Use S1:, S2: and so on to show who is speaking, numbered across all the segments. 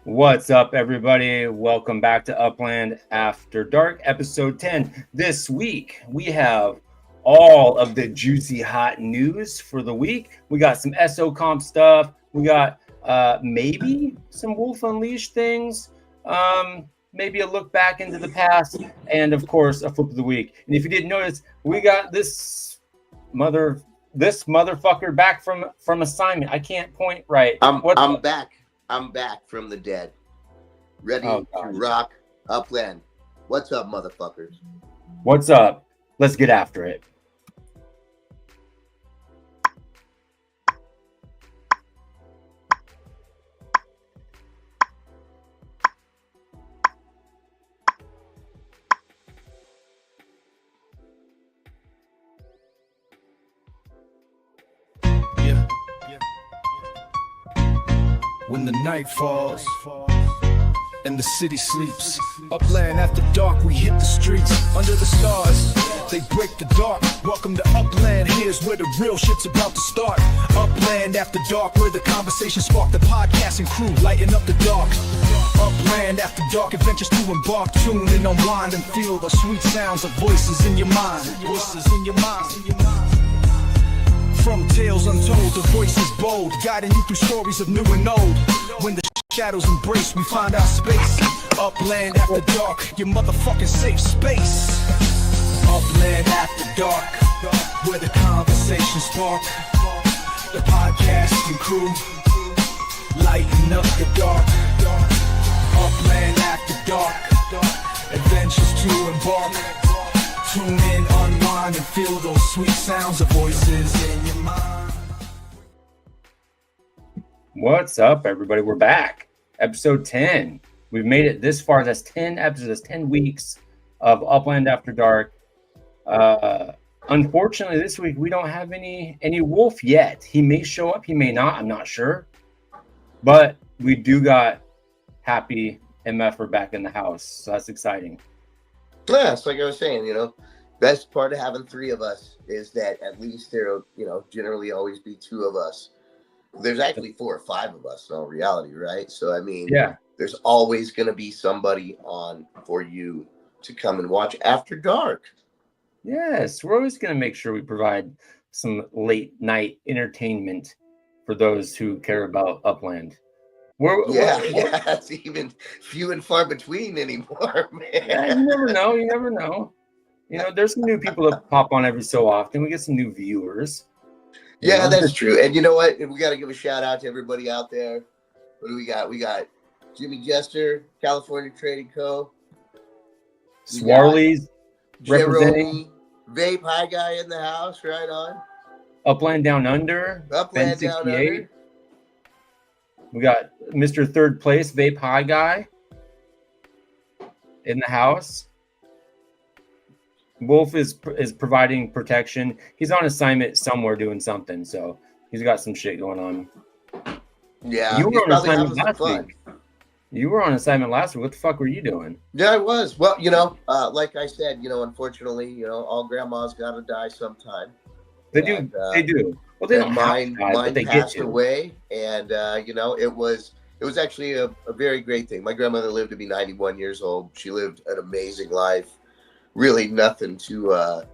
S1: What's up, everybody? Welcome back to Upland After Dark, episode 10. This week, we have all of the juicy hot news for the week. We got some SO comp stuff. We got maybe some Wolf Unleashed things. Maybe a look back into the past. And, of course, a flip of the week. And if you didn't notice, we got this motherfucker back from assignment. I can't point right.
S2: I'm back. I'm back from the dead, ready to rock Upland. What's up, motherfuckers?
S1: What's up? Let's get after it.
S3: When the night falls and the city sleeps, Upland after dark, we hit the streets. Under the stars, they break the dark. Welcome to Upland, here's where the real shit's about to start. Upland after dark, where the conversation spark. The podcasting crew lighting up the dark. Upland after dark, adventures to embark. Tune in, unwind, and feel the sweet sounds of voices in your mind. Voices in your mind. From tales untold, the voice is bold, guiding you through stories of new and old. When the shadows embrace, we find our space. Upland after dark, your motherfucking safe space. Upland after dark, where the conversation spark. The podcasting crew, lighting up the dark. Upland after dark, adventures to embark. Tune in, unwind, and feel those sweet sounds of voices in your mind.
S1: What's up, everybody? We're back. Episode 10. We've made it this far. That's 10 episodes, 10 weeks of Upland After Dark. Unfortunately, this week we don't have any Wolf yet. He may show up, he may not. I'm not sure. But we do got Happy and Meffer back in the house, so that's exciting.
S2: Yeah, it's like I was saying, best part of having three of us is that at least there'll, generally always be two of us. There's actually 4 or 5 of us in all reality, right? So, there's always going to be somebody on for you to come and watch after dark.
S1: Yes, we're always going to make sure we provide some late night entertainment for those who care about Upland.
S2: It's even few and far between anymore, man.
S1: Yeah, you never know. There's some new people that pop on every so often. We get some new viewers.
S2: Yeah, that's true. And you know what? We got to give a shout out to everybody out there. What do we got? We got Jimmy Jester, California Trading Co.
S1: Swirly's representing.
S2: Vape High Guy in the house, right on.
S1: Upland Down Under.
S2: Upland Down Under.
S1: We got Mr. Third Place, Vape High Guy in the house. Wolf is providing protection. He's on assignment somewhere doing something, so he's got some shit going on.
S2: Yeah,
S1: you were on assignment last week. You were on assignment last week. What the fuck were you doing?
S2: Yeah, I was. Well, like I said, unfortunately, all grandmas gotta die sometime.
S1: They do. Well, they don't
S2: mine
S1: they
S2: passed away, and it was actually a very great thing. My grandmother lived to be 91 years old. She lived an amazing life. Really, nothing to
S1: it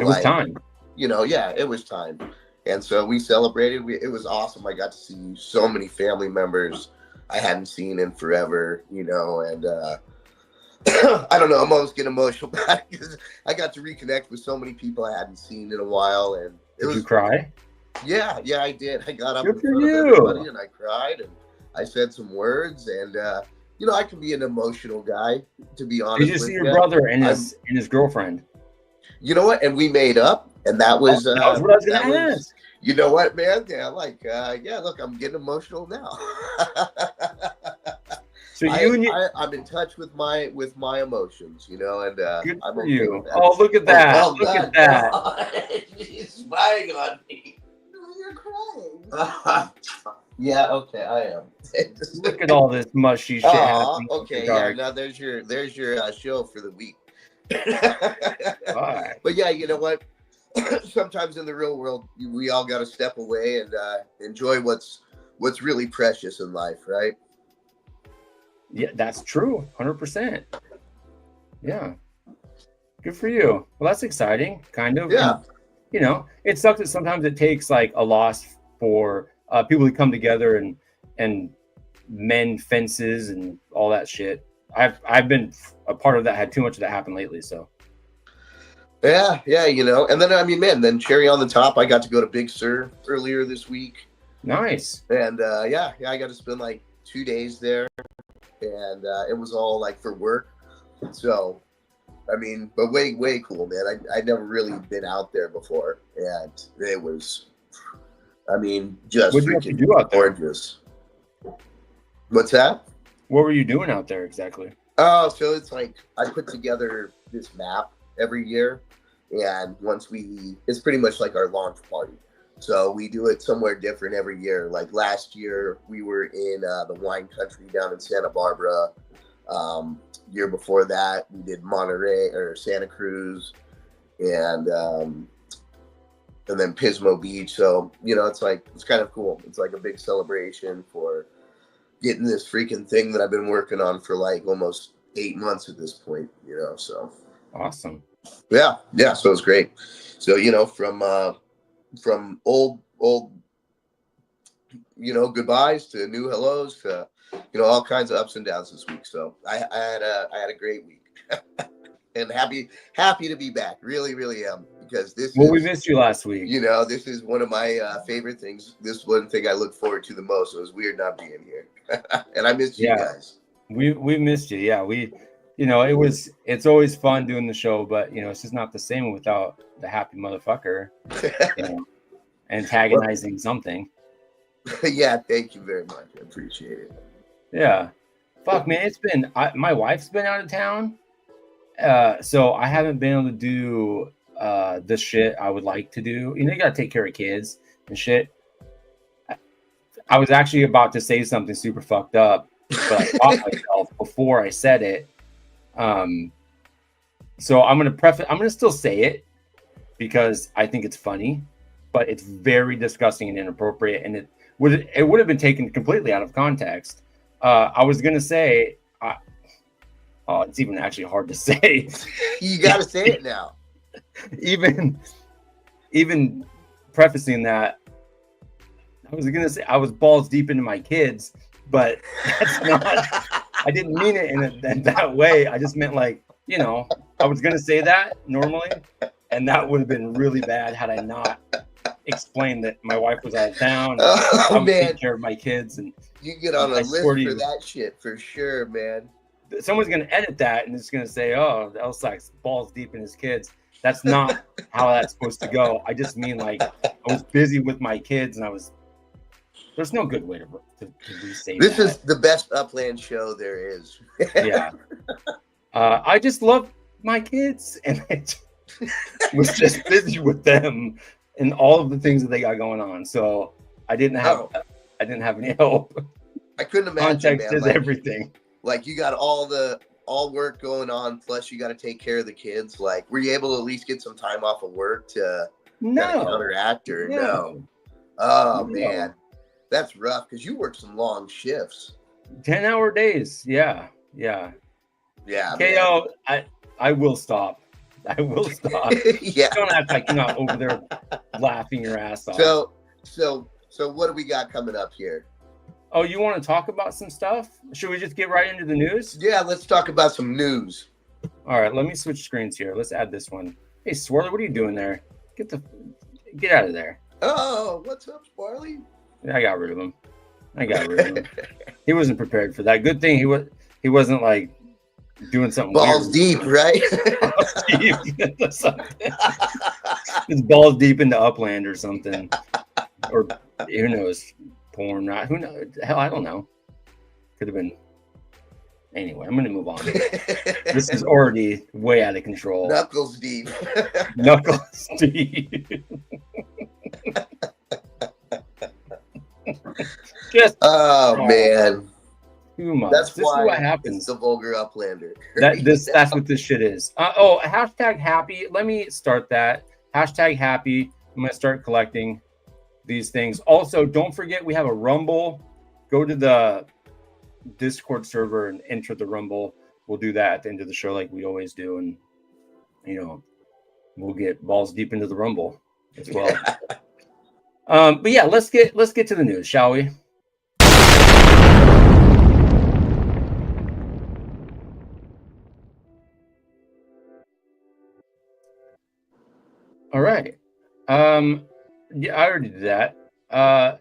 S1: was time.
S2: It was time, and so we celebrated. It was awesome. I got to see so many family members I hadn't seen in forever. And I don't know. I'm almost getting emotional about it because I got to reconnect with so many people I hadn't seen in a while, and
S1: Did you cry?
S2: Yeah, I did. I got up
S1: Good
S2: in front of everybody and I cried and I said some words, and I can be an emotional guy, to be honest.
S1: Did you see your brother and his girlfriend?
S2: You know what? And we made up, and that was
S1: what I was going to ask.
S2: You know what, man? Yeah, look, I'm getting emotional now.
S1: So
S2: I'm in touch with my emotions, and
S1: good
S2: I'm
S1: for
S2: okay
S1: you.
S2: with that.
S1: Oh, look at that!
S2: Oh,
S1: look at that!
S2: He's spying on me.
S4: You're crying.
S2: Yeah, okay, I am.
S1: Look at all this mushy shit.
S2: Okay, yeah. Now there's your show for the week.
S1: Right.
S2: But yeah, you know what? Sometimes in the real world, we all got to step away and enjoy what's really precious in life, right?
S1: Yeah, that's true. 100%. Yeah. Good for you. Well, that's exciting, kind of.
S2: Yeah.
S1: And, it sucks that sometimes it takes like a loss for people to come together and mend fences and all that shit. I've been a part of that. Had too much of that happen lately. So
S2: Yeah. And then I mean, man, then cherry on the top, I got to go to Big Sur earlier this week.
S1: nice.
S2: And yeah, I got to spend like 2 days there, and it was all like for work. So, I mean, but way cool, man. I'd never really been out there before, and it was, I mean, just
S1: What did you have to
S2: freaking
S1: do out there?
S2: gorgeous. What's that?
S1: What were you doing out there exactly?
S2: Oh, so it's like I put together this map every year, and it's pretty much like our launch party. So we do it somewhere different every year. Like last year, we were in the wine country down in Santa Barbara. Year before that, we did Monterey or Santa Cruz, and then Pismo Beach. So it's kind of cool. It's like a big celebration for getting this freaking thing that I've been working on for like almost 8 months at this point. So
S1: Awesome.
S2: yeah. So it's great. So from old goodbyes to new hellos to all kinds of ups and downs this week. So I had a great week. And happy to be back. Really am, because
S1: we missed you last week.
S2: This is one of my favorite things. This one thing I look forward to the most. So it was weird not being here. And I missed you guys.
S1: We missed you. Yeah, it's always fun doing the show, but it's just not the same without the happy motherfucker antagonizing something.
S2: Yeah, thank you very much. I appreciate it.
S1: Yeah. Fuck, man, it's been my wife's been out of town. So I haven't been able to do the shit I would like to do. You gotta take care of kids and shit. I was actually about to say something super fucked up, but I caught myself before I said it. So I'm gonna still say it because I think it's funny, but it's very disgusting and inappropriate, and it would have been taken completely out of context. I was gonna say, it's even actually hard to say.
S2: You gotta say it now.
S1: Even prefacing that, I was gonna say I was balls deep into my kids, but that's not. I didn't mean it in that way. I just meant like, I was gonna say that normally, and that would have been really bad had I not explained that my wife was out of town.
S2: Oh,
S1: I would
S2: man.
S1: take care of my kids, and
S2: you get on a list for that shit for sure, man.
S1: Someone's gonna edit that and it's gonna say, "Oh, Elsak's balls deep in his kids." That's not how that's supposed to go. I just mean like I was busy with my kids, and there's no good way to restate
S2: This
S1: that.
S2: is the best Upland show there is.
S1: Yeah. I just love my kids, and I was just busy with them and all of the things that they got going on. So I didn't have any help.
S2: I couldn't imagine.
S1: Context
S2: Man,
S1: is everything.
S2: Like you got all work going on, plus you got to take care of the kids. Like, were you able to at least get some time off of work to counteract, or no? Oh
S1: No.
S2: man, that's rough because you work some long shifts.
S1: 10-hour days. Yeah. KO, I will stop.
S2: Yeah.
S1: Don't act like you're not over there laughing your ass off.
S2: So what do we got coming up here?
S1: Oh, you want to talk about some stuff? Should we just get right into the news?
S2: Yeah, let's talk about some news.
S1: All right, let me switch screens here. Let's add this one. Hey, Swirly, what are you doing there? Get out of there.
S2: Oh, what's up, Swirly?
S1: I got rid of him. He wasn't prepared for that. Good thing he wasn't like doing something
S2: balls
S1: weird.
S2: Deep, right?
S1: Balls deep into something. It's balls deep into Upland or something, or who knows, porn? Not who knows? Hell, I don't know. Could have been. Anyway, I'm gonna move on. This is already way out of control.
S2: Knuckles deep.
S1: Knuckles deep.
S2: Man.
S1: Too much.
S2: That's
S1: this
S2: why
S1: is what happens.
S2: It's the vulgar Uplander.
S1: That's what this shit is. Hashtag happy. Let me start that. Hashtag happy. I'm gonna start collecting these things. Also, don't forget we have a Rumble. Go to the Discord server and enter the Rumble. We'll do that at the end of the show like we always do, and we'll get balls deep into the Rumble as well. But yeah, let's get to the news, shall we? All right. Yeah, I already did that.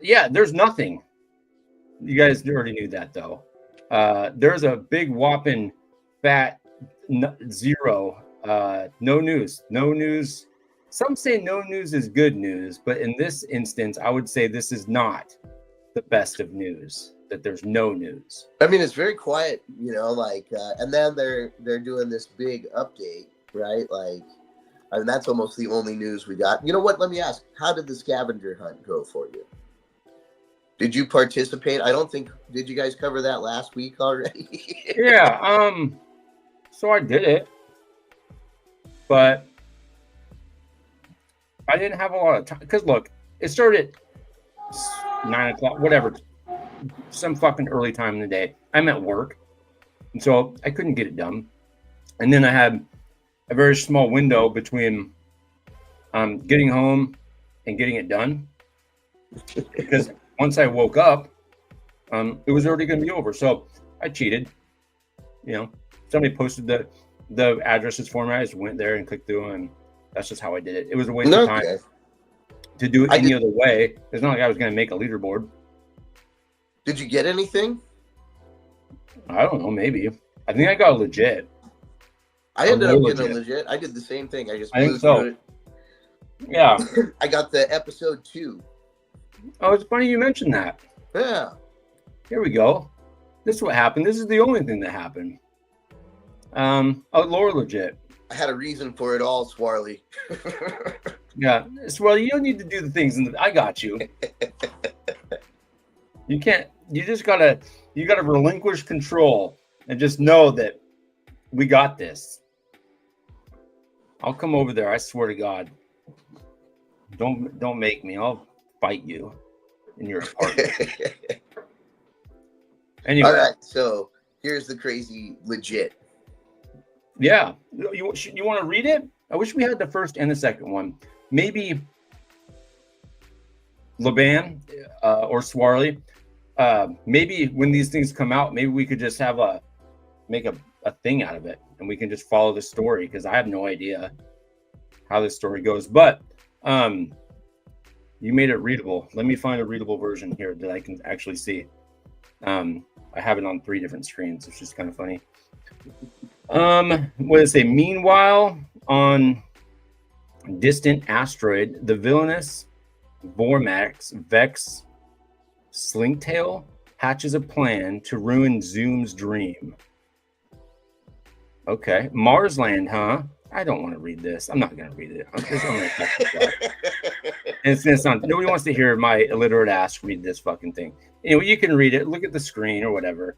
S1: Yeah, there's nothing. You guys already knew that, though. There's a big whopping fat zero. No news. No news. Some say no news is good news, but in this instance, I would say this is not the best of news. That there's no news.
S2: I mean, it's very quiet, and then they're doing this big update, right? Like, I mean, that's almost the only news we got. You know what? Let me ask: how did the scavenger hunt go for you? Did you participate? I don't think. Did you guys cover that last week already?
S1: Yeah. So I did it, but I didn't have a lot of time because look, it started at 9 o'clock, whatever, some fucking early time in the day. I'm at work, and so I couldn't get it done. And then I had a very small window between getting home and getting it done because once I woke up, it was already going to be over. So I cheated. Somebody posted the addresses for me. I just went there and clicked through, and that's just how I did it. It was a waste of time to do it any other way. It's not like I was going to make a leaderboard.
S2: Did you get anything?
S1: I don't know. Maybe. I think I got a legit.
S2: I ended up getting a legit. I did the same thing. I think
S1: so. It. Yeah.
S2: I got the episode 2.
S1: Oh, it's funny you mentioned that.
S2: Yeah.
S1: Here we go. This is what happened. This is the only thing that happened. Laura legit.
S2: I had a reason for it all, Swirly.
S1: Yeah, Swirly, you don't need to do the things I got you. You can't. You just gotta relinquish control and just know that we got this. I'll come over there. I swear to God. Don't make me. I'll fight you in your apartment. Anyway.
S2: All right. So here's the crazy legit.
S1: Yeah. You want to read it? I wish we had the first and the second one. Maybe Laban or Swirly. Maybe when these things come out, maybe we could just make a thing out of it, and we can just follow the story because I have no idea how this story goes. But you made it readable. Let me find a readable version here that I can actually see. I have it on 3 different screens, which is kind of funny. What does it say? Meanwhile, on distant asteroid, the villainous Vormax Vex Slinktail hatches a plan to ruin Zoom's dream. Okay, Marsland, huh? I don't want to read this. I'm not going to read it. It's going to sound. Nobody wants to hear my illiterate ass read this fucking thing. Anyway, you can read it. Look at the screen or whatever.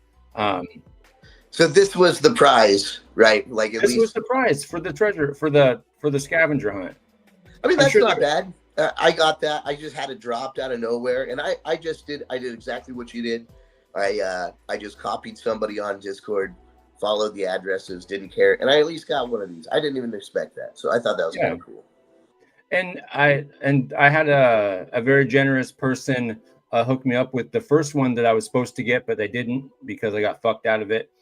S2: So this was the prize, right? Like
S1: this was the prize for the treasure for the scavenger hunt.
S2: I mean, that's not bad. I got that. I just had it dropped out of nowhere, and I did exactly what you did. I just copied somebody on Discord, followed the addresses, didn't care, and I at least got one of these. I didn't even expect that, so I thought that was kind of cool.
S1: And I had a very generous person hook me up with the first one that I was supposed to get, but they didn't because I got fucked out of it.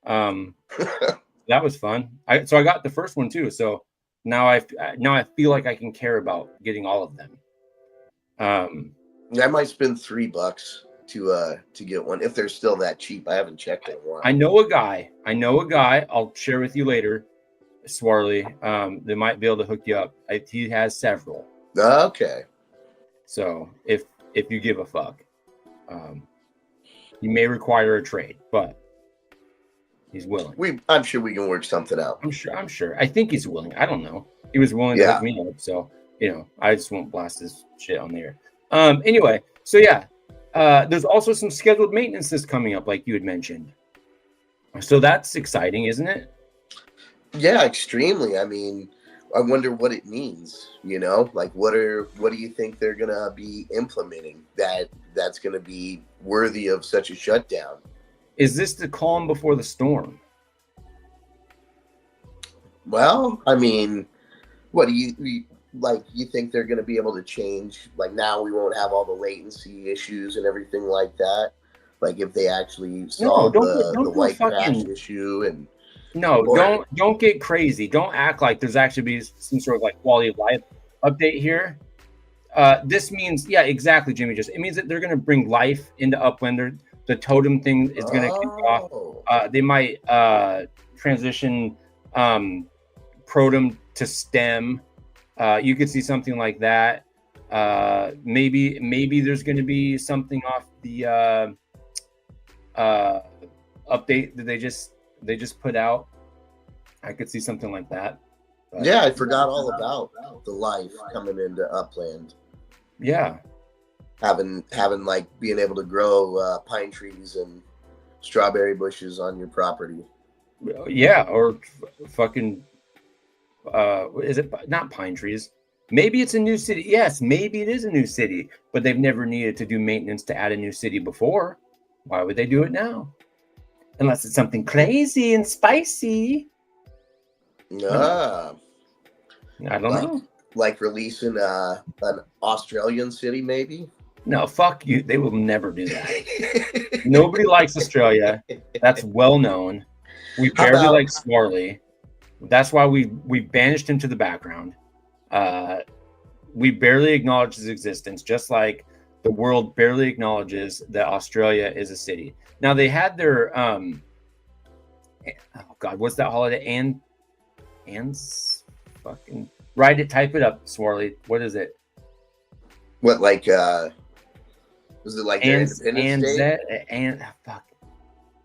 S1: That was fun. So I got the first one too. So now I feel like I can care about getting all of them.
S2: I might spend $3 to get one if they're still that cheap. I haven't checked in a while.
S1: I know a guy. I'll share with you later, Swirly. They might be able to hook you up. He has several.
S2: Okay.
S1: So if you give a fuck, you may require a trade, but he's willing.
S2: I'm sure we can work something out.
S1: I'm sure. I think he's willing. I don't know. He was willing to hook me up, so I just won't blast his shit on the air. Anyway, so yeah, there's also some scheduled maintenances coming up, like you had mentioned. So that's exciting, isn't it?
S2: Yeah, extremely. I mean, I wonder what it means. Like what do you think they're gonna be implementing that's gonna be worthy of such a shutdown?
S1: Is this the calm before the storm?
S2: Well, I mean, what do you like? You think they're going to be able to change? Like now, we won't have all the latency issues and everything like that. Like if they actually solve the white crash issue and
S1: don't get crazy. Don't act like there's actually be some sort of like quality of life update here. This means, yeah, exactly, Jimmy. It means that they're going to bring life into Upland. The totem thing is going to kick off. They might transition Protem to STEM. You could see something like that. Maybe there's going to be something off the update that they just put out. I could see something like that.
S2: But, yeah, I forgot all about the life coming into Upland.
S1: Yeah,
S2: having like being able to grow pine trees and strawberry bushes on your property.
S1: Yeah, or fucking is it not pine trees? Maybe it's a new city. Yes, maybe it is a new city, but they've never needed to do maintenance to add a new city before. Why would they do it now? Unless it's something crazy and spicy.
S2: I
S1: don't know.
S2: Like releasing an Australian city, maybe?
S1: No, fuck you. They will never do that. Nobody likes Australia. That's well known. We barely like Swirly. That's why we banished him to the background. We barely acknowledge his existence, just like the world barely acknowledges that Australia is a city. Now they had their oh god, what's that holiday? Anne's fucking write it, type it up, Swirly. What is it?
S2: What, like was it like Independence Day?
S1: Fuck.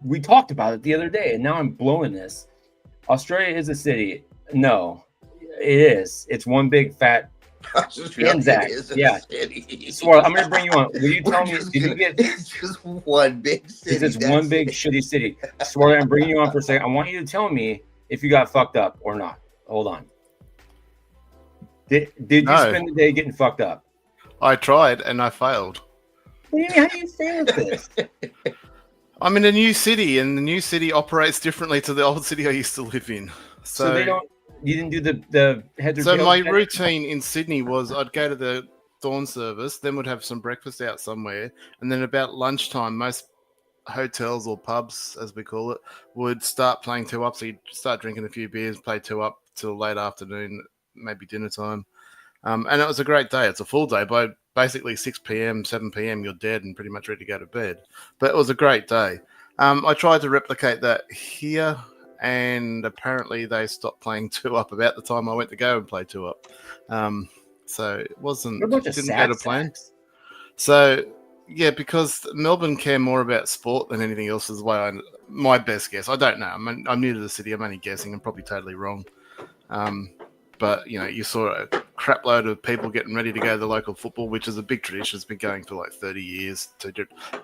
S1: We talked about it the other day, and now I'm blowing this. Australia is a city. No, it is. It's one big fat Anzac. Yeah. Swirl, I'm gonna bring you on. Will you tell me? Did you get?
S2: It's just one big city.
S1: It's one big shitty city. Swirl, I'm bringing you on for a second. I want you to tell me if you got fucked up or not. Hold on. Did you spend the day getting fucked up?
S5: I tried and I failed.
S1: What do you mean? How do you fail at this?
S5: I'm in a new city, and the new city operates differently to the old city I used to live in.
S1: So they don't. You didn't do the heads or tails?
S5: So my routine in Sydney was I'd go to the dawn service, then would have some breakfast out somewhere, and then about lunchtime, most hotels or pubs, as we call it, would start playing 2-up. So you'd start drinking a few beers, play 2-up till late afternoon, maybe dinner time. And it was a great day. It's a full day. By basically 6 p.m., 7 p.m., you're dead and pretty much ready to go to bed. But it was a great day. I tried to replicate that here, and apparently they stopped playing 2-up about the time I went to go and play 2-up. So it didn't go to plan. So, yeah, because Melbourne care more about sport than anything else is my best guess. I don't know. I'm new to the city. I'm only guessing. I'm probably totally wrong. But, you saw a crap load of people getting ready to go to the local football, which is a big tradition. It's been going for like 30 years.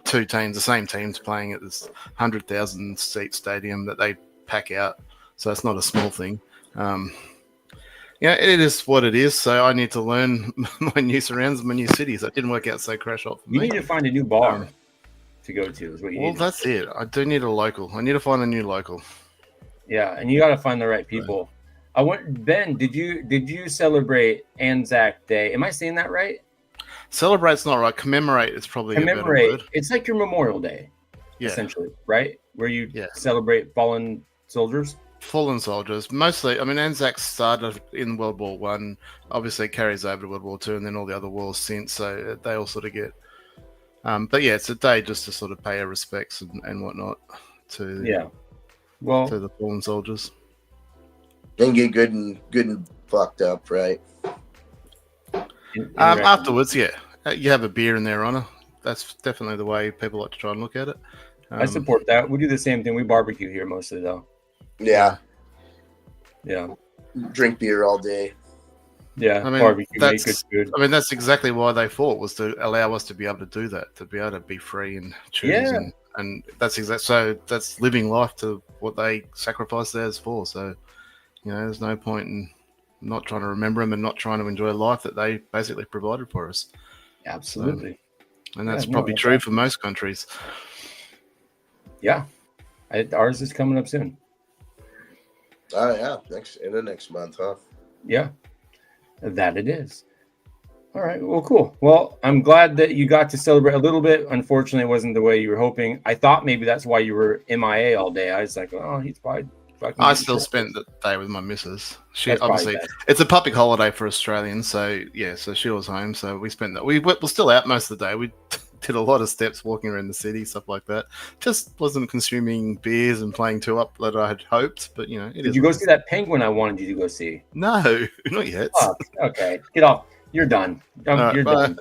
S5: Two teams, the same teams playing at this 100,000 seat stadium that they pack out. So it's not a small thing. It is what it is. So I need to learn my new surrounds, my new cities. That didn't work out so crash off for me.
S1: You need to find a new bar to go to. Is what you need.
S5: Well, that's it. I do need a local. I need to find a new local.
S1: Yeah, and you got to find the right people. Ben, did you celebrate Anzac Day? Am I saying that right?
S5: Celebrate's not right. Commemorate is probably a better word.
S1: It's like your Memorial Day, essentially, right? Where you celebrate fallen soldiers.
S5: Fallen soldiers, mostly. I mean, Anzac started in World War One. Obviously, carries over to World War Two, and then all the other wars since. So they all sort of get. But yeah, it's a day just to sort of pay our respects and whatnot to the fallen soldiers.
S2: And get good and fucked up, right?
S5: Afterwards, you have a beer in their honor. That's definitely the way people like to try and look at it.
S1: I support that. We do the same thing. We barbecue here mostly, though.
S2: Yeah.
S1: Yeah.
S2: Drink beer all day.
S1: Yeah. I mean, barbecue, make good food.
S5: I mean, that's exactly why they fought, was to allow us to be able to do that, to be able to be free and choose.
S1: Yeah.
S5: And that's so that's living life to what they sacrificed theirs for. So, there's no point in not trying to remember them and not trying to enjoy life that they basically provided for us.
S1: Absolutely.
S5: And that's probably true for most countries.
S1: Yeah. Ours is coming up soon.
S2: Oh yeah, next month, huh?
S1: Yeah, that it is. All right, well, cool. Well, I'm glad that you got to celebrate a little bit. Unfortunately, it wasn't the way you were hoping. I thought maybe that's why you were MIA all day. I was like, oh, he's probably fucking.
S5: I still spent the day with my missus. She
S1: That's
S5: obviously
S1: probably best.
S5: it's a public holiday for Australians, so yeah. So she was home, so we spent that. We were still out most of the day. We did a lot of steps, walking around the city, stuff like that. Just wasn't consuming beers and playing 2-Up that I had hoped, but you know,
S1: Did you go see that penguin I wanted you to go see?
S5: No, not yet.
S1: Oh, okay, get off. You're done. You're done.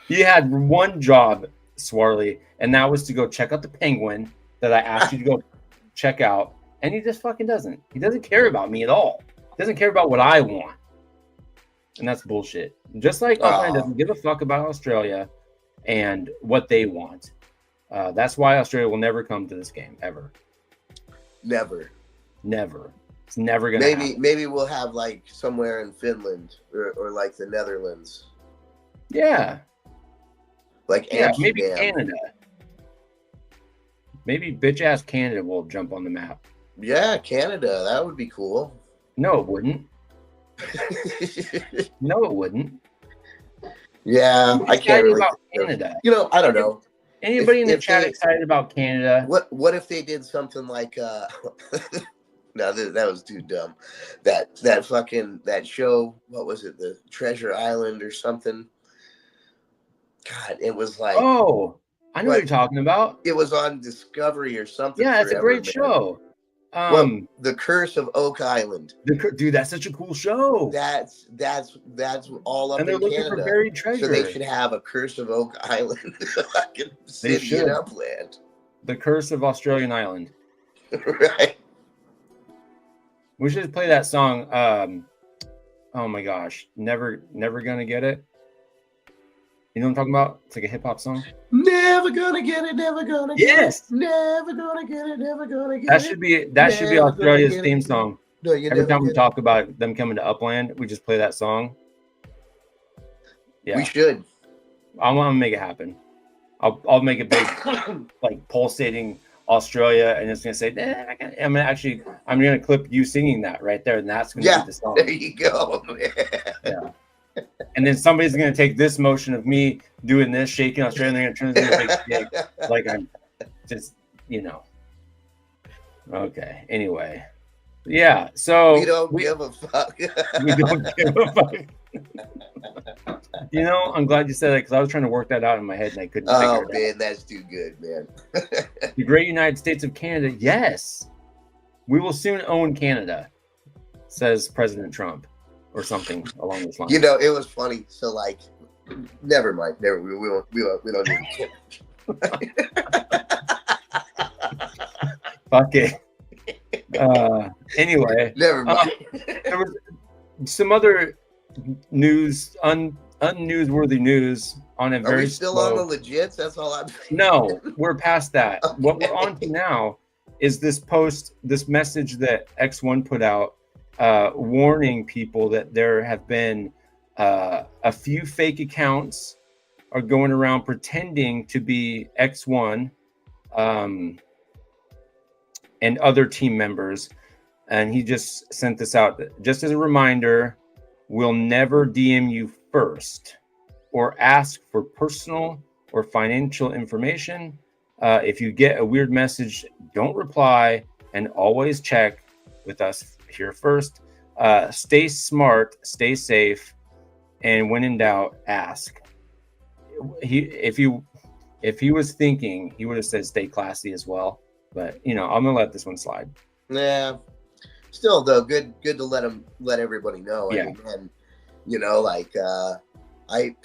S1: You had one job, Swirly, and that was to go check out the penguin that I asked you to go check out, and he just fucking doesn't. He doesn't care about me at all. He doesn't care about what I want, and that's bullshit. Just like Upland doesn't give a fuck about Australia and what they want. That's why Australia will never come to this game ever.
S2: Never.
S1: It's never gonna happen.
S2: Maybe we'll have like somewhere in Finland or like the Netherlands.
S1: Yeah.
S2: Like
S1: Amsterdam. Maybe Canada. Maybe bitch ass Canada will jump on the map.
S2: Yeah, Canada. That would be cool.
S1: No, it wouldn't. No, it wouldn't.
S2: Yeah, I can't really
S1: about Canada.
S2: You know, I don't know.
S1: Anybody in the chat excited about Canada?
S2: What if they did something like no, that was too dumb. That fucking show, what was it? The Treasure Island or something? God, it was like,
S1: oh, I know what you're talking about.
S2: It was on Discovery or something.
S1: Yeah, it's a great show.
S2: The Curse of Oak Island.
S1: Dude, that's such a cool show.
S2: That's all up
S1: and they're
S2: in
S1: looking
S2: Canada.
S1: For buried treasure.
S2: So they should have a Curse of Oak Island, fucking city in Upland.
S1: The Curse of Australian Island.
S2: Right.
S1: We should play that song. Oh my gosh, never gonna get it. You know what I'm talking about? It's like a hip hop song.
S2: Never gonna get it, never gonna get
S1: it.
S2: Never gonna get it, never gonna get
S1: that
S2: it.
S1: Should be Australia's theme song.
S2: No,
S1: every time we talk about them coming to Upland, we just play that song. Yeah.
S2: We should.
S1: I want to make it happen. I'll make it big, like pulsating Australia, and it's gonna say, I'm gonna clip you singing that right there, and that's gonna be the song.
S2: There you go, man.
S1: Yeah. And then somebody's going to take this motion of me doing this, shaking Australia, and they're going to turn it into a big shake. Like I'm just, you know. Okay. Anyway. Yeah. So
S2: we don't give a fuck.
S1: We don't give a fuck. You know, I'm glad you said that because I was trying to work that out in my head and I couldn't figure it out.
S2: Oh, man, that's too good, man.
S1: The great United States of Canada. Yes. We will soon own Canada, says President Trump. Or something along those lines.
S2: You know, it was funny. So, like, never mind. We don't need to.
S1: Fuck it. Anyway,
S2: never mind.
S1: There was some other news, unnewsworthy news on a very.
S2: Are we still on the legits? That's all I'm saying.
S1: No, we're past that.
S2: Okay.
S1: What we're on to now is this message that X1 put out. Warning people that there have been a few fake accounts are going around pretending to be X1 and other team members. And he just sent this out. Just as a reminder, we'll never DM you first or ask for personal or financial information. If you get a weird message, don't reply and always check with us here first. Stay smart, stay safe, and when in doubt, ask. If he was thinking, he would have said stay classy as well. But you know, I'm gonna let this one slide.
S2: Yeah. Still though, good to let everybody know.
S1: Yeah.
S2: I mean, and you know, like I've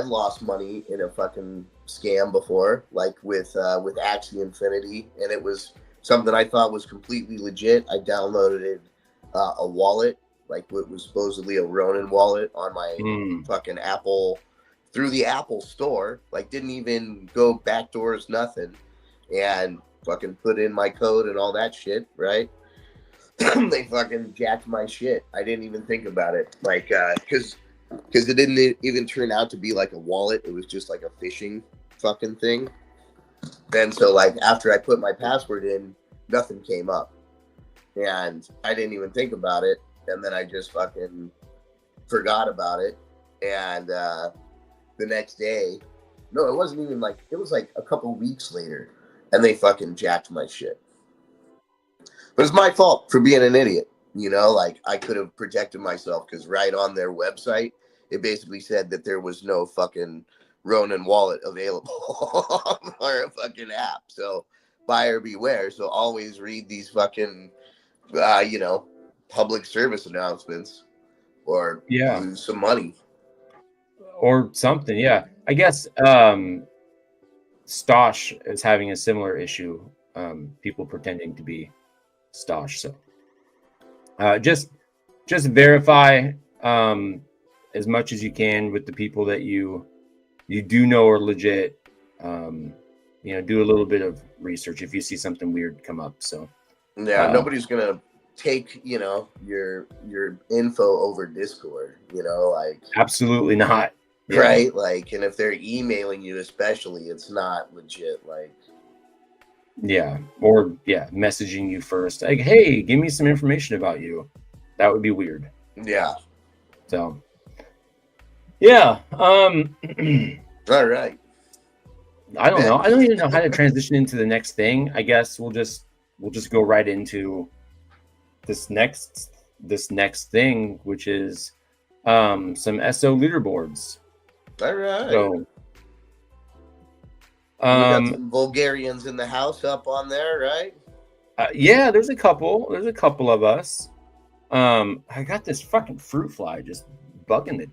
S2: lost money in a fucking scam before, like with Axie Infinity, and it was something I thought was completely legit. I downloaded a wallet, like what was supposedly a Ronin wallet on my fucking Apple, through the Apple store, like didn't even go backdoors, nothing, and fucking put in my code and all that shit, right? They fucking jacked my shit. I didn't even think about it, like, because it didn't even turn out to be like a wallet. It was just like a phishing fucking thing. And so, like, after I put my password in, nothing came up. And I didn't even think about it. And then I just fucking forgot about it. And the next day, no, it wasn't even like, it was like a couple weeks later. And they fucking jacked my shit. But it's my fault for being an idiot. You know, like, I could have protected myself because right on their website, it basically said that there was no fucking Ronin wallet available or a fucking app. So buyer beware. So always read these fucking, you know, public service announcements or lose some money.
S1: Or something, yeah. I guess Stosh is having a similar issue. People pretending to be Stosh. So just verify as much as you can with the people that you do know are legit. You know, do a little bit of research if you see something weird come up. So
S2: yeah, nobody's gonna take, you know, your info over Discord, you know, like
S1: absolutely not.
S2: Yeah. Right? Like, and if they're emailing you especially, it's not legit, like
S1: or messaging you first. Like, hey, give me some information about you. That would be weird.
S2: Yeah.
S1: So yeah.
S2: All right.
S1: I don't know. I don't even know how to transition into the next thing. I guess we'll just go right into this next thing, which is some SO leaderboards.
S2: All right.
S1: So
S2: we got some Bulgarians in the house up on there, right?
S1: Yeah, there's a couple of us. I got this fucking fruit fly just bugging the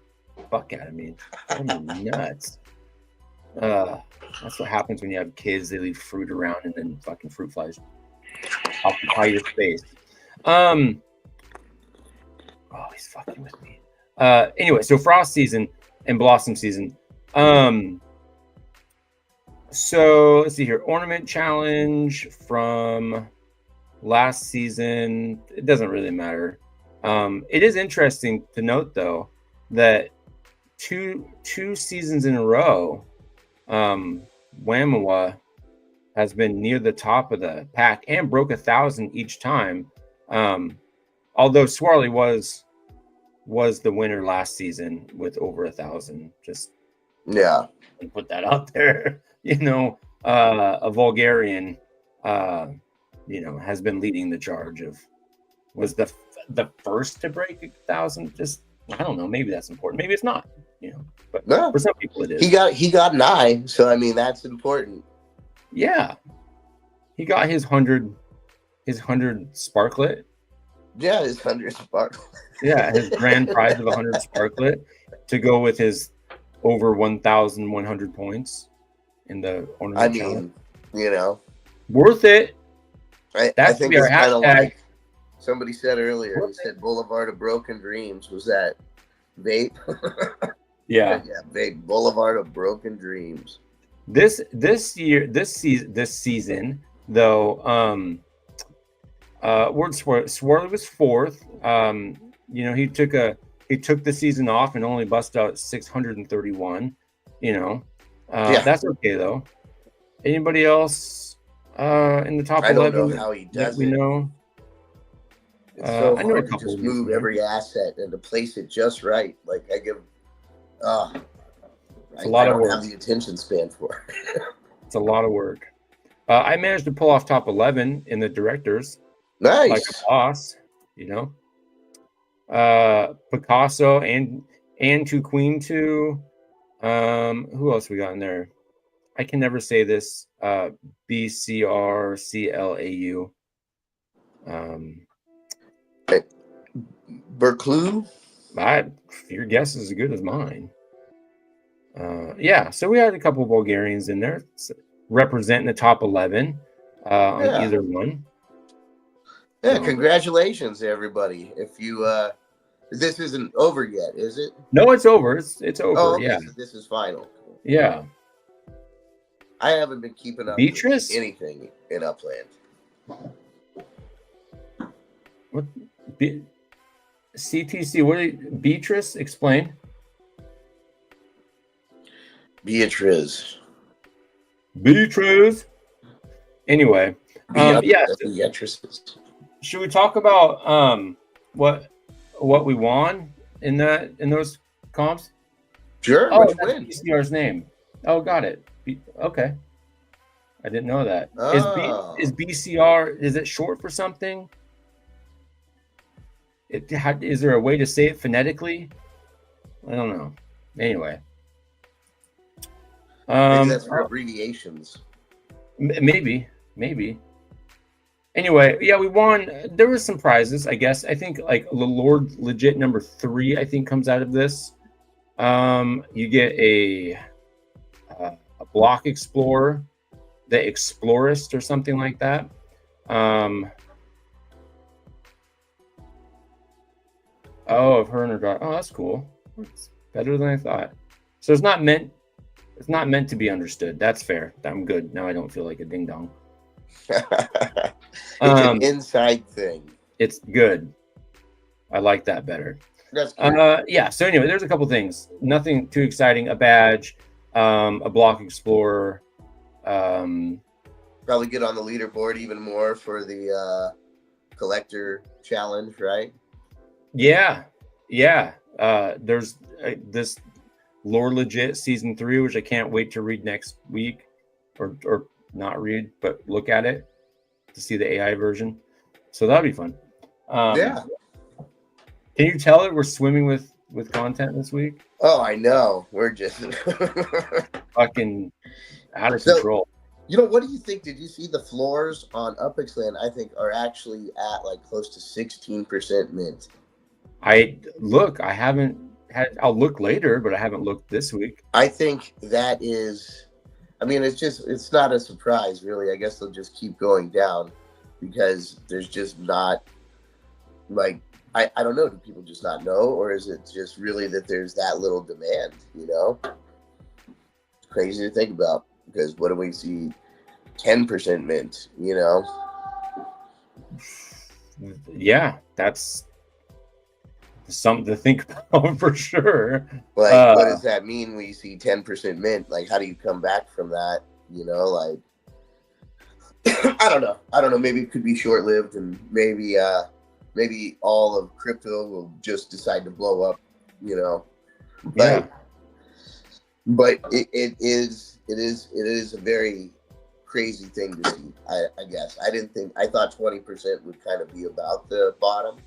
S1: fuck out of me. I'm nuts. That's what happens when you have kids. They leave fruit around and then fucking fruit flies occupy your space. Oh, he's fucking with me. Anyway, so frost season and blossom season. So let's see here. Ornament challenge from last season. It doesn't really matter. It is interesting to note though that two seasons in a row, Wamawa has been near the top of the pack and broke 1,000 each time. Although Swirly was the winner last season with over 1,000. Just put that out there. You know, a Bulgarian, you know, has been leading the charge of was the first to break 1,000. Just I don't know. Maybe that's important. Maybe it's not. You know, but for some people it is.
S2: He got 9. So I mean that's important.
S1: Yeah, he got his 100 sparklet.
S2: Yeah, his 100 sparklet.
S1: Yeah, his grand prize of 100 sparklet to go with his over 1,100 points in the ornament challenge.
S2: You know,
S1: worth it.
S2: I think it's kind of like somebody said earlier. He said Boulevard of Broken Dreams. Was that vape?
S1: Yeah,
S2: vape. Boulevard of Broken Dreams.
S1: This season though, Swirly was 4th. You know, he took the season off and only busted out 631. You know, that's okay though. Anybody else in the top 11?
S2: I don't know how he does it.
S1: Know.
S2: It's so hard to just move every asset and to place it just right. Like I give,
S1: it's a lot of work.
S2: I don't have the attention span for it.
S1: It's a lot of work. I managed to pull off top 11 in the directors.
S2: Nice.
S1: Like a boss, you know. Picasso and to Queen 2. Who else we got in there? I can never say this. BCR CLAU.
S2: Berclue?
S1: Your guess is as good as mine. Yeah, so we had a couple of Bulgarians in there representing the top 11 on either one.
S2: Yeah, congratulations, everybody. If you this isn't over yet, is it?
S1: No, it's over. It's over. Oh, okay. Yeah,
S2: this is final.
S1: Yeah,
S2: I haven't been keeping up with anything in Upland.
S1: What? CTC? What? Beatrice? Explain.
S2: Beatrice.
S1: Anyway, yeah.
S2: The actresses.
S1: Should we talk about what we won in those comps?
S2: Sure.
S1: Oh,
S2: What'd you
S1: that's
S2: win?
S1: BCR's name. Oh, got it. Okay, I didn't know that.
S2: Oh.
S1: Is BCR? Is it short for something? Is there a way to say it phonetically? I don't know. Anyway,
S2: Maybe that's for abbreviations.
S1: Maybe. Anyway, yeah, we won. There was some prizes, I guess. I think like Lord Legit number 3, I think, comes out of this. You get a Block Explorer, the Explorist, or something like that. Of her and her daughter. Oh, that's cool. It's better than I thought. So it's not meant to be understood. That's fair. I'm good. Now I don't feel like a ding dong.
S2: It's an inside thing.
S1: It's good. I like that better.
S2: That's good.
S1: Yeah. So anyway, there's a couple things. Nothing too exciting. A badge, a Block Explorer.
S2: Probably get on the leaderboard even more for the collector challenge, right?
S1: Yeah. There's this Lore Legit season 3, which I can't wait to read next week, or not read, but look at it to see the AI version. So that'll be fun.
S2: Yeah.
S1: Can you tell that we're swimming with content this week?
S2: Oh, I know. We're just
S1: fucking out of control.
S2: You know, what do you think? Did you see the floors on Upland? I think are actually at like close to 16% mint.
S1: I haven't had. I'll look later, but I haven't looked this week.
S2: I think that is. I mean, it's not a surprise, really. I guess they'll just keep going down because there's just not like I don't know. Do people just not know, or is it just really that there's that little demand? You know, it's crazy to think about because what do we see? 10% mint. You know.
S1: Yeah, that's something to think about for sure.
S2: Like, what does that mean when you see 10% mint? Like, how do you come back from that? You know, like, I don't know. Maybe it could be short lived, and maybe all of crypto will just decide to blow up. You know, but it is a very crazy thing to see. I guess I thought 20% would kind of be about the bottom.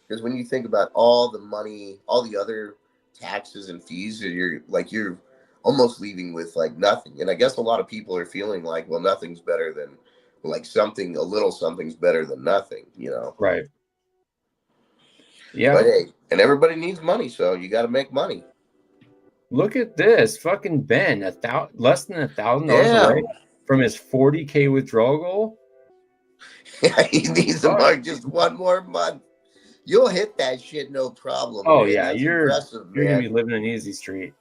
S2: Because when you think about all the money, all the other taxes and fees, you're almost leaving with like nothing. And I guess a lot of people are feeling like, well, nothing's better than like something, a little something's better than nothing, you know?
S1: Right. Yeah.
S2: But hey, and everybody needs money, so you got to make money.
S1: Look at this, fucking Ben, less than $1,000 away from his 40K withdrawal goal.
S2: Yeah, he needs to mark just one more month. You'll hit that shit, no problem.
S1: Oh,
S2: man.
S1: yeah.
S2: That's
S1: You're
S2: impressive,
S1: going to be living an easy street.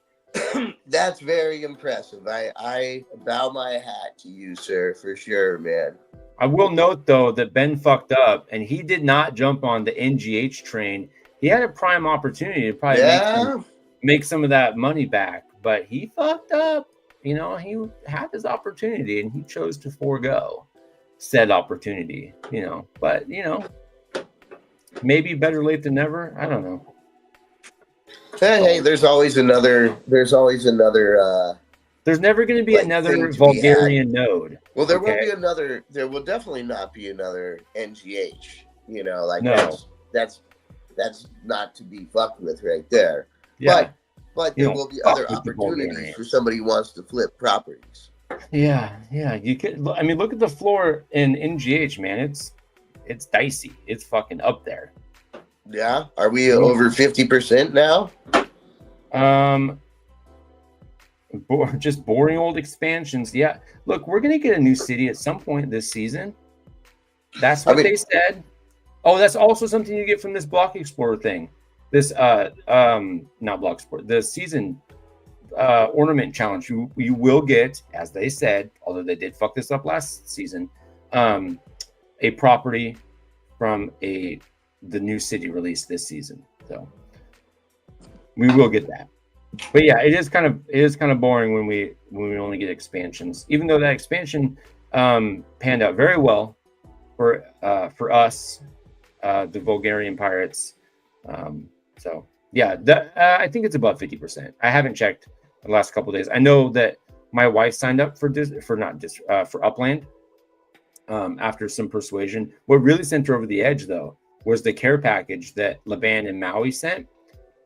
S2: That's very impressive. I bow my hat to you, sir, for sure, man.
S1: I will note, though, that Ben fucked up, and he did not jump on the NGH train. He had a prime opportunity to probably make some of that money back, but he fucked up. You know, he had his opportunity, and he chose to forego said opportunity, you know. But, you know, maybe better late than never. I don't know.
S2: Hey, there's always another. There's never
S1: going to be another Bulgarian node.
S2: Well, there will be another. There will definitely not be another NGH. You know, like that's not to be fucked with right there. Yeah. But there will be other opportunities for somebody who wants to flip properties.
S1: Yeah. You could. I mean, look at the floor in NGH, man. It's dicey. It's fucking up there.
S2: Yeah. Are we over 50% now?
S1: Just boring old expansions. Yeah. Look, we're gonna get a new city at some point this season. That's what they said. Oh, that's also something you get from this Block Explorer thing. This not Block Explorer. The season ornament challenge. You will get, as they said, although they did fuck this up last season, a property from the new city release this season. So we will get that. But yeah, it is kind of boring when we only get expansions. Even though that expansion panned out very well for us, the Bulgarian Pirates. So yeah, I think it's above 50%. I haven't checked the last couple of days. I know that my wife signed up for for Upland after some persuasion. What really sent her over the edge, though, was the care package that Laban and Maui sent,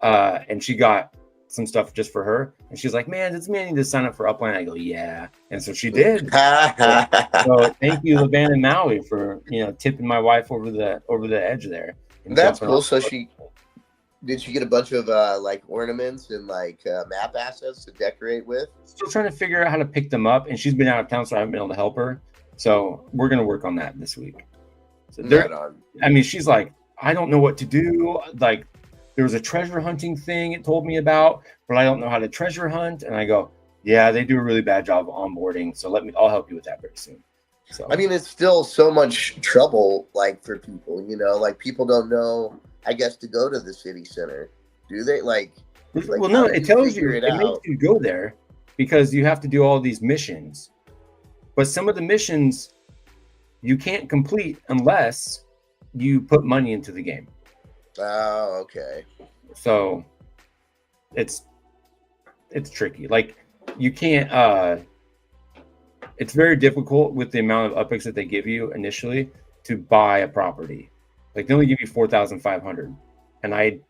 S1: and she got some stuff just for her. And she's like, "Man, does me need to sign up for Upland?" I go, "Yeah," and so she did. So thank you, Laban and Maui, for tipping my wife over the edge there.
S2: That's cool. So did she get a bunch of like ornaments and like map assets to decorate with?
S1: Still trying to figure out how to pick them up, and she's been out of town, so I haven't been able to help her. So we're gonna work on that this week. So I mean, she's like, I don't know what to do. Like, there was a treasure hunting thing it told me about, but I don't know how to treasure hunt. And I go, yeah, they do a really bad job of onboarding. So I'll help you with that very soon. So
S2: I mean, it's still so much trouble, like for people, like people don't know, I guess, to go to the city center. Do they? Like
S1: well, no, it tells you, it makes you go there because you have to do all these missions. But some of the missions you can't complete unless you put money into the game.
S2: Oh, okay.
S1: So it's tricky. Like, you can't it's very difficult with the amount of upicks that they give you initially to buy a property. Like, they only give you 4,500, and it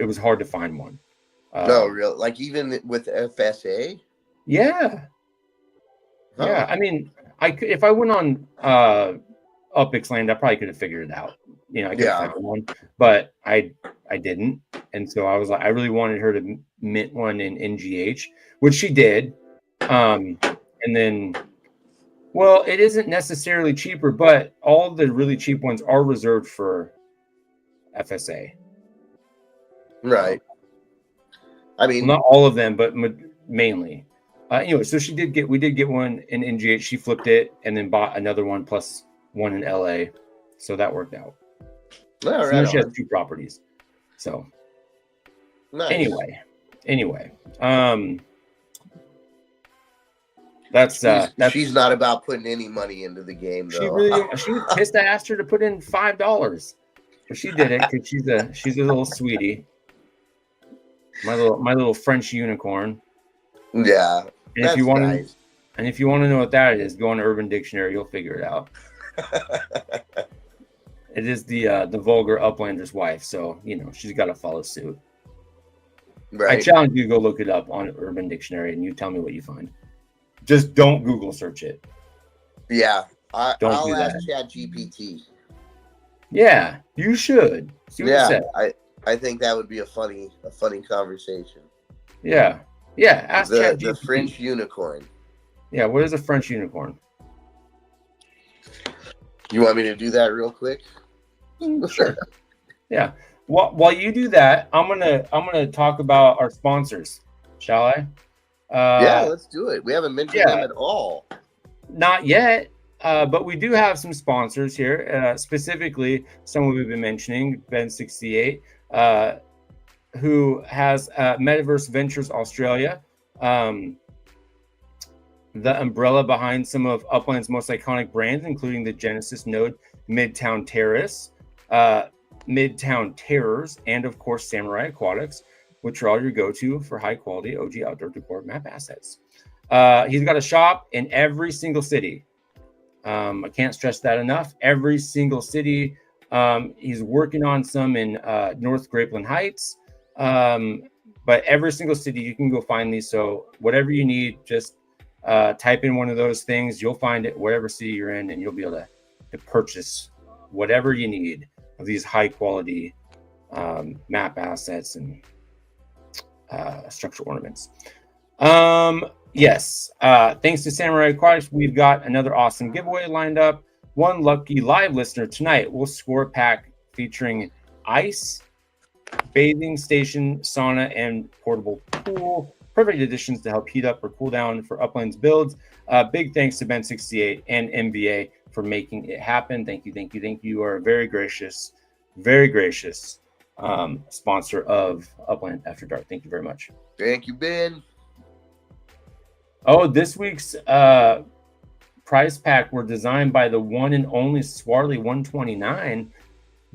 S1: was hard to find one.
S2: No, real, like even with FSA.
S1: Yeah.
S2: Huh.
S1: Yeah, I mean, if I went on Upix Land, I probably could have figured it out. I could have found one, but I didn't, and so I was like, I really wanted her to mint one in NGH, which she did. And then, well, it isn't necessarily cheaper, but all the really cheap ones are reserved for FSA.
S2: Right. I mean,
S1: well, not all of them, but mainly. Anyway, so we did get one in NGH. She flipped it and then bought another one plus one in LA. So that worked out.
S2: All right.
S1: So now she has 2 properties. So
S2: nice.
S1: Anyway, that's
S2: she's not about putting any money into the game, though.
S1: She was pissed. I asked her to put in $5, but she did it because she's a little sweetie. My little French unicorn.
S2: Yeah.
S1: And if you want to know what that is, go on Urban Dictionary. You'll figure it out. It is the vulgar Uplander's wife, so she's got to follow suit. Right. I challenge you to go look it up on Urban Dictionary, and you tell me what you find. Just don't Google search it.
S2: Yeah, I'll ask ChatGPT.
S1: Yeah, you should. See what it says.
S2: I think that would be a funny conversation.
S1: Yeah. Yeah, ask ChatGPT.
S2: The French unicorn.
S1: Yeah, what is a French unicorn?
S2: You want me to do that real quick?
S1: Sure. Yeah. While you do that, I'm gonna talk about our sponsors, shall I?
S2: Yeah, let's do it. We haven't mentioned them at all.
S1: Not yet, but we do have some sponsors here. Specifically, someone we've been mentioning, Ben68. Who has Metaverse Ventures Australia, the umbrella behind some of Upland's most iconic brands, including the Genesis Node, Midtown Terrace, Midtown Terrors, and of course Samurai Aquatics, which are all your go-to for high-quality OG outdoor decor map assets. He's got a shop in every single city. I can't stress that enough. Every single city. He's working on some in North Grapeland Heights. But every single city you can go find these. So whatever you need, just type in one of those things. You'll find it wherever city you're in, and you'll be able to purchase whatever you need of these high quality map assets and structural ornaments. Yes. Thanks to Samurai Aquatics, we've got another awesome giveaway lined up. One lucky live listener tonight will score a pack featuring ice, bathing station, sauna, and portable pool. Perfect additions to help heat up or cool down for Upland's builds. Big thanks to Ben68 and MBA for making it happen. Thank you. You are a very gracious sponsor of Upland After Dark. Thank you very much.
S2: Thank you, Ben.
S1: Oh, this week's prize pack were designed by the one and only Swirly 129.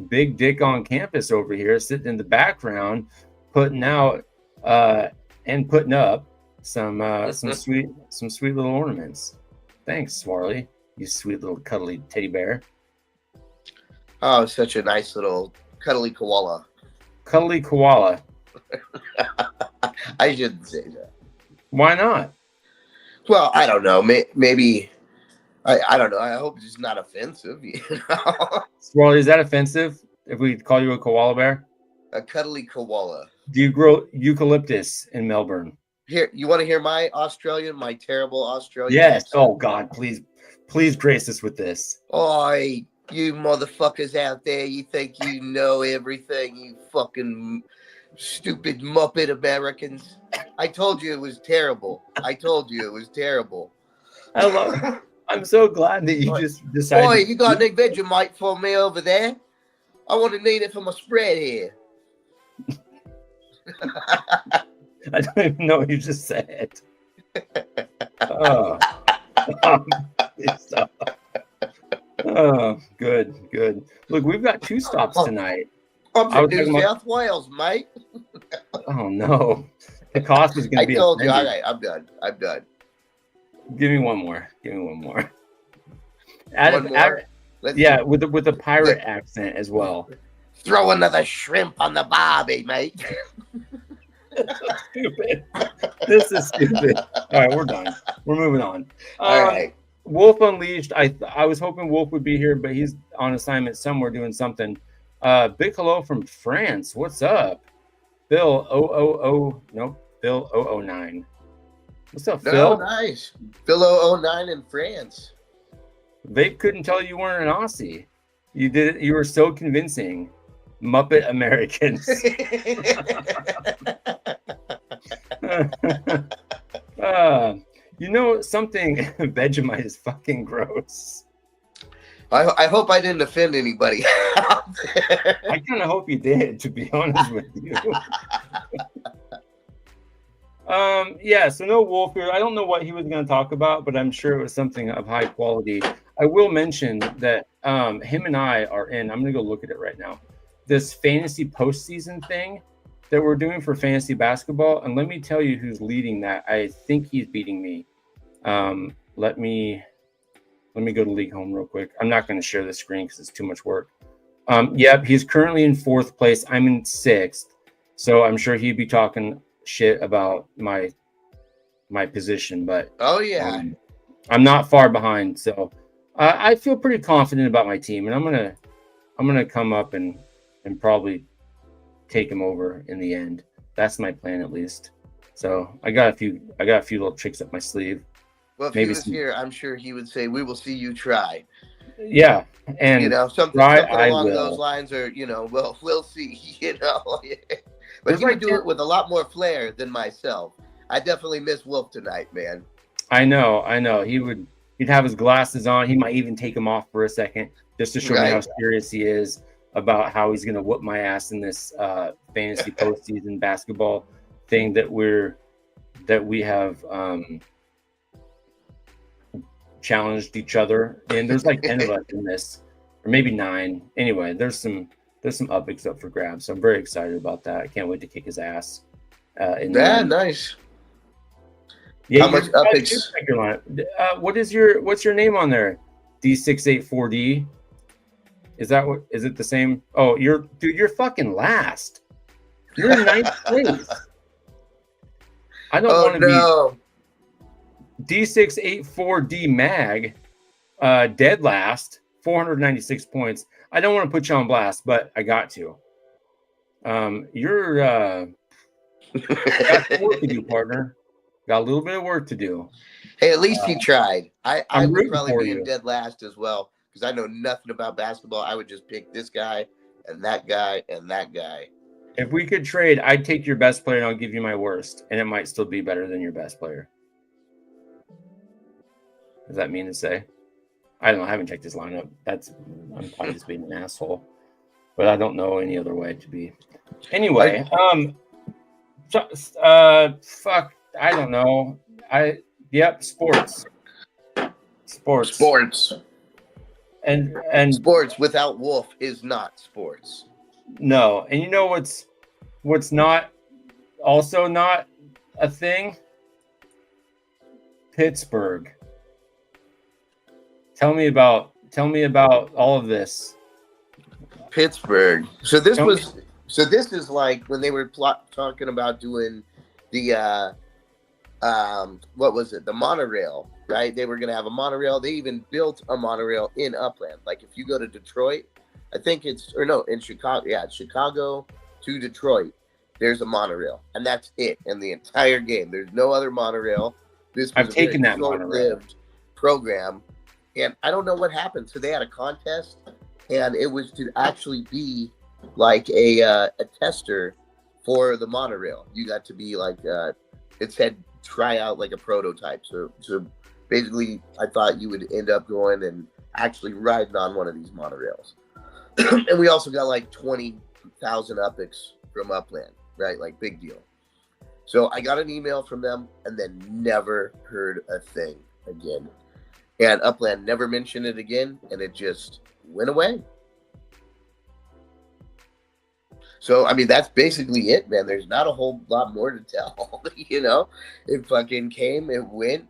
S1: Big dick on campus over here, sitting in the background, putting out and putting up some sweet little ornaments. Thanks, Swirly, you sweet little cuddly teddy bear.
S2: Oh, such a nice little cuddly koala.
S1: Cuddly koala.
S2: I shouldn't say that.
S1: Why not?
S2: Well, I don't know. Maybe I don't know. I hope it's not offensive. You know?
S1: Swirly, is that offensive if we call you a koala bear?
S2: A cuddly koala.
S1: Do you grow eucalyptus in Melbourne?
S2: Here, you want to hear my terrible Australian?
S1: Yes.
S2: accent?
S1: Oh God, please grace us with this.
S2: Oi, you motherfuckers out there, you think you know everything, you fucking stupid Muppet Americans. I told you it was terrible.
S1: I love it. I'm so glad that you just decided.
S2: Boy, you got any Vegemite for me over there? I want to need it for my spread here.
S1: I don't even know what you just said. Oh. Oh, good. Look, we've got 2 stops tonight.
S2: I'm from New South Wales, mate.
S1: Oh no, the cost is going to be.
S2: I told you. All right, I'm done.
S1: Give me one more.
S2: One more?
S1: Yeah, with a pirate accent as well.
S2: Throw another shrimp on the barbie, mate.
S1: Stupid. This is stupid. All right, we're done. We're moving on.
S2: All right.
S1: Wolf Unleashed. I was hoping Wolf would be here, but he's on assignment somewhere doing something. Big hello from France. What's up? Bill 009. What's up, Phil?
S2: Oh, nice. Phil 009 in France.
S1: Vape couldn't tell you weren't an Aussie. You did it. You were so convincing. Muppet Americans. You know something? Vegemite is fucking gross.
S2: I hope I didn't offend anybody.
S1: I kind of hope you did, to be honest with you. Yeah, so no Wolf here. I don't know what he was going to talk about, but I'm sure it was something of high quality. I will mention that him and I are in, I'm going to go look at it right now, this fantasy postseason thing that we're doing for fantasy basketball. And let me tell you who's leading that. I think he's beating me. Let me go to League Home real quick. I'm not going to share the screen because it's too much work. Yep, he's currently in 4th place. I'm in 6th. So I'm sure he'd be talking shit about my position, but I'm not far behind. So I feel pretty confident about my team, and I'm gonna come up and probably take him over in the end. That's my plan, at least. So I got a few little tricks up my sleeve.
S2: Well, if he was here, I'm sure he would say, "We will see you try."
S1: Yeah, and
S2: something along those lines, or we'll see. But he would do it with a lot more flair than myself. I definitely miss Wolf tonight, man.
S1: I know. He'd have his glasses on. He might even take them off for a second just to show me how serious he is about how he's going to whoop my ass in this fantasy postseason basketball thing that we have challenged each other. And there's like 10 of us in this, or maybe 9. Anyway, there's some upics up for grabs. So I'm very excited about that. I can't wait to kick his ass.
S2: Nice.
S1: Yeah,
S2: how much upics?
S1: What's your name on there? D684D. Is it the same? Oh, you're fucking last. You're in 9th place. I don't want to be D684D Mag, dead last, 496 points. I don't want to put you on blast, but I got to. You're got some work to do, partner. Got a little bit of work to do.
S2: Hey, at least he tried. I would probably be in
S1: you.
S2: dead last as well, because I know nothing about basketball. I would just pick this guy and that guy and that guy.
S1: If we could trade, I'd take your best player and I'll give you my worst, and it might still be better than your best player. Does that mean to say? I don't know. I haven't checked his lineup. I'm probably just being an asshole, but I don't know any other way to be. Anyway, fuck. I don't know. Sports. Sports.
S2: Sports.
S1: And
S2: Sports without Wolf is not sports.
S1: no. And you know what's not also not a thing? Pittsburgh. Tell me about all of this.
S2: Pittsburgh. So this is like when they were talking about doing the what was it? The monorail, right? They were going to have a monorail. They even built a monorail in Upland. Like if you go to Detroit, I think in Chicago. Yeah, Chicago to Detroit. There's a monorail, and that's it in the entire game. There's no other monorail. This was
S1: I've taken that
S2: short-lived program, and I don't know what happened. So they had a contest, and it was to actually be like a tester for the monorail. You got to be like it said try out like a prototype. So basically, I thought you would end up going and actually riding on one of these monorails. And we also got like 20,000 upics from Upland, right? Like big deal. So I got an email from them and then never heard a thing again. And Upland never mentioned it again, and it just went away. So, I mean, that's basically it, man. There's not a whole lot more to tell, you know? It fucking came, it went.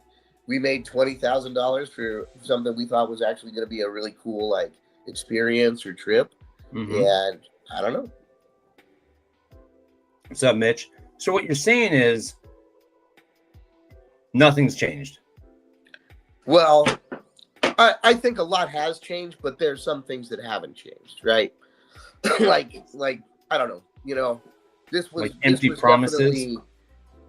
S2: We made $20,000 for something we thought was actually going to be a really cool, like, experience or trip.
S1: Mm-hmm.
S2: And I don't know.
S1: What's up, Mitch? So what you're saying is nothing's changed.
S2: Well, I think a lot has changed, but there's some things that haven't changed, right? like I don't know, you know, this was
S1: like empty promises.
S2: You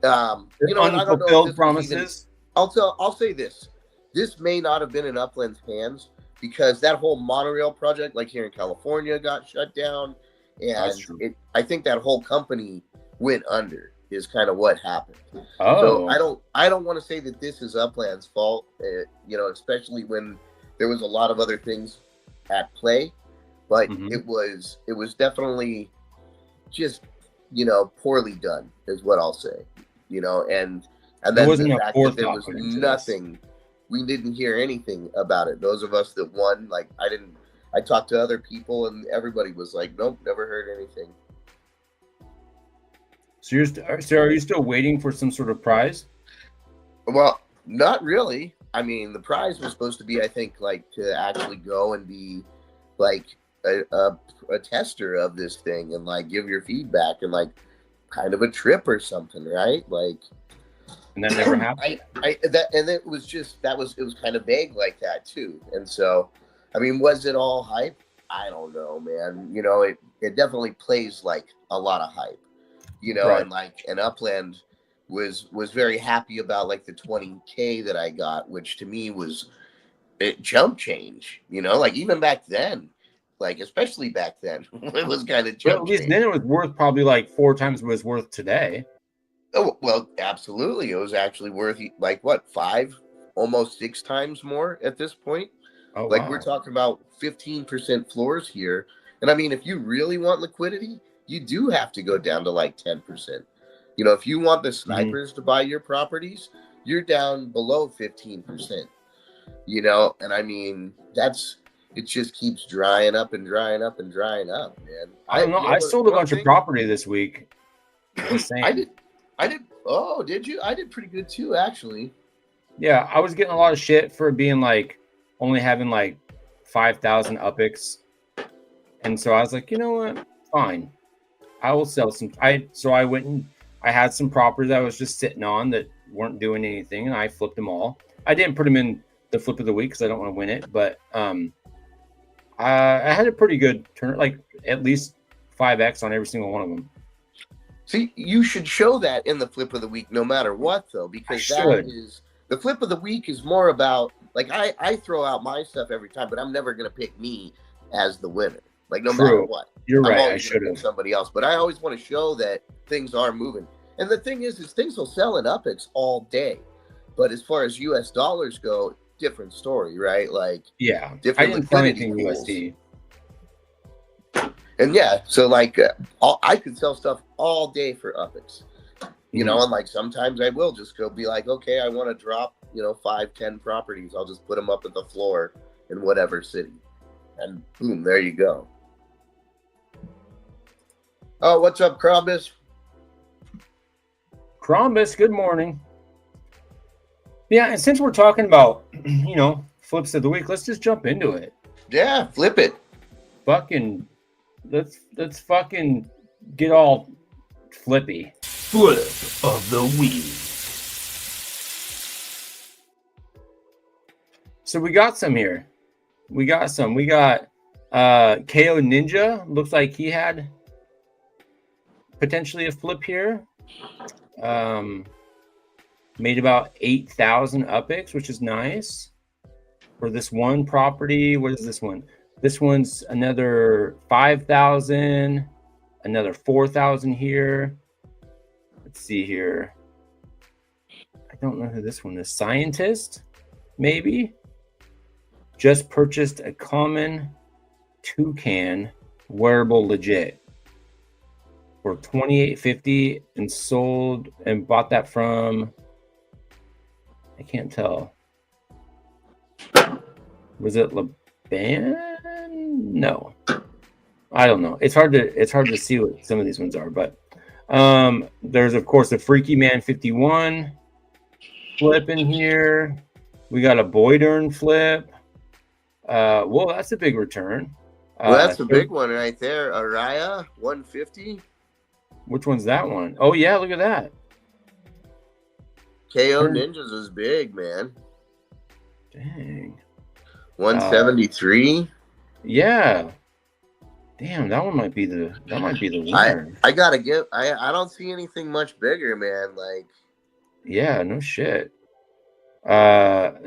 S2: know,
S1: unfulfilled promises.
S2: I'll say this: this may not have been in Upland's hands because that whole monorail project, like here in California, got shut down, and I think that whole company went under. Is kind of what happened.
S1: Oh,
S2: so I don't want to say that this is Upland's fault, you know, especially when there was a lot of other things at play, but it was definitely just, you know, poorly done is what I'll say, you know, and then
S1: there wasn't
S2: the
S1: a
S2: fact that there
S1: forethought
S2: was
S1: into
S2: nothing, we didn't hear anything about it. Those of us that won, like I talked to other people and everybody was like, nope, never heard anything.
S1: So are you still waiting for some sort of prize?
S2: Well, not really. I mean, the prize was supposed to be, I think, like to actually go and be like a tester of this thing and like give your feedback and like kind of a trip or something, right? Like,
S1: and that never happened.
S2: It was kind of vague like that too. And so, I mean, was it all hype? I don't know, man. You know, it definitely plays like a lot of hype. You know, right. and Upland was very happy about like the 20K that I got, which to me was jump change. You know, like even back then, like especially back then, it was kind of jump.
S1: Well, at least then it was worth probably like 4 times what it's worth today.
S2: Oh well, absolutely, it was actually worth like what 5, almost 6 times more at this point.
S1: Oh,
S2: like
S1: wow.
S2: We're talking about 15% floors here, and I mean, if you really want liquidity. You do have to go down to like 10%. You know, if you want the snipers to buy your properties, you're down below 15%. You know, and I mean, it just keeps drying up and drying up and drying up, man.
S1: I don't know. I sold a bunch of property this week.
S2: I did. Oh, did you? I did pretty good too, actually.
S1: Yeah, I was getting a lot of shit for being like only having like 5,000 upics. And so I was like, you know what? Fine. I will sell some. I went and I had some properties that I was just sitting on that weren't doing anything, and I flipped them all. I didn't put them in the flip of the week because I don't want to win it, but I had a pretty good turn, like at least 5x on every single one of them.
S2: See, you should show that in the flip of the week, no matter what, though, because the flip of the week is more about like I throw out my stuff every time, but I'm never gonna pick me as the winner. Like no matter what.
S1: You're right. I should have
S2: somebody else, but I always want to show that things are moving. And the thing is things will sell in upics all day. But as far as US dollars go, different story, right? Like
S1: different. I didn't sell anything USD.
S2: And yeah, so like I could sell stuff all day for upics. You know, and like sometimes I will just go be like, okay, I want to drop, 5-10 properties. I'll just put them up at the floor in whatever city. And boom, there you go. Oh, what's up, Crombus?
S1: Crombus, good morning. Yeah, and since we're talking about, flips of the week, let's just jump into it.
S2: Yeah, flip it.
S1: Fucking, let's fucking get all flippy.
S6: Flip of the week.
S1: So we got some here. We got KO Ninja. Looks like he had potentially a flip here. Made about 8,000 UPIX, which is nice. For this one property, what is this one? This one's another 5,000, another 4,000 here. Let's see here. I don't know who this one is. Scientist, maybe. Just purchased a common toucan wearable legit for $28.50 and sold and bought that from, I can't tell. Was it Laban? No, I don't know. It's hard to see what some of these ones are, but there's of course a Freaky Man 51 flip in here. We got a Boydern flip. Whoa, that's a big return.
S2: Well, that's a big one right there. Araya 150.
S1: Which one's that one? Oh yeah, look at that.
S2: KO Ninjas is big, man.
S1: Dang.
S2: 173.
S1: Yeah. Damn, that might be the winner.
S2: I gotta give. I don't see anything much bigger, man. Like.
S1: Yeah, no shit.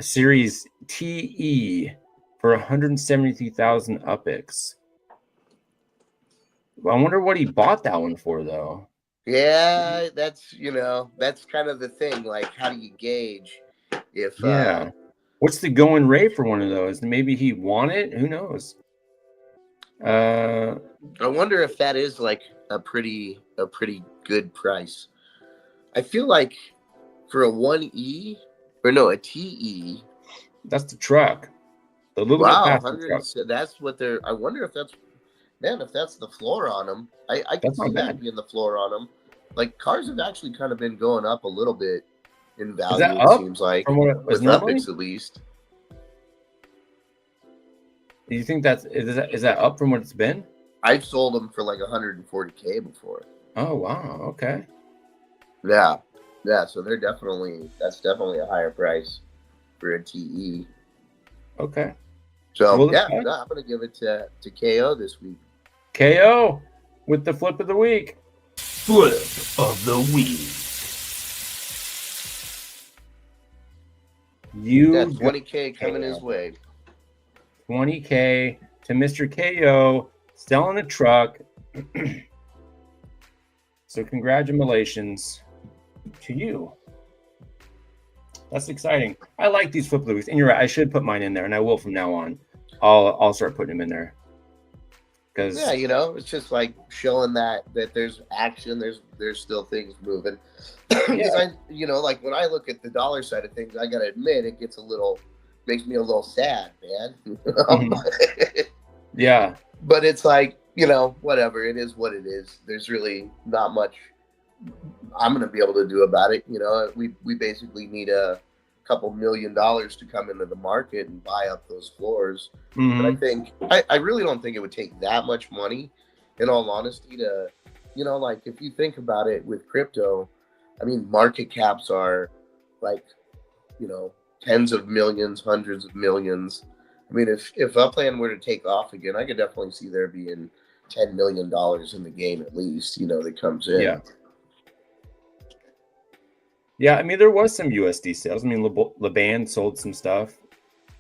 S1: Series TE for 173,000 UPIX. I wonder what he bought that one for, though.
S2: Yeah, that's kind of the thing. Like, how do you gauge if?
S1: Yeah. What's the going rate for one of those? Maybe he won it. Who knows?
S2: I wonder if that is like a pretty good price. I feel like for a 1E or no, a TE.
S1: That's the truck. A little bit past the truck.
S2: That's what they're. I wonder if that's. Man, if that's the floor on them, I can see that being the floor on them. Like, cars have actually kind of been going up a little bit in value, it seems like.
S1: From what it was
S2: with UPIX, at least.
S1: Do you think is that up from what it's been?
S2: I've sold them for like 140K before.
S1: Oh, wow. Okay.
S2: Yeah. Yeah, so that's definitely a higher price for a TE.
S1: Okay.
S2: So, I'm going to give it to KO this week.
S1: KO with the flip of the week.
S6: Flip of the week.
S2: That's 20K coming his way.
S1: 20K to Mr. KO selling a truck. So congratulations to you. That's exciting. I like these flip of the weeks. And you're right, I should put mine in there, and I will from now on. I'll start putting them in there. Because
S2: it's just like showing that there's action, there's still things moving. Because like when I look at the dollar side of things, I gotta admit it makes me a little sad, man.
S1: Yeah.
S2: But it's like, whatever, it is what it is. There's really not much I'm gonna be able to do about it. We basically need a couple $1 million to come into the market and buy up those floors.
S1: Mm-hmm.
S2: But I think I really don't think it would take that much money, in all honesty, to like if you think about it with crypto, I mean market caps are like tens of millions, hundreds of millions. I mean if Upland were to take off again, I could definitely see there being $10 million in the game at least, that comes in.
S1: Yeah, I mean, there was some USD sales. I mean, Laban sold some stuff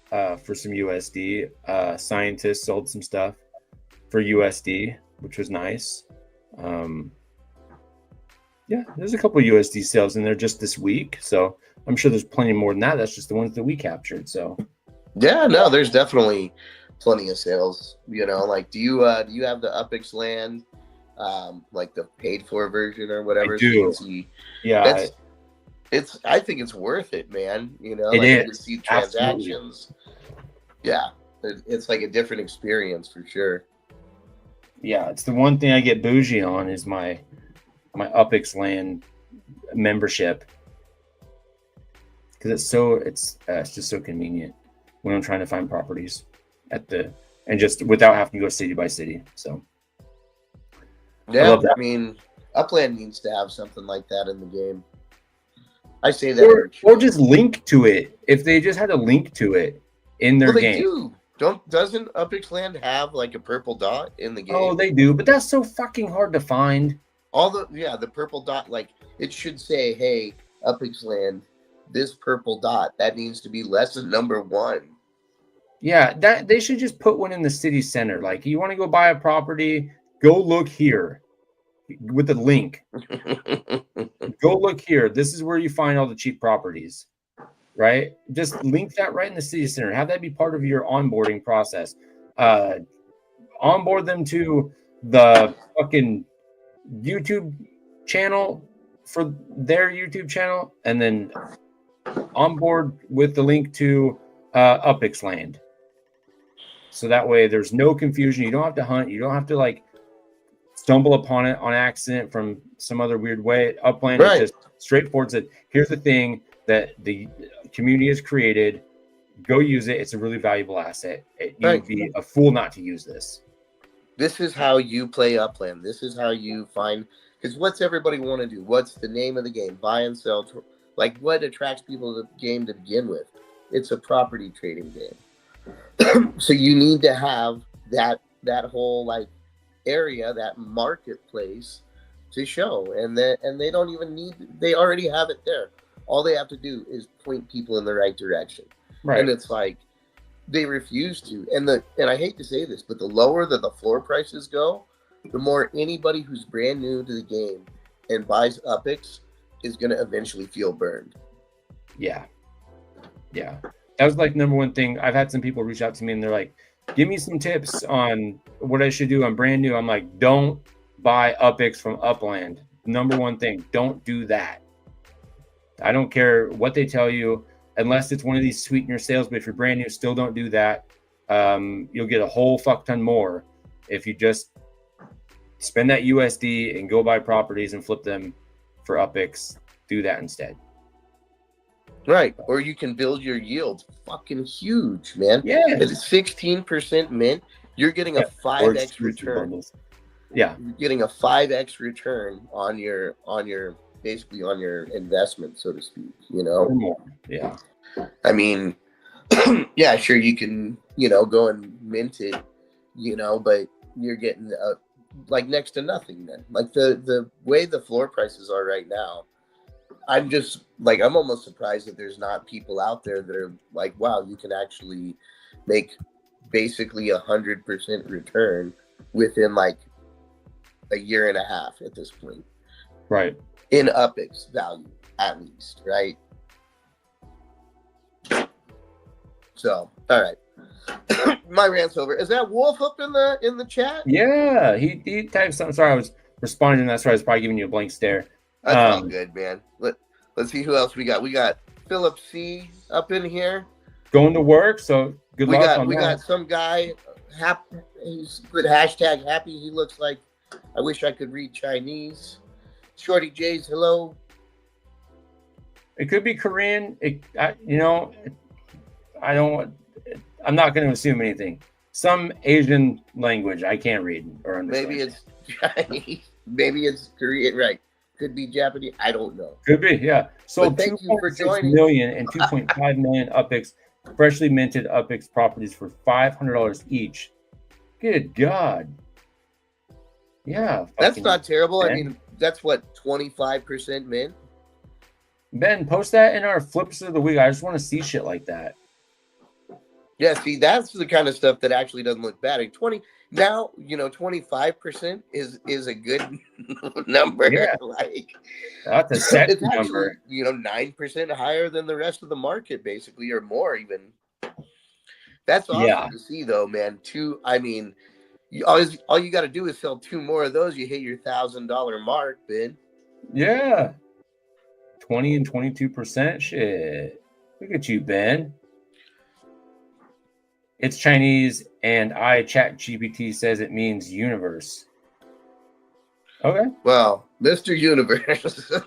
S1: for some USD. Scientists sold some stuff for USD, which was nice. Yeah, there's a couple of USD sales in there just this week. So I'm sure there's plenty more than that. That's just the ones that we captured. So
S2: yeah, no, there's definitely plenty of sales. Like, do you have the UPIX land like the paid for version or whatever.
S1: I
S2: So you
S1: do.
S2: can see
S1: Yeah,
S2: I think it's worth it, man. You know,
S1: it
S2: like you can
S1: is.
S2: see
S1: Absolutely.
S2: transactions. Yeah, it's like a different experience for sure.
S1: Yeah, it's the one thing I get bougie on is my Upix Land membership because it's just so convenient when I'm trying to find properties and just without having to go city by city. So I
S2: Yeah,
S1: love that.
S2: I mean, Upland needs to have something like that in the game. I say that every
S1: Or
S2: show.
S1: just link to it. If they just had a link to it in their
S2: Well, they
S1: game.
S2: do. Doesn't Upix Land have like a purple dot in the game?
S1: Oh, they do, but that's so fucking hard to find.
S2: The purple dot, like it should say, hey, Upix Land, this purple dot, that needs to be lesson number 1.
S1: Yeah, that they should just put one in the city center. Like, you want to go buy a property, go look here with the link. Go look here. This is where you find all the cheap properties, right? Just link that right in the city center. Have that be part of your onboarding process. Onboard them to the fucking YouTube channel for their YouTube channel, and then onboard with the link to Upix Land. So that way there's no confusion. You don't have to hunt. You don't have to like stumble upon it on accident from some other weird way. Upland is just straightforward. Said, here's the thing that the community has created. Go use it. It's a really valuable asset. You'd be a fool not to use this.
S2: This is how you play Upland. This is how you find, because what's everybody want to do? What's the name of the game? Buy and sell. Like, what attracts people to the game to begin with? It's a property trading game. So you need to have that whole like area, that marketplace to show, and they don't even need. They already have it there. All they have to do is point people in the right direction.
S1: Right.
S2: And it's like they refuse to. And I hate to say this, but the lower that the floor prices go, the more anybody who's brand new to the game and buys Upix is going to eventually feel burned.
S1: Yeah. Yeah. That was like number one thing. I've had some people reach out to me and they're like, give me some tips on what I should do. I'm brand new. I'm like, don't buy Upix from Upland. Number one thing, don't do that. I don't care what they tell you, unless it's one of these sweetener sales. But if you're brand new, still don't do that. You'll get a whole fuck ton more if you just spend that USD and go buy properties and flip them for Upix. Do that instead.
S2: Right. Or you can build your yield fucking huge, man.
S1: Yeah.
S2: It's 16% mint. You're getting a 5x return.
S1: Bundles. Yeah.
S2: You're getting a 5x return on your basically on your investment, so to speak, you know?
S1: Or more. Yeah.
S2: I mean, yeah, sure, you can, go and mint it, but you're getting like next to nothing then. Like the way the floor prices are right now, I'm just like, I'm almost surprised that there's not people out there that are like, wow, you can actually make basically 100% return within like a year and a half at this point.
S1: Right.
S2: In Upix value, at least, right? So, all right. My rant's over. Is that Wolf up in the chat?
S1: Yeah, he typed something. Sorry, I was responding to that. Sorry, I was probably giving you a blank stare.
S2: That's all good, man. Let's see who else we got. We got Philip C up in here.
S1: Going to work, so good luck on that.
S2: We got some guy, happy. He's put hashtag happy. He looks like, I wish I could read Chinese. Shorty J's, hello.
S1: It could be Korean. I'm not going to assume anything. Some Asian language I can't read or understand.
S2: Maybe it's Chinese. Maybe it's Korean. Right. Could be Japanese. I don't know.
S1: Could be, yeah. So
S2: 2.6
S1: million and 2.5 million Upix, freshly minted Upix properties for $500 each. Good God. Yeah.
S2: That's not terrible.
S1: Ben.
S2: I mean, that's what, 25% mint?
S1: Ben, post that in our flips of the week. I just want to see shit like that.
S2: Yeah, see, that's the kind of stuff that actually doesn't look bad. 25% is a good number.
S1: Yeah.
S2: Like,
S1: that's a set
S2: it's
S1: number.
S2: Actually, 9% higher than the rest of the market, basically, or more even. That's awesome to see, though, man. all you got to do is sell 2 more of those. You hit your $1,000 mark, Ben.
S1: Yeah. 20 and 22%. Shit. Look at you, Ben. It's Chinese, and ChatGPT says it means universe. Okay.
S2: Well, Mr. Universe.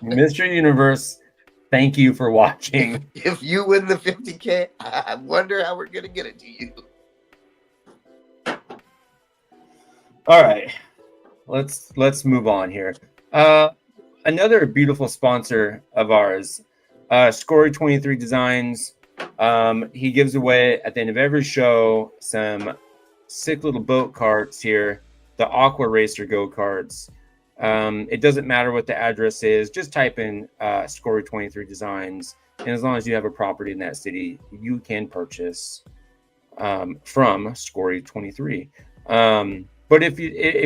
S1: Mr. Universe, thank you for watching.
S2: If you win the 50K, I wonder how we're going to get it to you.
S1: All right. Let's move on here. Another beautiful sponsor of ours, Scory 23 Designs. He gives away at the end of every show some sick little boat carts here, the Aqua Racer go-karts. It doesn't matter what the address is, just type in Scory 23 Designs, and as long as you have a property in that city, you can purchase from Scory 23. But if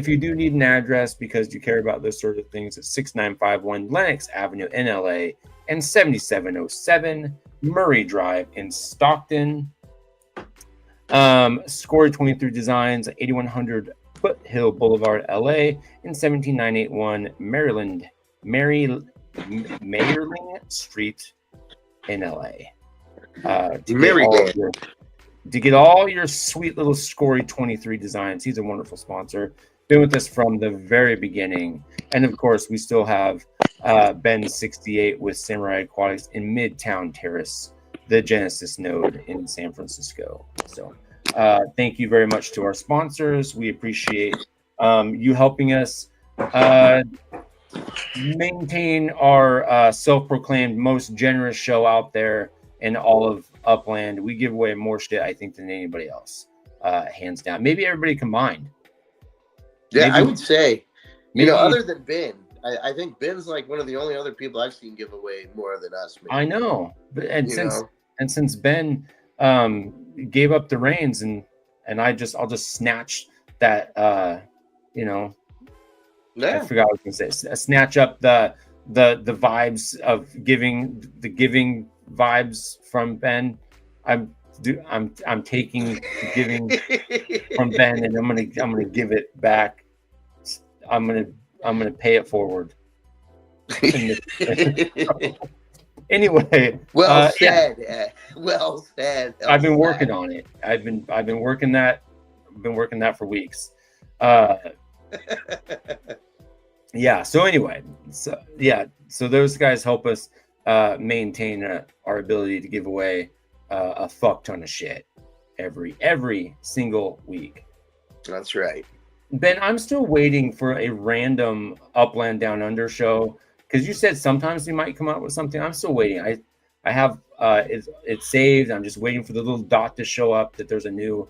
S1: you do need an address because you care about those sort of things, it's 6951 Lenox Avenue in LA and 7707 Murray Drive in Stockton. Scory 23 Designs, 8100 Foothill Boulevard, LA, and 17981 Maryland Street in LA. To get all your sweet little Scory 23 designs. He's a wonderful sponsor. Been with us from the very beginning. And of course, we still have Ben 68 with Samurai Aquatics in Midtown Terrace, the Genesis node in San Francisco. So thank you very much to our sponsors. We appreciate you helping us maintain our self-proclaimed most generous show out there in all of Upland. We give away more shit, I think, than anybody else, hands down. Maybe everybody combined.
S2: Yeah, maybe, I would say, other than Ben, I think Ben's like one of the only other people I've seen give away more than us. Maybe.
S1: I know, but since Ben gave up the reins and I'll just snatch that
S2: Yeah.
S1: I forgot what I was gonna say. Snatch up the vibes of giving vibes from Ben. I'm taking giving from Ben, and I'm gonna give it back. I'm gonna pay it forward. Anyway,
S2: well said. Yeah. Well said.
S1: I've been working on it. I've been working that. Been working that for weeks. Yeah. So anyway, so those guys help us maintain our ability to give away a fuck ton of shit every single week.
S2: That's right.
S1: Ben, I'm still waiting for a random Upland Down Under show because you said sometimes we might come out with something. I'm still waiting. I have it's saved. I'm just waiting for the little dot to show up that there's a new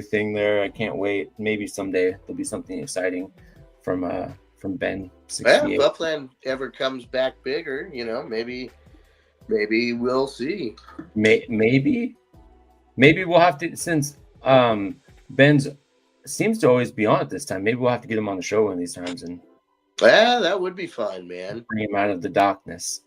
S1: thing there. I can't wait. Maybe someday there'll be something exciting from Ben 68.
S2: Well, if Upland ever comes back bigger, maybe we'll see.
S1: Maybe we'll have to, since Ben's seems to always be on at this time. Maybe we'll have to get him on the show one of these times and
S2: that would be fun, man.
S1: Bring him out of the darkness.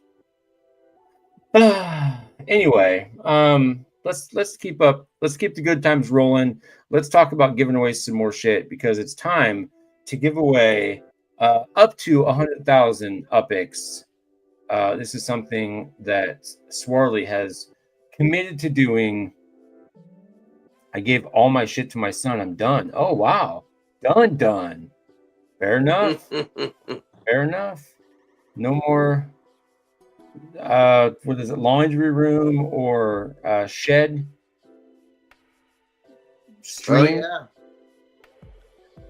S1: Anyway, let's keep the good times rolling. Let's talk about giving away some more shit because it's time to give away up to 100,000 UPIX. This is something that Swirly has committed to doing. I gave all my shit to my son. I'm done. Oh, wow. Done. Fair enough. Fair enough. No more, what is it, laundry room or shed? Stream?
S2: Oh,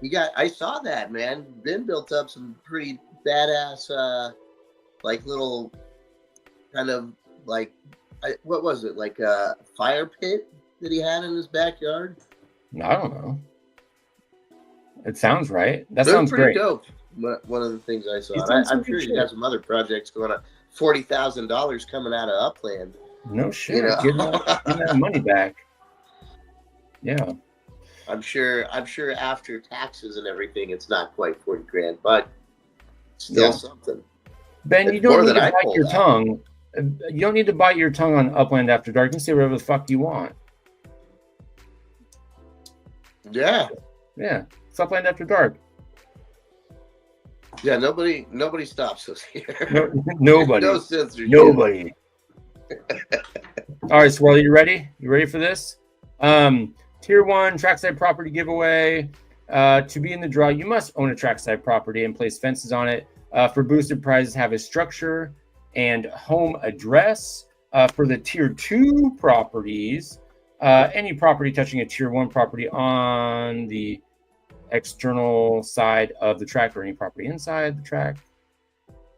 S2: yeah. I saw that, man. Ben built up some pretty badass, little kind of what was it? Like a fire pit that he had in his backyard?
S1: I don't know. It sounds right. That
S2: They're
S1: sounds
S2: pretty
S1: great.
S2: Dope. One of the things I saw. I'm sure you got some other projects going on. $40,000 coming out of Upland.
S1: No shit. Getting that money back. Yeah.
S2: I'm sure after taxes and everything, it's not quite 40 grand, but still something.
S1: Ben, you don't need to bite your tongue. You don't need to bite your tongue on Upland After Dark. You can say whatever the fuck you want.
S2: Yeah.
S1: Yeah. It's Upland After Dark.
S2: Yeah, nobody stops us here.
S1: No, nobody.
S2: No censorship.
S1: Nobody. All right, Swirly, you ready? You ready for this? Tier 1 trackside property giveaway. To be in the draw, you must own a trackside property and place fences on it. For boosted prizes, have a structure and home address. For the Tier 2 properties, any property touching a Tier 1 property on the external side of the track or any property inside the track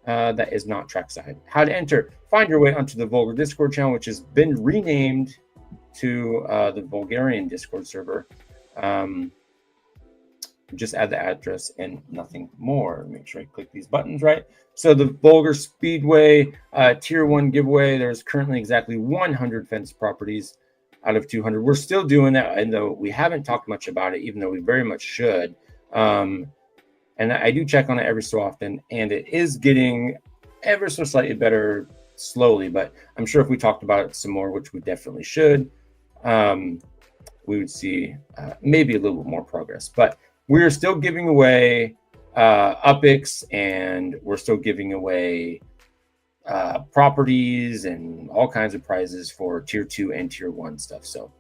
S1: that is not trackside. How to enter. Find your way onto the Vulgar Discord channel, which has been renamed to the Bulgarian Discord server. Just add the address and nothing more. Make sure I click these buttons right. So the Vulgar Speedway Tier 1 giveaway, there's currently exactly 100 fence properties out of 200. We're still doing that, and though we haven't talked much about it, even though we very much should. And I do check on it every so often, and it is getting ever so slightly better slowly, but I'm sure if we talked about it some more, which we definitely should, we would see maybe a little bit more progress. But we're still giving away UPICs, and we're still giving away properties and all kinds of prizes for Tier 2 and Tier 1 stuff. So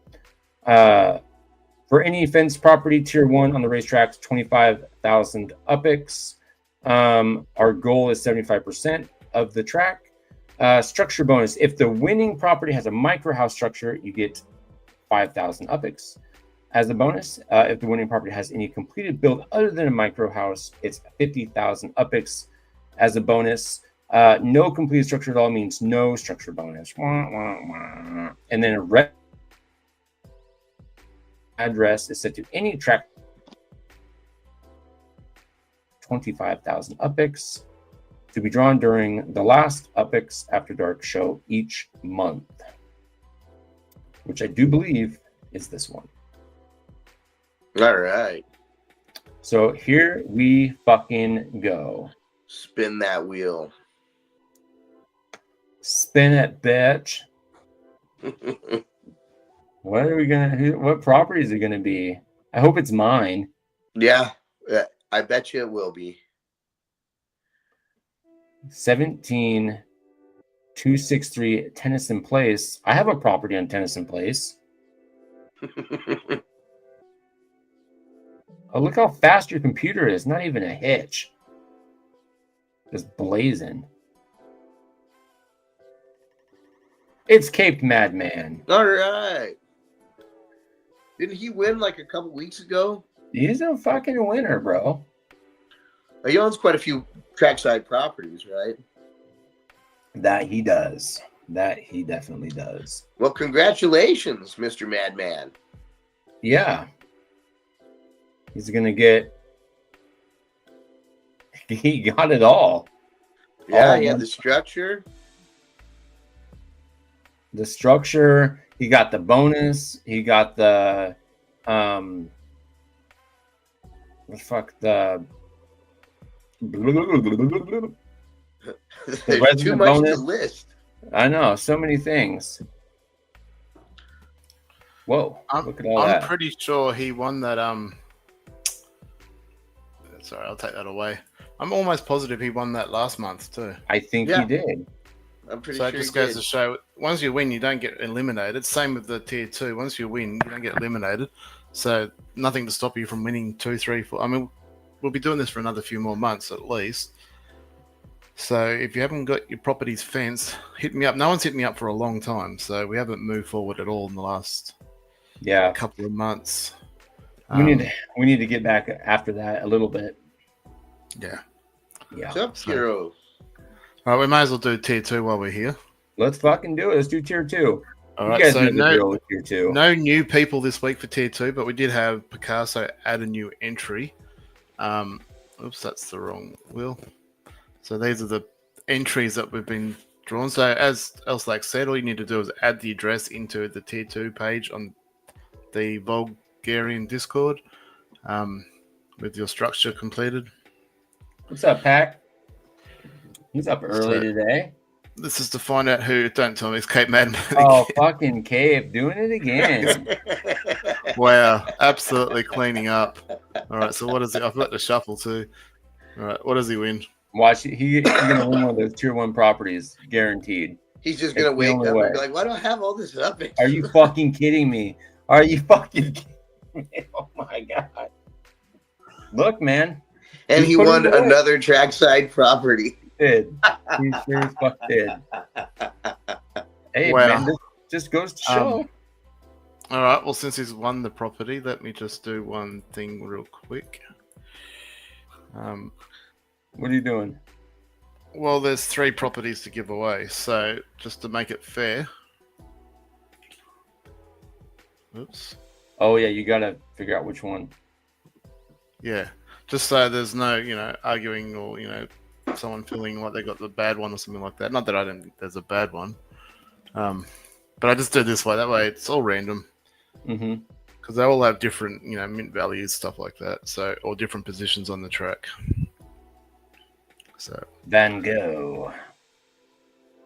S1: for any fence property, Tier 1 on the racetrack, 25,000 UPICs. Our goal is 75% of the track. Structure bonus. If the winning property has a micro house structure, you get 5,000 UPICs. As a bonus, if the winning property has any completed build other than a micro house, it's 50,000 UPICs. As a bonus, no completed structure at all means no structure bonus. And then a red address is set to any track. 25,000 UPICs to be drawn during the last UPICs After Dark show each month, which I do believe is this one.
S2: All right.
S1: So here we fucking go.
S2: Spin that wheel.
S1: Spin it, bitch. What are we gonna? What property is it gonna be? I hope it's mine.
S2: Yeah, I bet you it will be.
S1: 17263 Tennyson Place. I have a property on Tennyson Place. Oh, look how fast your computer is. Not even a hitch. Just blazing. It's Caped Madman.
S2: All right. Didn't he win like a couple weeks ago?
S1: He's a fucking winner, bro.
S2: He owns quite a few trackside properties, right?
S1: That he does. That he definitely does.
S2: Well, congratulations, Mr. Madman.
S1: Yeah. He's going to get... He got it all.
S2: Yeah,
S1: all
S2: he had the structure.
S1: The structure. He got the bonus. He got the... the
S2: There's too much
S1: bonus.
S2: to list.
S1: I know, so many things. Whoa! Look at all that.
S5: I'm pretty sure he won that. Sorry, I'll take that away. I'm almost positive he won that last month too.
S1: I think
S2: Yeah.
S1: he did.
S2: I'm pretty
S5: So
S2: sure
S5: it just
S2: he
S5: goes
S2: did.
S5: to show, once you win, you don't get eliminated. Same with the Tier 2. Once you win, you don't get eliminated. So nothing to stop you from winning 2, 3, 4. I mean, we'll be doing this for another few more months at least. So if you haven't got your properties fenced, hit me up. No one's hit me up for a long time, so we haven't moved forward at all in the last couple of months.
S1: We need to get back after that a little bit.
S5: Yeah.
S2: What's up, Hero?
S5: All right, we may as well do Tier 2 while we're here.
S1: Let's fucking do it. Let's do Tier 2.
S5: All
S1: You
S5: right,
S1: guys
S5: so
S1: know the deal with Tier 2.
S5: no new people this week for Tier 2, but we did have Picasso add a new entry. Oops, that's the wrong wheel. So these are the entries that we've been drawn. So as Elslak said, all you need to do is add the address into the Tier 2 page on the Bulgarian Discord with your structure completed.
S1: What's up, Pac? He's up early today.
S5: This is to find out who, don't tell me, it's Cape Madman.
S1: Oh, fucking Cave, doing it again.
S5: Wow, absolutely cleaning up. All right. So what is it? I've got to shuffle too. All right. What does he win?
S1: Watch it. He's gonna win one of those tier 1 properties, guaranteed.
S2: He's just gonna
S1: It's the
S2: wake up
S1: only
S2: and
S1: way.
S2: be like, "Why do I have all this up?"
S1: Are you fucking kidding me? Are you fucking kidding me? Oh my god! Look, man.
S2: And he
S1: put it
S2: won
S1: away.
S2: another trackside property.
S1: Did he sure as fuck did? Hey,
S5: Wow.
S1: man, this just goes to show.
S5: All right. Well, since he's won the property, let me just do one thing real quick.
S1: What are you doing?
S5: Well, there's 3 properties to give away, so just to make it fair. Oops.
S1: Oh yeah, you gotta figure out which one.
S5: Yeah. Just so there's no, arguing or, someone feeling like they got the bad one or something like that. Not that I don't think there's a bad one. But I just do it this way. That way it's all random.
S1: Mm-hmm.
S5: Because they all have different, mint values, stuff like that. So, or different positions on the track. So
S1: Van Gogh.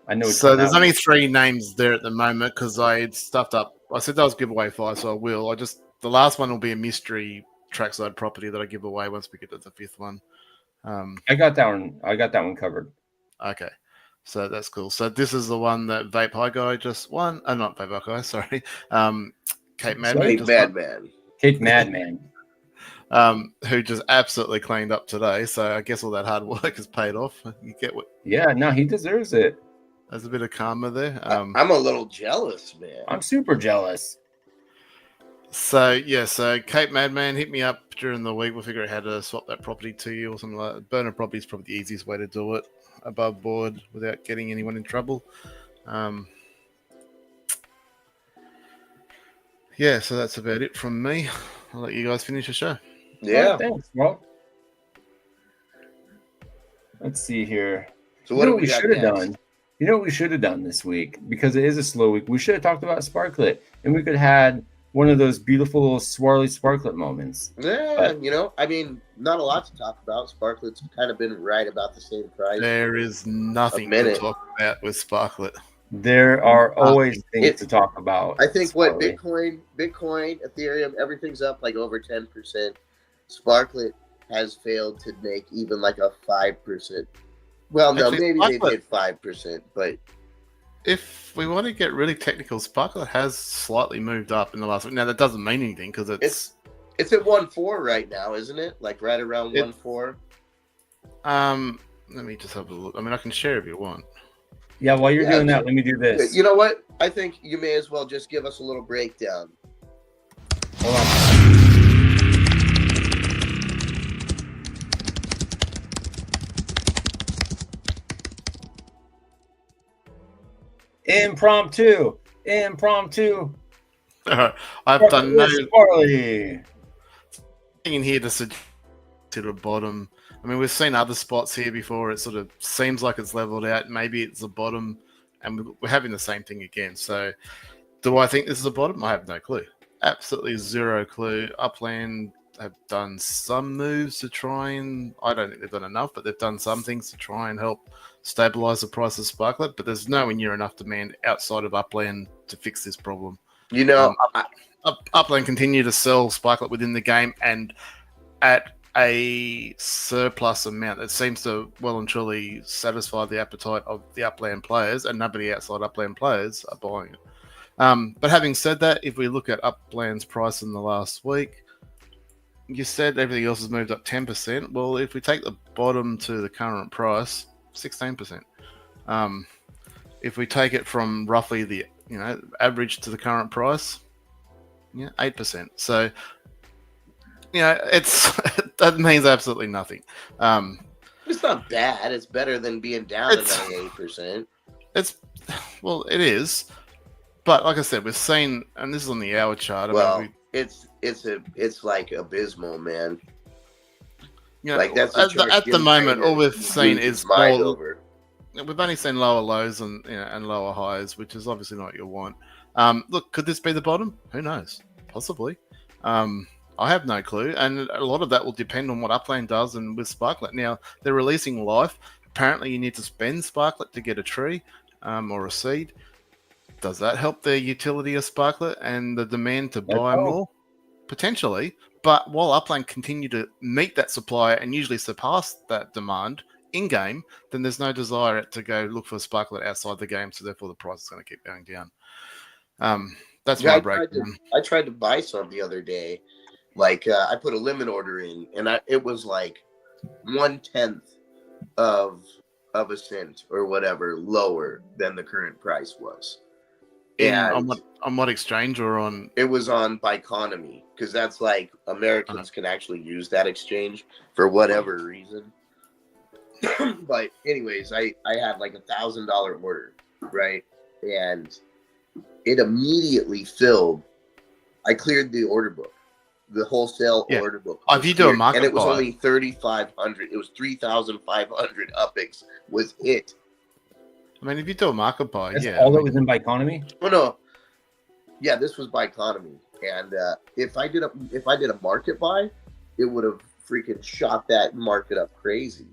S1: I know.
S5: So there's only 3 names there at the moment because I had stuffed up. I said I was give away 5, so I will. The last one will be a mystery trackside property that I give away once we get to the 5th one.
S1: I got that one. I got that one covered.
S5: Okay, so that's cool. So this is the one that Vape High Guy just won. Not Vape High Guy, sorry. Cape Madman.
S2: Cape Madman.
S1: Cape Madman.
S5: Who just absolutely cleaned up today. So I guess all that hard work has paid off. You get what?
S1: Yeah, no, he deserves it.
S5: There's a bit of karma there.
S2: I'm a little jealous, man.
S1: I'm super jealous.
S5: So Cape Madman, hit me up during the week. We'll figure out how to swap that property to you or something like that. Burner property is probably the easiest way to do it above board without getting anyone in trouble. Yeah, so that's about it from me. I'll let you guys finish the show.
S2: Yeah.
S1: Right, thanks, bro. Let's see here.
S2: So what do
S1: we should have done? You know what we should have done this week? Because it is a slow week. We should have talked about Sparklet. And we could have had one of those beautiful swirly Sparklet moments.
S2: Yeah, not a lot to talk about. Sparklet's kind of been right about the same price.
S5: There is nothing to talk about with Sparklet.
S1: There are always things to talk about.
S2: I think what Bitcoin, Ethereum, everything's up like over 10%. Sparklet has failed to make even like a 5%. Well, no, maybe they did 5%, but
S5: if we want to get really technical, Sparklet has slightly moved up in the last week. Now that doesn't mean anything because it's
S2: at 1.4 right now, isn't it? Like right around 1.4.
S5: Let me just have a look. I mean, I can share if you want.
S1: Yeah, while you're doing that, let me do this.
S2: You know what? I think you may as well just give us a little breakdown.
S1: Hold on. Impromptu.
S5: I've done no
S1: Swirly.
S5: thing in here to suggest to the bottom. I mean, we've seen other spots here before. It sort of seems like it's leveled out. Maybe it's the bottom, and we're having the same thing again. So, do I think this is the bottom? I have no clue. Absolutely zero clue. Upland have done some moves to try and, I don't think they've done enough, but they've done some things to try and help stabilize the price of Sparklet. But there's nowhere near enough demand outside of Upland to fix this problem. Upland continue to sell Sparklet within the game and at a surplus amount that seems to well and truly satisfy the appetite of the Upland players, and nobody outside Upland players are buying it. But having said that, if we look at Upland's price in the last week, you said everything else has moved up 10%. Well, if we take the bottom to the current price, 16%. If we take it from roughly the average to the current price, 8%. So that means absolutely nothing.
S2: It's not bad. It's better than being down at 98%.
S5: It is. But like I said, we've seen, and this is on the hour chart.
S2: It's like abysmal, man.
S5: Like that's at the moment, all we've seen is more. We've only seen lower lows and lower highs, which is obviously not what you want. Look, could this be the bottom? Who knows? Possibly. I have no clue, and a lot of that will depend on what Upland does and with Sparklet. Now they're releasing life. Apparently, you need to spend Sparklet to get a tree or a seed. Does that help the utility of Sparklet and the demand to buy more? Potentially, But while Upland continue to meet that supply and usually surpass that demand in game, then there's no desire to go look for Sparklet outside the game. So therefore, the price is going to keep going down. That's my breakdown.
S2: I tried to buy some the other day. Like I put a limit order in, and it was like 1/10 of a cent or whatever lower than the current price was.
S5: On what exchange or on?
S2: It was on Biconomy, because that's like Americans can actually use that exchange for whatever reason. But anyways, I had like $1,000 order, right? And it immediately filled. I cleared the order book, the wholesale order book.
S5: If you do a market
S2: and it was
S5: buy,
S2: only 3,500. It was 3,500 upix was it.
S5: I mean, if you do a market buy,
S1: That's all that was in Biconomy.
S2: Oh no, yeah, this was Biconomy, and if I did a market buy, it would have freaking shot that market up crazy.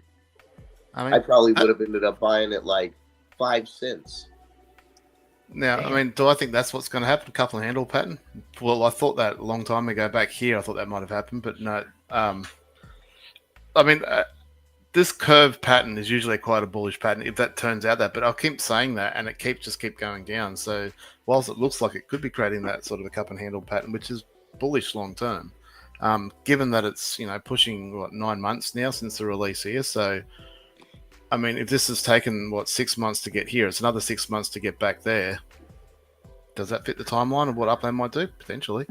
S2: I probably would have ended up buying it like 5 cents.
S5: Now, I mean, do I think that's what's going to happen? Couple of handle pattern? Well, I thought that a long time ago back here. I thought that might have happened, but no. I mean, this curve pattern is usually quite a bullish pattern if that turns out that. But I'll keep saying that, and it just keep going down. So whilst it looks like it could be creating that sort of a cup and handle pattern, which is bullish long term, given that it's pushing 9 months now since the release here, so. I mean, if this has taken, 6 months to get here, it's another 6 months to get back there. Does that fit the timeline of what Upland might do? Potentially.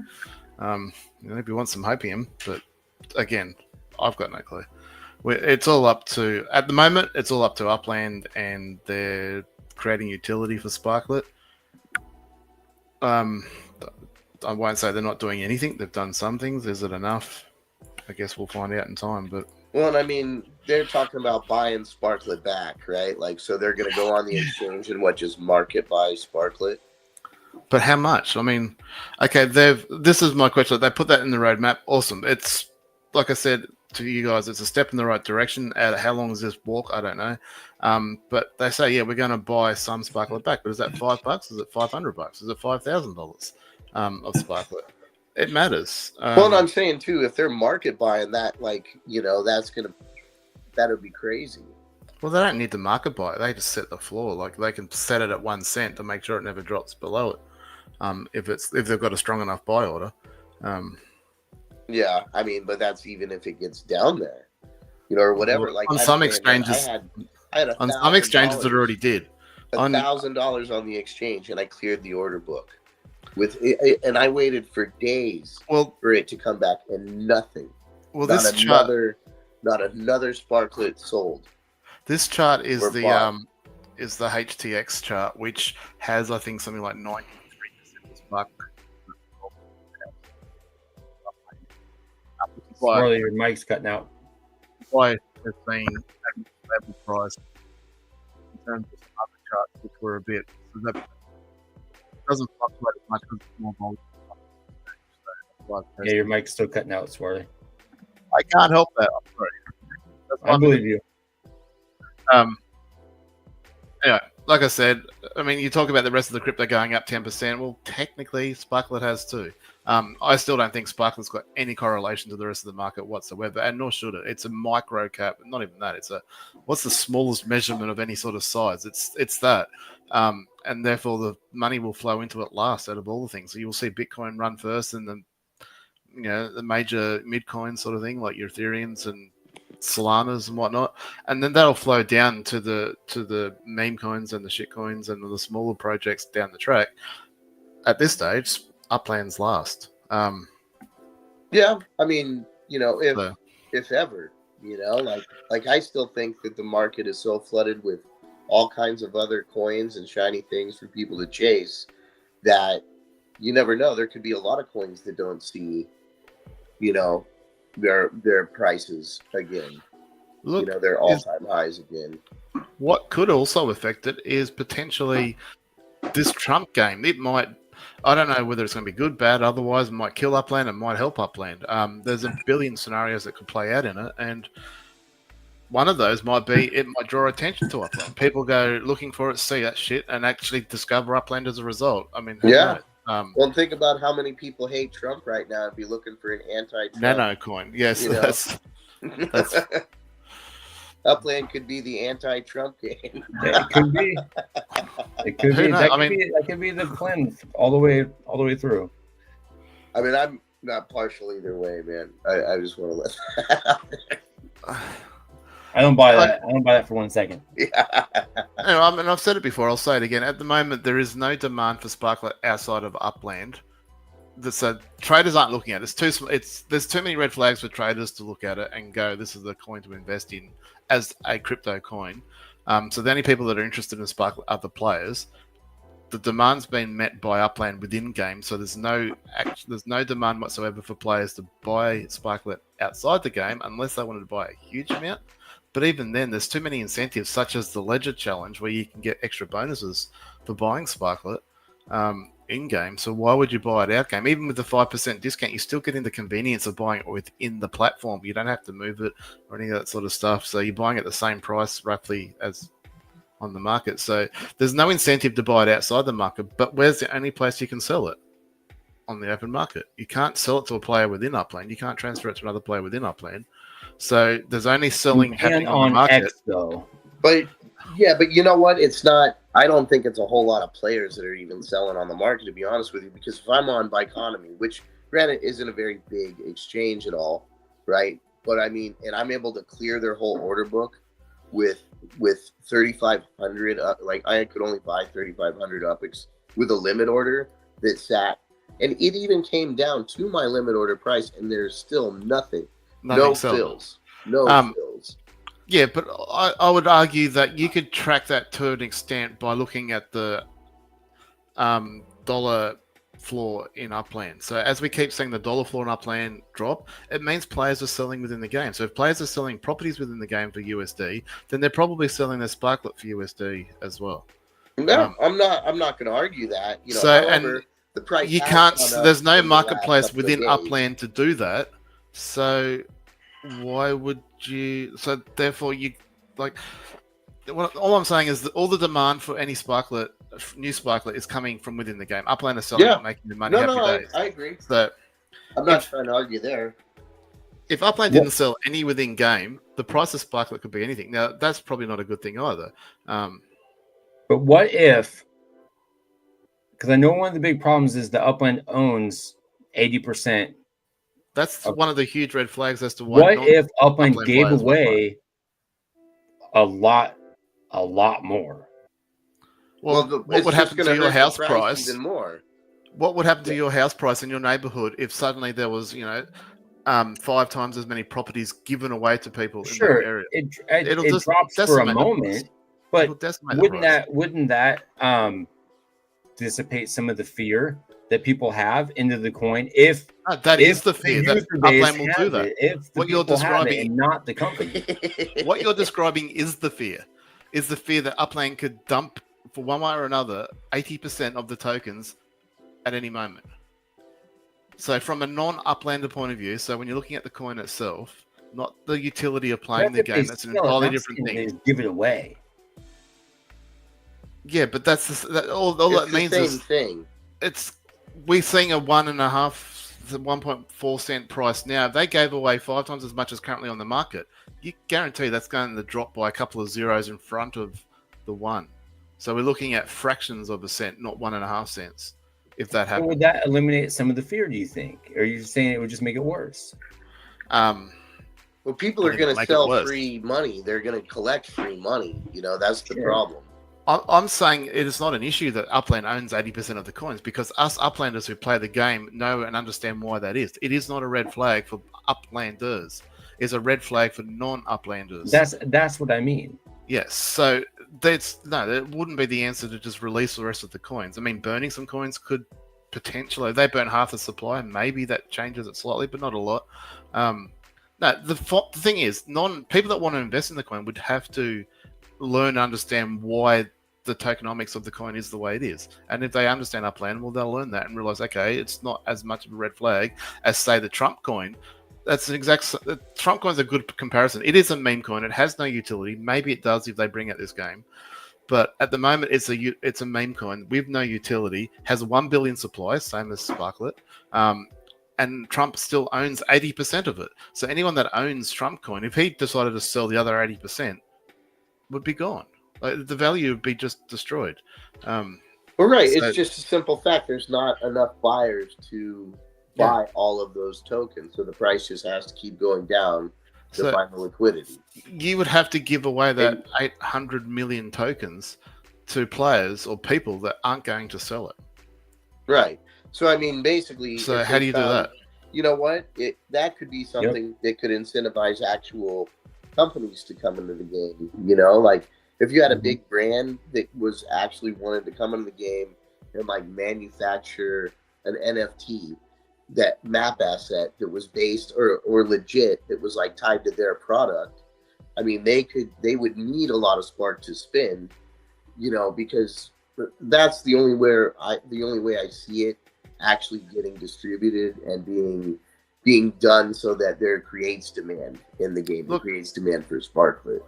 S5: If you want some hopium, but again, I've got no clue. It's all up to, at the moment, it's all up to Upland, and they're creating utility for Sparklet. I won't say they're not doing anything. They've done some things. Is it enough? I guess we'll find out in time, but...
S2: Well, I mean, they're talking about buying Sparklet back, right? Like, so they're going to go on the exchange and just market buy Sparklet.
S5: But how much? I mean, okay, this is my question. They put that in the roadmap. Awesome. It's, like I said to you guys, it's a step in the right direction. How long is this walk? I don't know. But they say, we're going to buy some Sparklet back. But is that $5? Is it $500? Is it $5,000 of Sparklet? It matters.
S2: Well, I'm saying too, if they're market buying that, that'll be crazy.
S5: Well, they don't need to market buy it. They just set the floor. Like, they can set it at 1 cent to make sure it never drops below it. If they've got a strong enough buy order.
S2: Yeah, I mean, but that's even if it gets down there, or whatever.
S5: Well,
S2: like
S5: on some exchanges, I had on some exchanges it already did.
S2: $1,000 on the exchange, and I cleared the order book. And I waited for days for it to come back, and nothing.
S5: Well,
S2: not another Sparklet sold.
S5: This chart is the HTX chart, which has, I think, something like 93% of Sparklet.
S1: Swirly, your mic's cutting out.
S5: Why they're saying stable price in terms of some other charts, which were a bit. So that doesn't fluctuate as much because it's more volume.
S1: Yeah, your mic's still cutting out, Swirly.
S5: I can't help that. I'm sorry.
S1: I believe you.
S5: Anyway, like I said, I mean, you talk about the rest of the crypto going up 10%. Well, technically, Sparklet has too. I still don't think Sparklet's got any correlation to the rest of the market whatsoever, and nor should it. It's a micro cap. Not even that. What's the smallest measurement of any sort of size? It's that. And therefore the money will flow into it last out of all the things. So you'll see Bitcoin run first, and then the major mid coins sort of thing, like your Ethereums and Solanas and whatnot, and then that'll flow down to the meme coins and the shit coins and the smaller projects down the track. At this stage, Upland's last.
S2: Yeah, I mean, if ever, like I still think that the market is so flooded with all kinds of other coins and shiny things for people to chase that you never know. There could be a lot of coins that don't see, their prices again.
S5: Look,
S2: their all-time highs again.
S5: What could also affect it is potentially this Trump game. It might, I don't know whether it's going to be good, bad, otherwise it might kill Upland, it might help Upland. There's a billion scenarios that could play out in it, and one of those might be it might draw attention to Upland. People go looking for it, see that shit, and actually discover Upland as a result. I mean, who knows?
S2: Well, think about how many people hate Trump right now and be looking for an anti-Trump
S5: Nano coin. Yes,
S2: you know?
S5: that's
S2: Upland could be the anti-Trump game.
S1: It could be. It could
S5: Who
S1: be.
S5: knows?
S1: That could be the plan all the way through.
S2: I mean, I'm not partial either way, man. I just want to let that out there.
S1: I don't buy that. I don't buy that for 1 second.
S2: Yeah.
S5: And I've said it before. I'll say it again. At the moment, there is no demand for Sparklet outside of Upland. So traders aren't looking at it. There's too many red flags for traders to look at it and go, this is the coin to invest in as a crypto coin. So the only people that are interested in Sparklet are the players. The demand's been met by Upland within game, so there's no demand whatsoever for players to buy Sparklet outside the game unless they wanted to buy a huge amount. But even then, there's too many incentives, such as the Ledger Challenge, where you can get extra bonuses for buying Sparklet in-game. So why would you buy it out-game? Even with the 5% discount, you're still getting the convenience of buying it within the platform. You don't have to move it or any of that sort of stuff. So you're buying at the same price, roughly, as on the market. So there's no incentive to buy it outside the market. But where's the only place you can sell it? On the open market. You can't sell it to a player within Upland. You can't transfer it to another player within Upland. So there's only selling happening on the market.
S1: X, though.
S2: But you know what? It's not. I don't think it's a whole lot of players that are even selling on the market, to be honest with you. Because if I'm on Biconomy, which granted isn't a very big exchange at all, right? But I mean, and I'm able to clear their whole order book with 3,500. Like I could only buy 3,500 UPX with a limit order that sat, and it even came down to my limit order price, and there's still nothing. No fills. No fills.
S5: Yeah, but I would argue that you could track that to an extent by looking at the dollar floor in Upland. So as we keep seeing the dollar floor in Upland drop, it means players are selling within the game. So if players are selling properties within the game for USD, then they're probably selling their Sparklet for USD as well.
S2: No, I'm not going to argue that. You know,
S5: so
S2: however,
S5: and
S2: the price
S5: you can't. There's no marketplace within Upland to do that. So why would you? So therefore, you like. All I'm saying is that all the demand for any Sparklet, new Sparklet, is coming from within the game. Upland is selling it, making the money.
S2: I agree.
S5: So
S2: I'm not trying to argue there.
S5: If Upland didn't sell any within game, the price of Sparklet could be anything. Now that's probably not a good thing either.
S1: But what if? Because I know one of the big problems is the Upland owns 80%.
S5: That's one of the huge red flags as to why.
S1: What if Upland gave away a lot more?
S5: Well, what would happen to your house price?
S2: Even more.
S5: What would happen to your house price in your neighborhood if suddenly there was, 5 times as many properties given away to people in that area?
S1: It drops for a moment, but wouldn't that dissipate some of the fear that people have into the coin? If
S5: that is the fear that Upland will do that.
S1: If what you're describing, and not the company,
S5: what you're describing is the fear that Upland could dump for one way or another 80% of the tokens at any moment. So from a non-Uplander point of view, so when you're looking at the coin itself, not the utility of playing the game, that's an entirely different thing.
S1: Give it away.
S5: Yeah, but that's all that means is
S2: thing.
S5: We're seeing a 1.4 cent price now. If they gave away 5 times as much as currently on the market, you guarantee that's going to drop by a couple of zeros in front of the 1. So we're looking at fractions of a cent, not 1.5 cents. If that happens,
S1: would that eliminate some of the fear? Do you think? Or are you saying it would just make it worse?
S2: Well, people are going to sell free money. They're going to collect free money. That's the problem.
S5: I'm saying it is not an issue that Upland owns 80% of the coins, because us Uplanders who play the game know and understand why that is. It is not a red flag for Uplanders. It's a red flag for non-Uplanders.
S1: That's what I mean.
S5: Yes. So that wouldn't be the answer to just release the rest of the coins. I mean, burning some coins could potentially, they burn half the supply. Maybe that changes it slightly, but not a lot. No, the thing is, people that want to invest in the coin would have to learn and understand why the tokenomics of the coin is the way it is. And if they understand Upland, well, they'll learn that and realize, okay, it's not as much of a red flag as, say, the Trump coin. The Trump coin's a good comparison. It is a meme coin. It has no utility. Maybe it does if they bring out this game. But at the moment, it's a meme coin with no utility, has 1 billion supply, same as Sparklet, and Trump still owns 80% of it. So anyone that owns Trump coin, if he decided to sell the other 80%, would be gone. Like, the value would be just destroyed.
S2: Well, right.
S5: So-
S2: It's just a simple fact. There's not enough buyers to buy all of those tokens, so the price just has to keep going down to find the liquidity.
S5: You would have to give away that 800 million tokens to players or people that aren't going to sell it.
S2: Right. So, I mean, basically...
S5: So how do you do that?
S2: You know what? That could be something that could incentivize actual companies to come into the game. You know, like if you had a big brand that was actually wanted to come into the game and like manufacture an NFT, that map asset that was based or legit, that was like tied to their product. I mean, they would need a lot of spark to spin, you know, because that's the only way I see it actually getting distributed and being done, so that there creates demand in the game. It creates demand for Sparklet.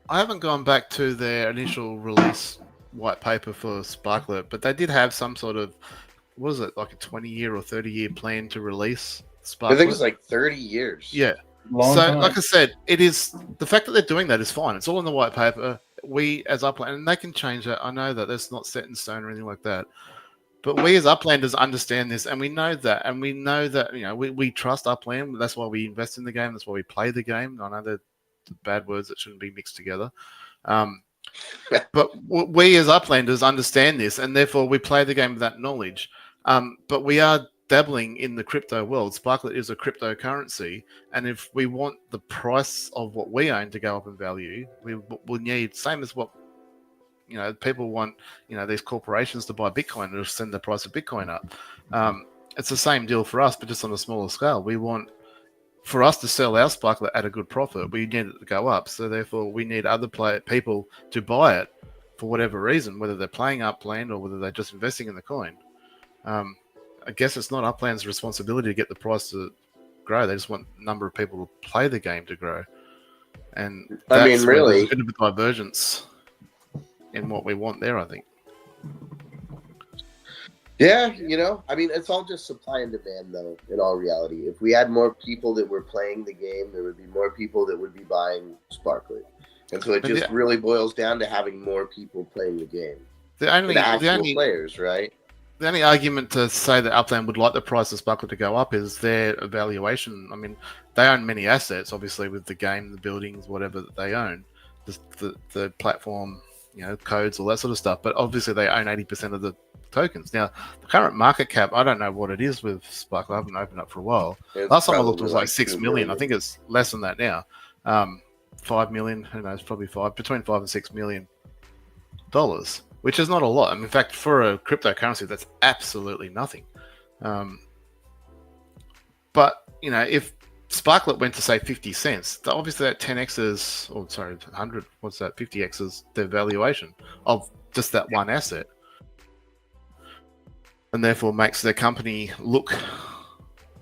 S5: I haven't gone back to their initial release white paper for Sparklet, but they did have some sort of, what was it, like a 20-year or 30-year plan to release Sparklet?
S2: I think it's like 30 years.
S5: Yeah.
S1: Long
S5: so,
S1: time.
S5: like I said, it is the fact that they're doing that is fine. It's all in the white paper. We as Upland, and they can change that. I know that that's not set in stone or anything like that. But we as Uplanders understand this, and we know that, you know, we trust Upland. That's why we invest in the game. That's why we play the game. I know they're bad words that shouldn't be mixed together. But we as Uplanders understand this, and therefore we play the game with that knowledge. But we are dabbling in the crypto world. Sparklet is a cryptocurrency, and if we want the price of what we own to go up in value, we'll need, same as what, you know, people want, you know, these corporations to buy Bitcoin and send the price of Bitcoin up. It's the same deal for us, but just on a smaller scale. We want, for us to sell our Sparklet at a good profit, we need it to go up. So therefore, we need other people to buy it for whatever reason, whether they're playing Upland or whether they're just investing in the coin. I guess it's not Upland's responsibility to get the price to grow. They just want a number of people to play the game to grow. And
S2: I mean, really,
S5: there's a bit of a divergence in what we want there, I think.
S2: Yeah, you know, I mean, it's all just supply and demand, though, in all reality. If we had more people that were playing the game, there would be more people that would be buying Sparklet. And so it just really boils down to having more people playing the game.
S5: The only
S2: players, right?
S5: The only argument to say that Upland would like the price of Sparklet to go up is their evaluation. I mean, they own many assets, obviously, with the game, the buildings, whatever that they own, the platform, you know, codes, all that sort of stuff. But obviously, they own 80% of the tokens. Now, the current market cap, I don't know what it is with Sparklet. I haven't opened up for a while. Last time I looked, it was like 6 million. I think it's less than that now. 5 million, who knows, probably between $5 and $6 million, which is not a lot. I mean, in fact, for a cryptocurrency, that's absolutely nothing. But, you know, if Sparklet went to, say, 50 cents, obviously that 10x's, 100, 50x's their valuation of just that one asset. And therefore makes their company look,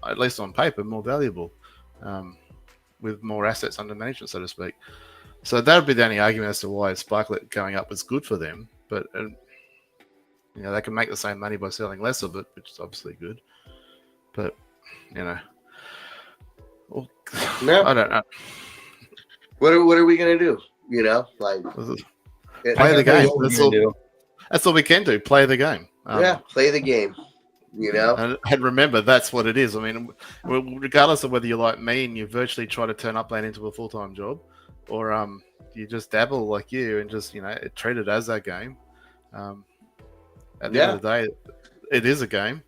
S5: at least on paper, more valuable, with more assets under management, so to speak. So that would be the only argument as to why Sparklet going up is good for them. But you know, they can make the same money by selling less of it, which is obviously good. But you know, I don't know.
S2: What are we gonna do? You know, like
S5: play the game. That's all we can do. Play the game.
S2: Play the game. You know,
S5: and remember, that's what it is. I mean, regardless of whether you're like me and you virtually try to turn Upland into a full-time job, or you just dabble like you and just, you know, treat it as a game. At the end of the day, it is a game.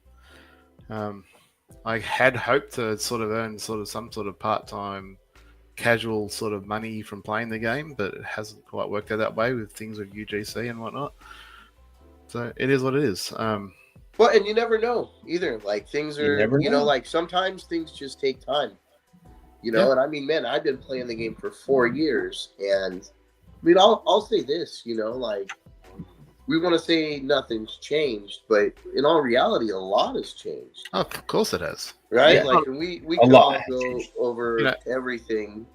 S5: I had hoped to sort of earn some sort of part-time, casual sort of money from playing the game, but it hasn't quite worked out that way with things with UGC and whatnot. So it is what it is.
S2: Well, and you never know either. Like things are, you know, like sometimes things just take time. You know, and I mean, man, I've been playing the game for 4 years, and I mean, I'll say this, you know, like we want to say nothing's changed, but in all reality, a lot has changed.
S5: Oh, of course it has.
S2: Right?
S5: Yeah.
S2: Like, and we can all go over everything,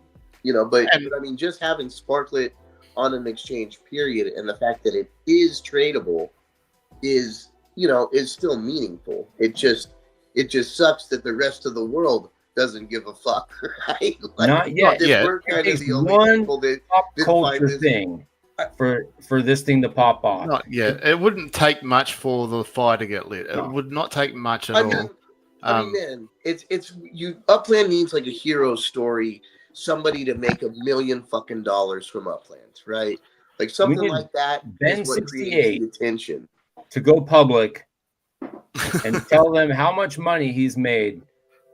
S2: you know, but I mean, just having Sparklet on an exchange period, and the fact that it is tradable is, is still meaningful. It just sucks that the rest of the world doesn't give a fuck, right?
S1: Not yet.
S2: We're kind
S1: It
S2: of
S1: takes
S2: the only
S1: one
S2: people that
S1: pop
S2: find
S1: culture
S2: this
S1: thing for this thing to pop off.
S5: Not yet. It wouldn't take much for the fire to get lit. It would not take much at all.
S2: I mean, man, it's Upland needs like a hero story, somebody to make $1 million fucking dollars from Upland, right? Like something
S1: need
S2: like that
S1: Ben
S2: is what
S1: 68
S2: creates the attention.
S1: To go public and tell them how much money he's made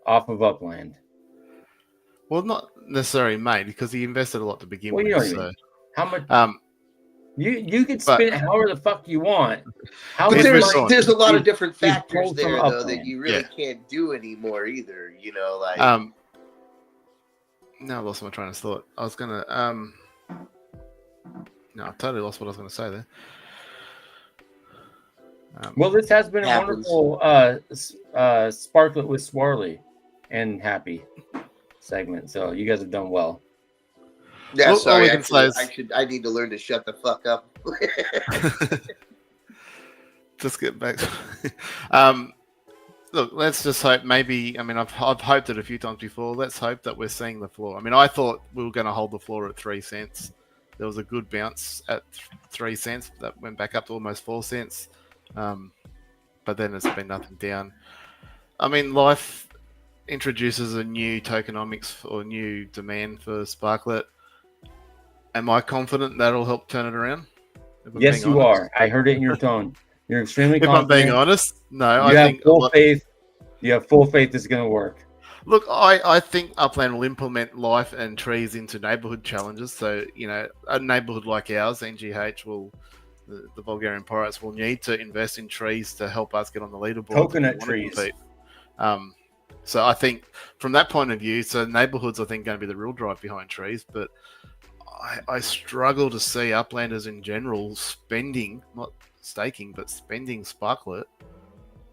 S1: off of Upland.
S5: Well, not necessarily made, because he invested a lot to begin with.
S1: You know what I mean. How much? You could spend however the fuck you want.
S2: But there's a lot of different factors there, though, that you really can't do anymore either.
S5: Now I lost my train of thought. I was gonna no, I totally lost what I was gonna say there.
S1: Well, this has been a wonderful Sparklet with Swirly and Happy segment. So you guys have done well.
S2: Yeah, sorry. I need to learn to shut the fuck up.
S5: Just get back. Look, let's just hope. Maybe, I mean, I've hoped it a few times before. Let's hope that we're seeing the floor. I mean, I thought we were going to hold the floor at 3 cents. There was a good bounce at 3 cents that went back up to almost 4 cents. But then it's been nothing down. I mean, life introduces a new tokenomics or new demand for Sparklet. Am I confident that'll help turn it around?
S1: Yes, you are. I heard it in your tone. You're extremely confident.
S5: If I'm being honest, no.
S1: You have full faith. You have full faith it's going to work.
S5: Look, I think Upland will implement life and trees into neighborhood challenges. So, a neighborhood like ours, NGH, the Bulgarian Pirates will need to invest in trees to help us get on the leaderboard.
S1: Coconut trees.
S5: So I think from that point of view, neighborhoods, I think, going to be the real drive behind trees. But I struggle to see Uplanders in general spending, not staking, but spending Sparklet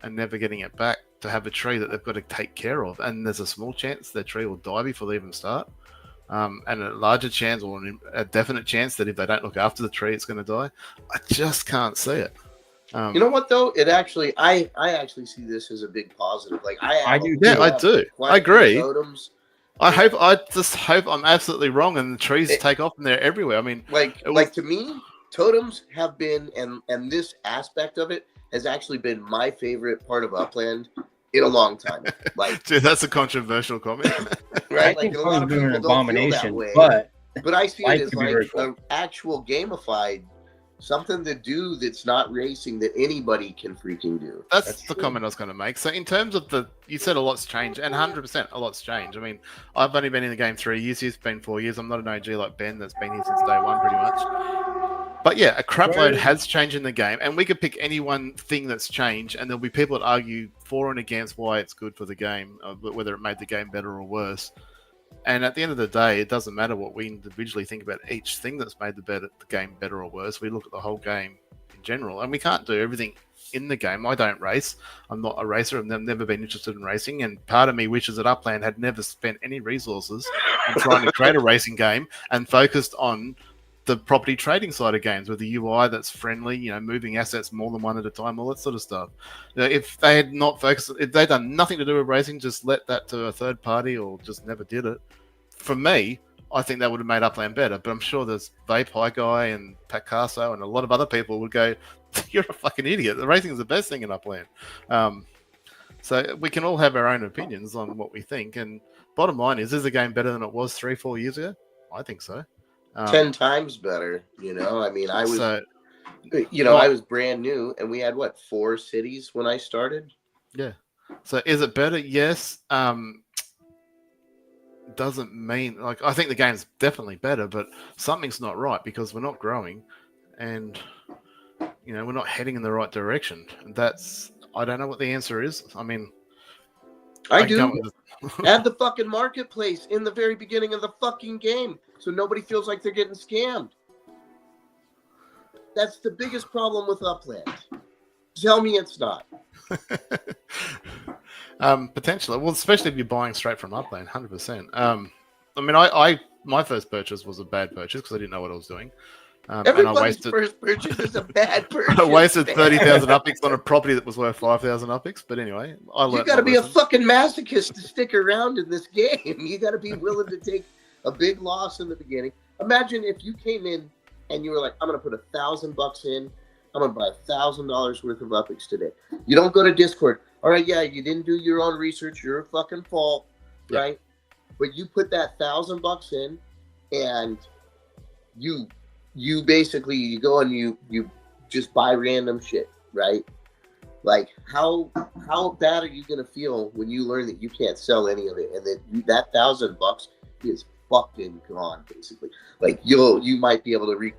S5: and never getting it back to have a tree that they've got to take care of. And there's a small chance their tree will die before they even start. And a larger chance, or a definite chance, that if they don't look after the tree, it's going to die. I just can't see it.
S2: You know what though? I actually see this as a big positive. Like I do.
S5: Yeah, I do. I agree. Totems. I just hope I'm absolutely wrong and the trees take off and they're everywhere. I mean,
S2: like to me, totems have been, and this aspect of it has actually been my favorite part of Upland in a long time. Like,
S5: dude, that's a controversial comment,
S2: right? Like a lot of people don't abomination, feel that way, but I see it as like an actual gamified something to do that's not racing that anybody can freaking do.
S5: That's the comment I was going to make. So in terms of you said a lot's changed, and 100% a lot's changed. I mean, I've only been in the game 3 years. You've been 4 years. I'm not an OG like Ben that's been here since day one pretty much. But yeah, a crapload has changed in the game, and we could pick any one thing that's changed, and there'll be people that argue for and against why it's good for the game, whether it made the game better or worse. And at the end of the day, it doesn't matter what we individually think about each thing that's made the game better or worse. We look at the whole game in general, and we can't do everything in the game. I don't race. I'm not a racer. I've never been interested in racing, and part of me wishes that Upland had never spent any resources on trying to create a racing game and focused on the property trading side of games with the UI that's friendly, moving assets more than one at a time, all that sort of stuff. If they had not focused, if they'd done nothing to do with racing, just let that to a third party or just never did it, for me, I think that would have made Upland better. But I'm sure there's Vape High Guy and Picasso and a lot of other people would go, you're a fucking idiot. The racing is the best thing in Upland. So we can all have our own opinions on what we think. And bottom line is the game better than it was 3-4 years ago? I think so.
S2: 10 times better, I mean, I was, I was brand new, and we had 4 cities when I started.
S5: Yeah. So is it better? Yes. Doesn't mean I think the game's definitely better, but something's not right because we're not growing, and we're not heading in the right direction. And I don't know what the answer is. I mean,
S2: I do. Add the fucking marketplace in the very beginning of the fucking game so nobody feels like they're getting scammed. That's the biggest problem with Upland. Tell me it's not.
S5: Potentially. Well, especially if you're buying straight from Upland, 100%. I mean, my first purchase was a bad purchase because I didn't know what I was doing. And I
S2: Everybody's
S5: wasted
S2: first purchase is a bad purchase.
S5: I wasted
S2: man.
S5: 30,000 upics on a property that was worth 5,000 upics. But anyway, I learned.
S2: You got to
S5: my
S2: be a
S5: lesson.
S2: fucking masochist to stick around in this game. You got to be willing to take a big loss in the beginning. Imagine if you came in and you were like, "I'm going to put $1,000 in. I'm going to buy $1,000 worth of upics today." You don't go to Discord. All right, yeah, you didn't do your own research. Your fucking fault, right? But you put that $1,000 in, and you basically you go and you just buy random shit, right? Like how bad are you gonna feel when you learn that you can't sell any of it, and that $1,000 is fucking gone, basically? Like you might be able to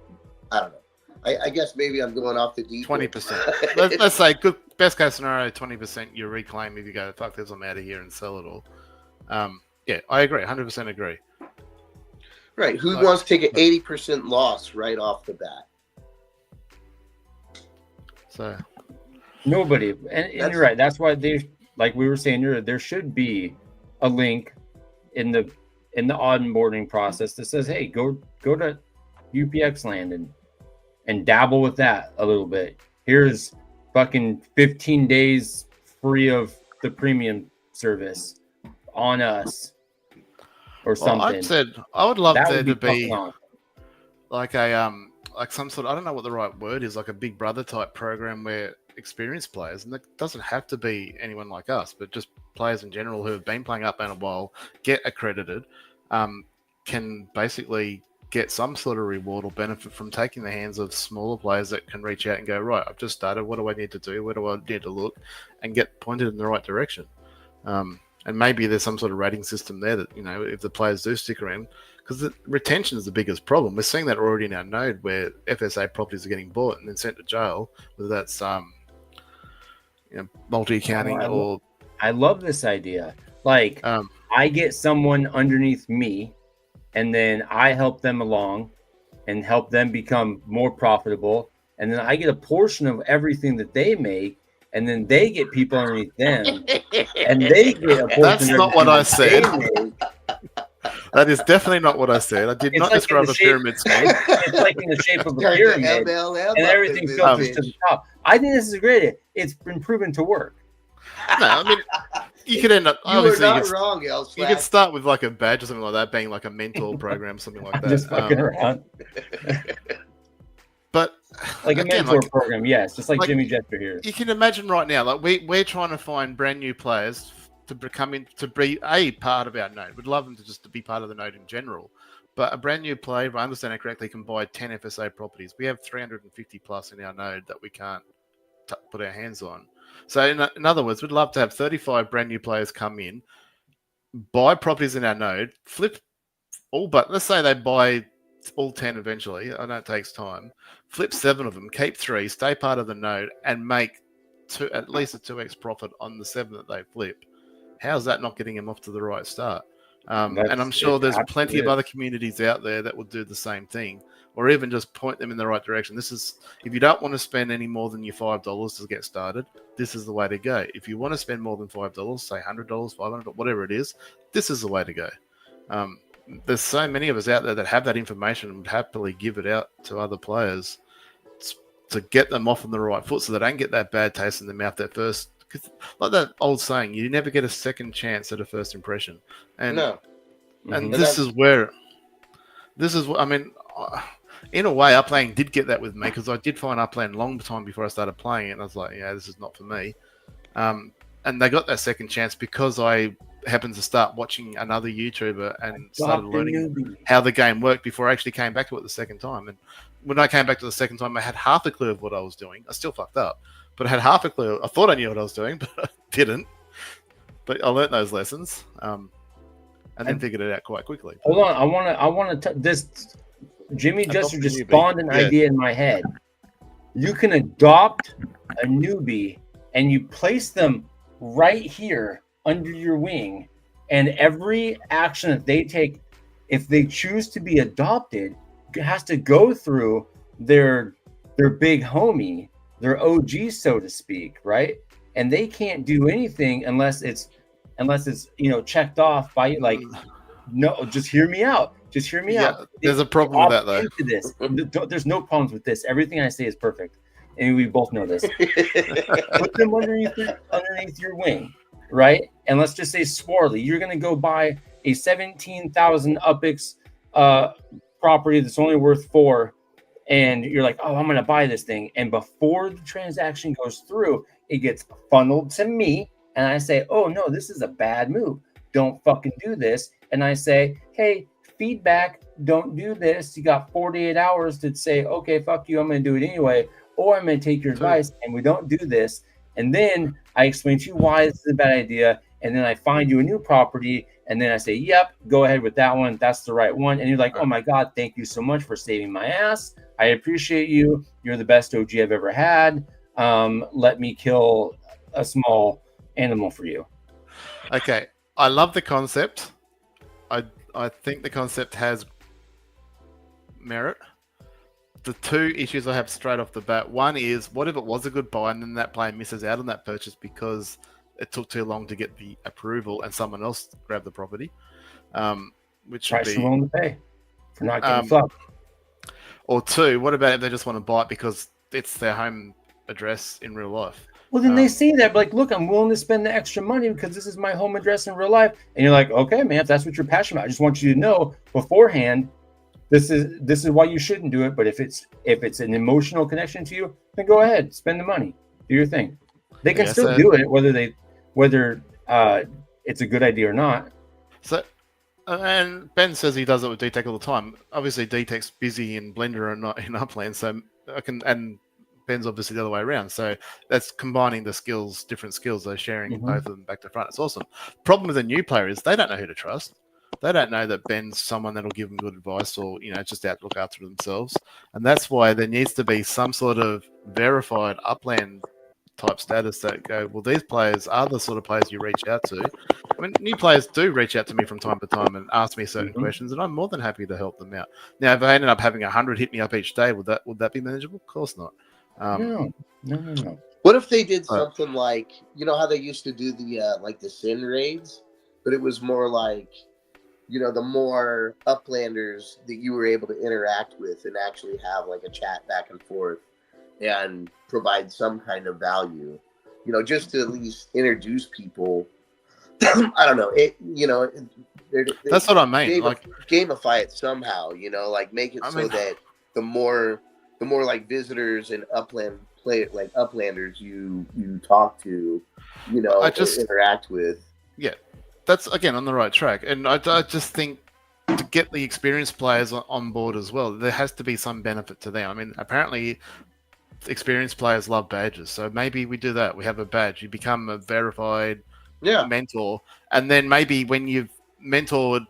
S2: I don't know. I guess maybe I'm going off the deep
S5: 20%. Let's say good best case scenario, 20% you reclaim if you go, fuck this, I'm out of here and sell it all. Yeah, I agree, 100% agree.
S2: Right. Who wants to take an 80% loss right off the bat?
S1: So nobody, and you're right. That's why like we were saying earlier, there should be a link in the onboarding process that says, "Hey, go to UPX land and dabble with that a little bit. Here's fucking 15 days free of the premium service on us." Or something.
S5: I would love
S1: that
S5: there
S1: would
S5: to be
S1: awesome.
S5: like a like some sort of, I don't know what the right word is, like a Big Brother type program where experienced players, and it doesn't have to be anyone like us, but just players in general who have been playing Upland a while, get accredited, can basically get some sort of reward or benefit from taking the hands of smaller players that can reach out and go, right, I've just started, what do I need to do, where do I need to look, and get pointed in the right direction. And maybe there's some sort of rating system there that, you know, if the players do stick around, because the retention is the biggest problem. We're seeing that already in our node where FSA properties are getting bought and then sent to jail, whether that's multi-accounting or...
S1: I love this idea. Like, I get someone underneath me, and then I help them along and help them become more profitable, and then I get a portion of everything that they make, and then they get people underneath them, and they get a portion.
S5: That's not what I said.
S1: Make.
S5: That is definitely not what I said. I did not describe a pyramid scheme.
S1: It's like in the shape of a pyramid, and everything filters to the top. I think this is a great idea. It's been proven to work.
S5: No, I mean, you could end up.
S2: You are not wrong, Elslack.
S5: You could start with like a badge or something like that, being like a mentor program, something like that.
S1: Just fucking around.
S5: But
S1: like a mentor program, yes, just like Jimmy Jester here.
S5: You can imagine right now, like we're trying to find brand new players to come in to be a part of our node. We'd love them to be part of the node in general. But a brand new player, if I understand it correctly, can buy 10 FSA properties. We have 350 plus in our node that we can't put our hands on. So in other words, we'd love to have 35 brand new players come in, buy properties in our node, flip all, but let's say they buy all 10 eventually. I know it takes time. Flip 7 of them, keep 3, stay part of the node, and make at least a 2x profit on the 7 that they flip. How's that not getting them off to the right start? And I'm sure there's plenty of other communities out there that will do the same thing, or even just point them in the right direction. This is, if you don't want to spend any more than your $5 to get started, this is the way to go. If you want to spend more than $5, say $100, $500, whatever it is, this is the way to go. There's so many of us out there that have that information and would happily give it out to other players to get them off on the right foot so they don't get that bad taste in the mouth at first. Because like that old saying, you never get a second chance at a first impression. And, and this is what, I mean, in a way, Upland did get that with me because I did find Upland long time before I started playing it. And I was like, yeah, this is not for me. And they got that second chance because I happened to start watching another YouTuber and started learning how the game worked before I actually came back to it the second time. And when I came back to the second time, I had half a clue of what I was doing. I still fucked up, but I had half a clue. I thought I knew what I was doing, but I didn't. But I learned those lessons and then figured it out quite quickly.
S1: Hold on, I want to this. Jimmy Jester just spawned an idea in my head. You can adopt a newbie and you place them right here under your wing, and every action that they take, if they choose to be adopted, has to go through their big homie, their OG, so to speak, right? And they can't do anything unless it's checked off by like No, just hear me out. Just hear me out.
S5: There's a problem with that, though.
S1: Into this. There's no problems with this. Everything I say is perfect, and we both know this. Put them underneath your wing, right? And let's just say Swirly, you're gonna go buy a 17,000 UPX property that's only worth 4, and you're like, oh, I'm gonna buy this thing. And before the transaction goes through, it gets funneled to me, and I say, oh no, this is a bad move. Don't fucking do this. And I say, hey, feedback, don't do this. You got 48 hours to say, okay, fuck you, I'm going to do it anyway. Or I'm going to take your advice and we don't do this. And then I explain to you why this is a bad idea. And then I find you a new property. And then I say, yep, go ahead with that one. That's the right one. And you're like, oh my God, thank you so much for saving my ass. I appreciate you. You're the best OG I've ever had. Let me kill a small animal for you.
S5: Okay. I love the concept. I think the concept has merit. The 2 issues I have straight off the bat. One is, what if it was a good buy and then that player misses out on that purchase because it took too long to get the approval and someone else grabbed the property? Which would
S1: Price
S5: be
S1: willing to pay for not getting fucked.
S5: Or 2, what about if they just want to buy it because it's their home address in real life?
S1: Well, then they say that, like, look, I'm willing to spend the extra money because this is my home address in real life. And you're like, okay, man, if that's what you're passionate about, I just want you to know beforehand, this is why you shouldn't do it. But if it's an emotional connection to you, then go ahead, spend the money, do your thing. They can still do it, whether it's a good idea or not.
S5: So, and Ben says he does it with DTech all the time. Obviously, DTech's busy in Blender and not in Upland, so I can and. Ben's obviously the other way around. So that's combining the skills, different skills. They're sharing both of them back to front. It's awesome. Problem with a new player is they don't know who to trust. They don't know that Ben's someone that'll give them good advice or, just out to look after themselves. And that's why there needs to be some sort of verified Upland type status that go, well, these players are the sort of players you reach out to. I mean, new players do reach out to me from time to time and ask me certain questions, and I'm more than happy to help them out. Now, if I ended up having 100 hit me up each day, would that be manageable? Of course not.
S1: No.
S2: What if they did something like, how they used to do the sin raids, but it was more like, the more Uplanders that you were able to interact with and actually have like a chat back and forth and provide some kind of value, just to at least introduce people. I don't know.
S5: That's what I mean.
S2: Gamify it somehow, make it that the more like visitors and Uplanders you talk to, interact with. Yeah,
S5: that's again on the right track. And I just think to get the experienced players on board as well, there has to be some benefit to them. I mean, apparently experienced players love badges, so maybe we do that. We have a badge. You become a verified mentor, and then maybe when you've mentored,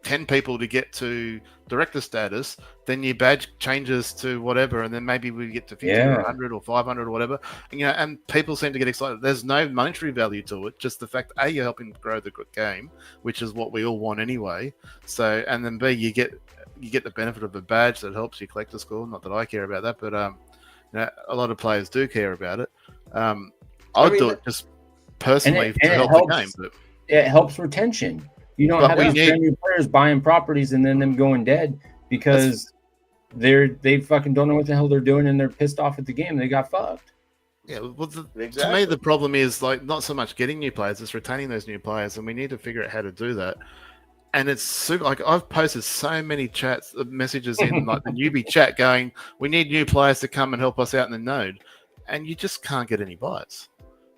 S5: 10 people to get to director status, then your badge changes to whatever, and then maybe we get to 50 or 100 or 500 or whatever. And people seem to get excited. There's no monetary value to it, just the fact A, you're helping grow the game, which is what we all want anyway. So, and then B, you get the benefit of a badge that helps you collect a score. Not that I care about that, but a lot of players do care about it. I'll do it just personally to help the game. But
S1: it helps retention. You don't have these brand new players buying properties and then them going dead because they fucking don't know what the hell they're doing and they're pissed off at the game. They got fucked.
S5: Yeah, well, to me the problem is not so much getting new players, it's retaining those new players, and we need to figure out how to do that. And it's super. I've posted so many messages in the newbie chat going, "We need new players to come and help us out in the node," and you just can't get any bites.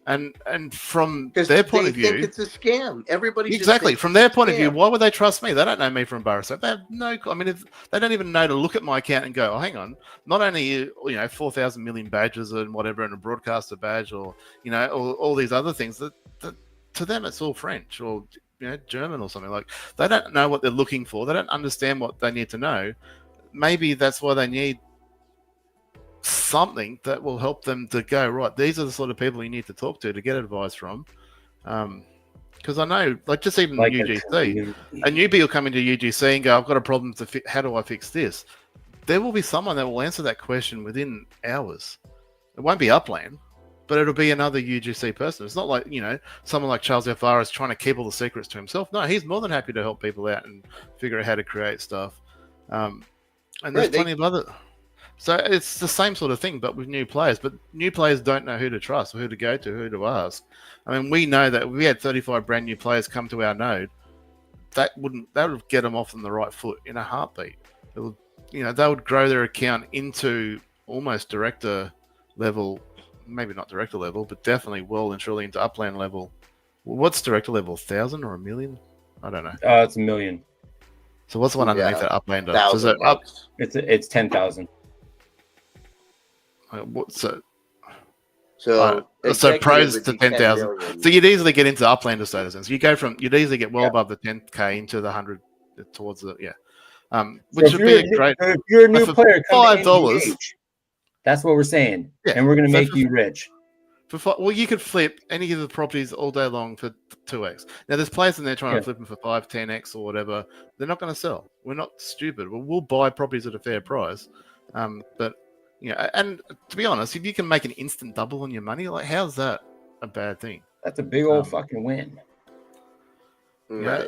S5: And from their point of view,
S2: think it's a scam. Everybody
S5: exactly from their point of view. Why would they trust me? They don't know me from Burrisov. They have no. I mean, if they don't even know to look at my account and go, "Oh, hang on, not only 4,000 million badges and whatever, and a broadcaster badge, or all these other things that to them it's all French or German or something like. They don't know what they're looking for. They don't understand what they need to know. Maybe that's why they need something that will help them to go, right, these are the sort of people you need to talk to get advice from. Because I know, just even UGC, a newbie will come into UGC and go, I've got a problem how do I fix this? There will be someone that will answer that question within hours. It won't be Upland. but it'll be another UGC person. It's not like, someone like Charles Alfaro is trying to keep all the secrets to himself. No, he's more than happy to help people out and figure out how to create stuff. And there's plenty of other. So it's the same sort of thing, but with new players. But new players don't know who to trust, or who to go to, who to ask. I mean, we know that if we had 35 brand new players come to our node, that would get them off on the right foot in a heartbeat. It would, they would grow their account into almost director level, maybe not director level, but definitely well and truly into Upland level. What's director level? 1,000 or 1,000,000? I don't know.
S1: It's 1 million.
S5: So what's the one underneath that Uplander?
S2: So is it up?
S1: It's 10,000.
S5: So pros to 10,000. So you'd easily get into Uplander status. You'd easily get well above the 10K into the 100 towards the which would be a great.
S1: If you're a new player,
S5: $5.
S1: That's what we're saying, and we're going to make you rich.
S5: Well, you could flip any of the properties all day long for 2x. Now, there's players in there trying to flip them for 5, 10x or whatever. They're not going to sell. We're not stupid. We'll buy properties at a fair price, but. And to be honest, if you can make an instant double on your money, like, how's that a bad thing?
S1: That's a big old fucking win.
S2: Right.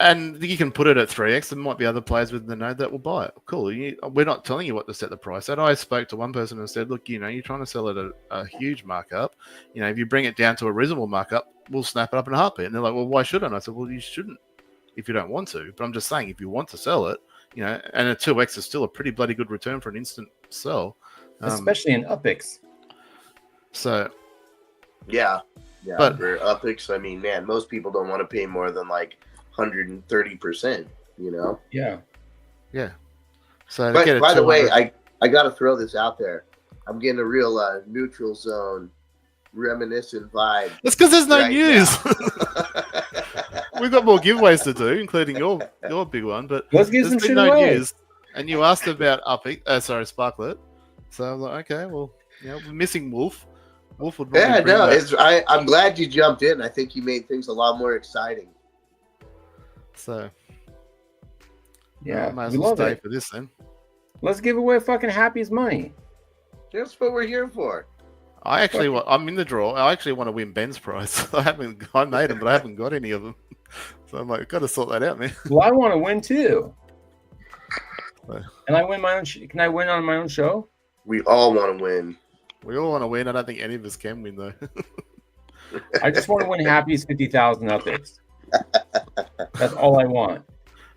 S5: And you can put it at 3x. There might be other players within the node that will buy it. Cool. We're not telling you what to set the price at. I spoke to one person and said, look, you're trying to sell it at a huge markup. If you bring it down to a reasonable markup, we'll snap it up in a heartbeat. And they're like, well, why shouldn't I? I said, well, you shouldn't if you don't want to. But I'm just saying, if you want to sell it, and a 2x is still a pretty bloody good return for an instant sell.
S1: Especially in UpX.
S5: So.
S2: Yeah. But for UpX, I mean, man, most people don't want to pay more than like 130%,
S1: Yeah.
S5: Yeah. So
S2: but by the way, I got to throw this out there. I'm getting a real neutral zone reminiscent vibe.
S5: That's because there's no news. We've got more giveaways to do, including your big one. But
S1: let's get some shit away. News.
S5: And you asked about Sparklet. So I'm like, okay, well, we're missing Wolf. Wolf would
S2: I'm glad you jumped in. I think you made things a lot more exciting.
S5: So,
S1: yeah,
S5: might as well stay for this then.
S1: Let's give away fucking Happy's money.
S2: That's what we're here for.
S5: I'm in the draw. I actually want to win Ben's prize. I made him, but I haven't got any of them. So I'm like, got to sort that out, man.
S1: Well, I want to win too. And I win my own. Can I win on my own show?
S2: We all want to win.
S5: We all want to win. I don't think any of us can win though.
S1: I just want to win Happy's 50,000 updates. That's all I want.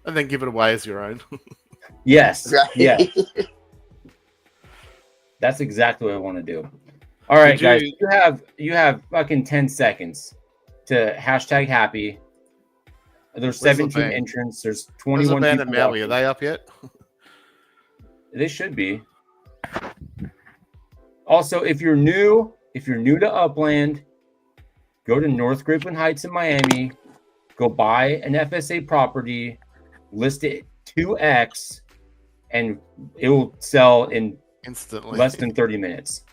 S5: And then give it away as your own.
S1: Yes.
S2: Right.
S1: Yeah. That's exactly what I want to do. All right, guys. You have fucking 10 seconds to hashtag Happy. There's 17 entrants. There's 21 people.
S5: Maui, are they up yet?
S1: They should be. Also, if you're new to Upland, go to North Grapeland Heights in Miami. Go buy an FSA property, list it 2x, and it will sell in
S5: instantly
S1: less than 30 minutes.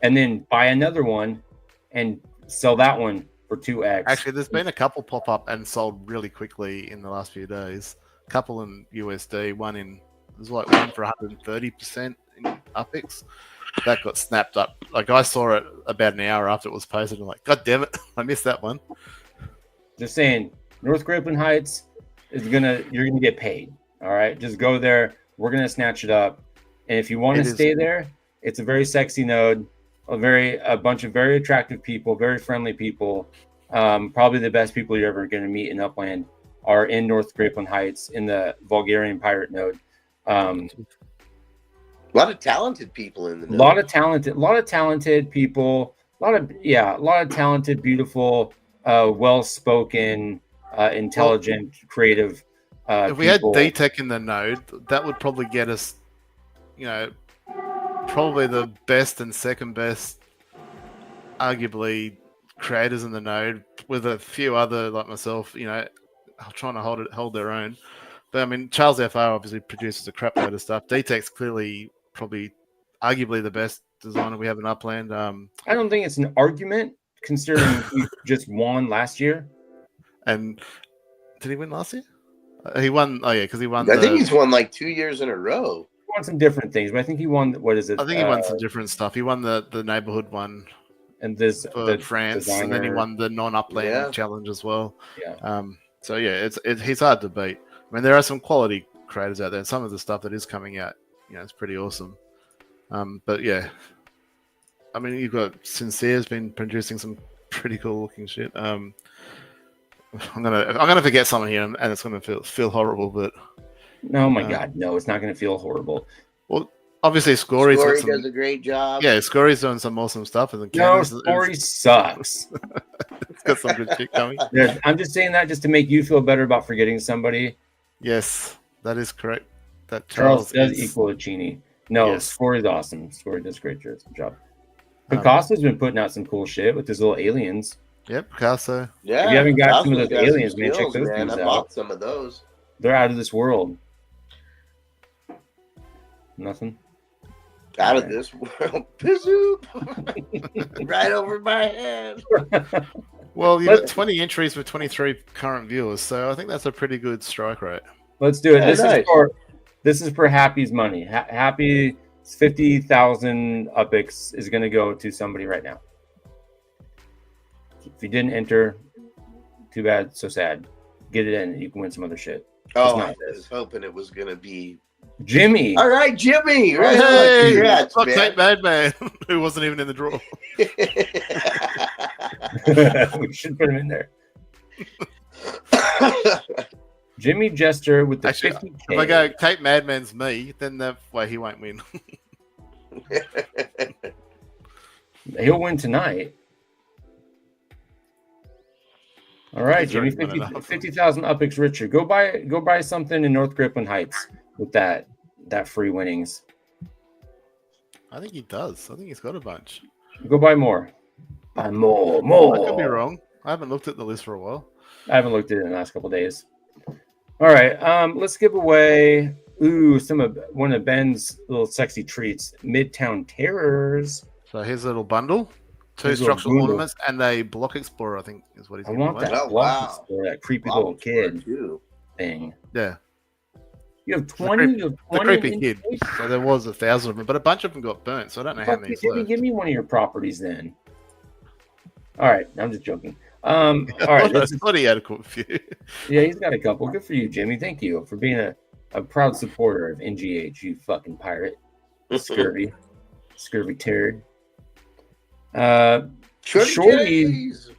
S1: And then buy another one and sell that one for 2x.
S5: Actually, there's been a couple pop up and sold really quickly in the last few days. A couple in USD, there's like one for 130% in UpX. That got snapped up. Like, I saw it about an hour after it was posted. I'm like, God damn it, I missed that one.
S1: Just saying, North Grapeland Heights you're gonna get paid. All right, just go there. We're gonna snatch it up, and if you want to stay there, it's a very sexy node. A bunch of very attractive people, very friendly people. Probably the best people you're ever going to meet in Upland are in North Grapeland Heights in the Bulgarian pirate node.
S2: A lot of talented people in the node.
S1: A lot of talented people. A lot of talented, beautiful, well-spoken, intelligent, creative.
S5: If we had D-Tech in the node, that would probably get us, probably the best and second best, arguably, creators in the node, with a few other like myself, trying to hold their own. But I mean, Charles FR obviously produces a crap load of stuff. D-Tech's clearly probably arguably the best designer we have in Upland.
S1: I don't think it's an argument, considering he just won last year.
S5: And did he win last year? He won. Oh yeah, because he won.
S2: I think he's won like 2 years in a row.
S1: won some different things, but I think he won. What is it?
S5: I think he won some different stuff. He won the neighborhood one
S1: and this
S5: for
S1: the
S5: France,
S1: designer.
S5: and then he won the non-Upland
S2: Yeah.
S5: challenge as well.
S1: Yeah.
S5: So yeah, he's hard to beat. I mean, there are some quality creators out there. Some of the stuff that is coming out, it's pretty awesome. But yeah, I mean, you've got Sincere's been producing some pretty cool looking shit. I'm gonna forget someone here, and it's gonna feel horrible. But
S1: No, my God, no, it's not going to feel horrible.
S5: well, obviously, Scory's
S2: Scory does a great job.
S5: Yeah, Scory's doing some awesome stuff, and the
S1: No, Story sucks.
S5: It's got some good shit coming.
S1: I'm just saying that just to make you feel better about forgetting somebody.
S5: Yes, that is correct. That
S1: Charles does
S5: is...
S1: equal a Chini. No,
S5: Yes.
S1: Story is awesome. Story does a great job. Picasso's been putting out some cool shit with his little aliens.
S5: Yep, Picasso.
S2: Yeah,
S1: If you haven't got some of
S2: Picasso's
S1: those
S2: got some
S1: aliens, man, check
S2: skills,
S1: those
S2: man.
S1: dudes
S2: I
S1: out.
S2: bought some of those.
S1: They're out of this world. Nothing.
S2: Out of this world. Pizoop. Right over my head.
S5: Well, you've got 20 entries with 23 current viewers, so I think that's a pretty good strike rate.
S1: Let's do it.
S2: Yeah,
S1: This is for Happy's money. Happy 50,000 Upix is going to go to somebody right now. If you didn't enter, too bad, so sad. Get it in. You can win some other shit.
S2: Oh,
S1: not
S2: I was hoping it was going to be
S1: Jimmy.
S2: All right, Jimmy. Right
S5: Hey,
S2: on. Congrats,
S5: fuck
S2: man.
S5: Tate Madman, who wasn't even in the draw.
S1: We should put him in there. Jimmy Jester with the
S5: Actually,
S1: 50K.
S5: if I go Tate Madman's me, then that way he won't win.
S1: He'll win tonight. All right,
S5: He's
S1: Jimmy,
S5: already won enough.
S1: 50,000 Upix richer. Go buy something in North Griffin Heights with that free winnings.
S5: I think he does. I think he's got a bunch.
S1: Go buy more. Buy more.
S5: I could be wrong. I haven't looked at the list for a while.
S1: I haven't looked at it in the last couple of days. All right, let's give away one of Ben's little sexy treats, Midtown Terrors.
S5: So here's a little bundle. 2
S1: Here's a little
S5: structural
S1: bundle.
S5: ornaments and a block explorer, I think is what he's
S1: I
S5: giving
S1: want
S5: away.
S1: that
S2: Oh,
S1: block
S2: wow.
S1: for that creepy little kid
S2: Too.
S1: thing.
S5: Yeah.
S1: You have 20. You have 20
S5: The creepy
S1: in-
S5: kid. So there was 1,000 of them, but a bunch of them got burnt, so I don't know how
S1: Fuck
S5: many.
S1: you, Jimmy, give me one of your properties then. All right, I'm just joking. All right,
S5: I thought he had a few.
S1: yeah, he's got a couple. Good for you, Jimmy. Thank you for being a proud supporter of NGH. You fucking pirate, scurvy turd. Shorty's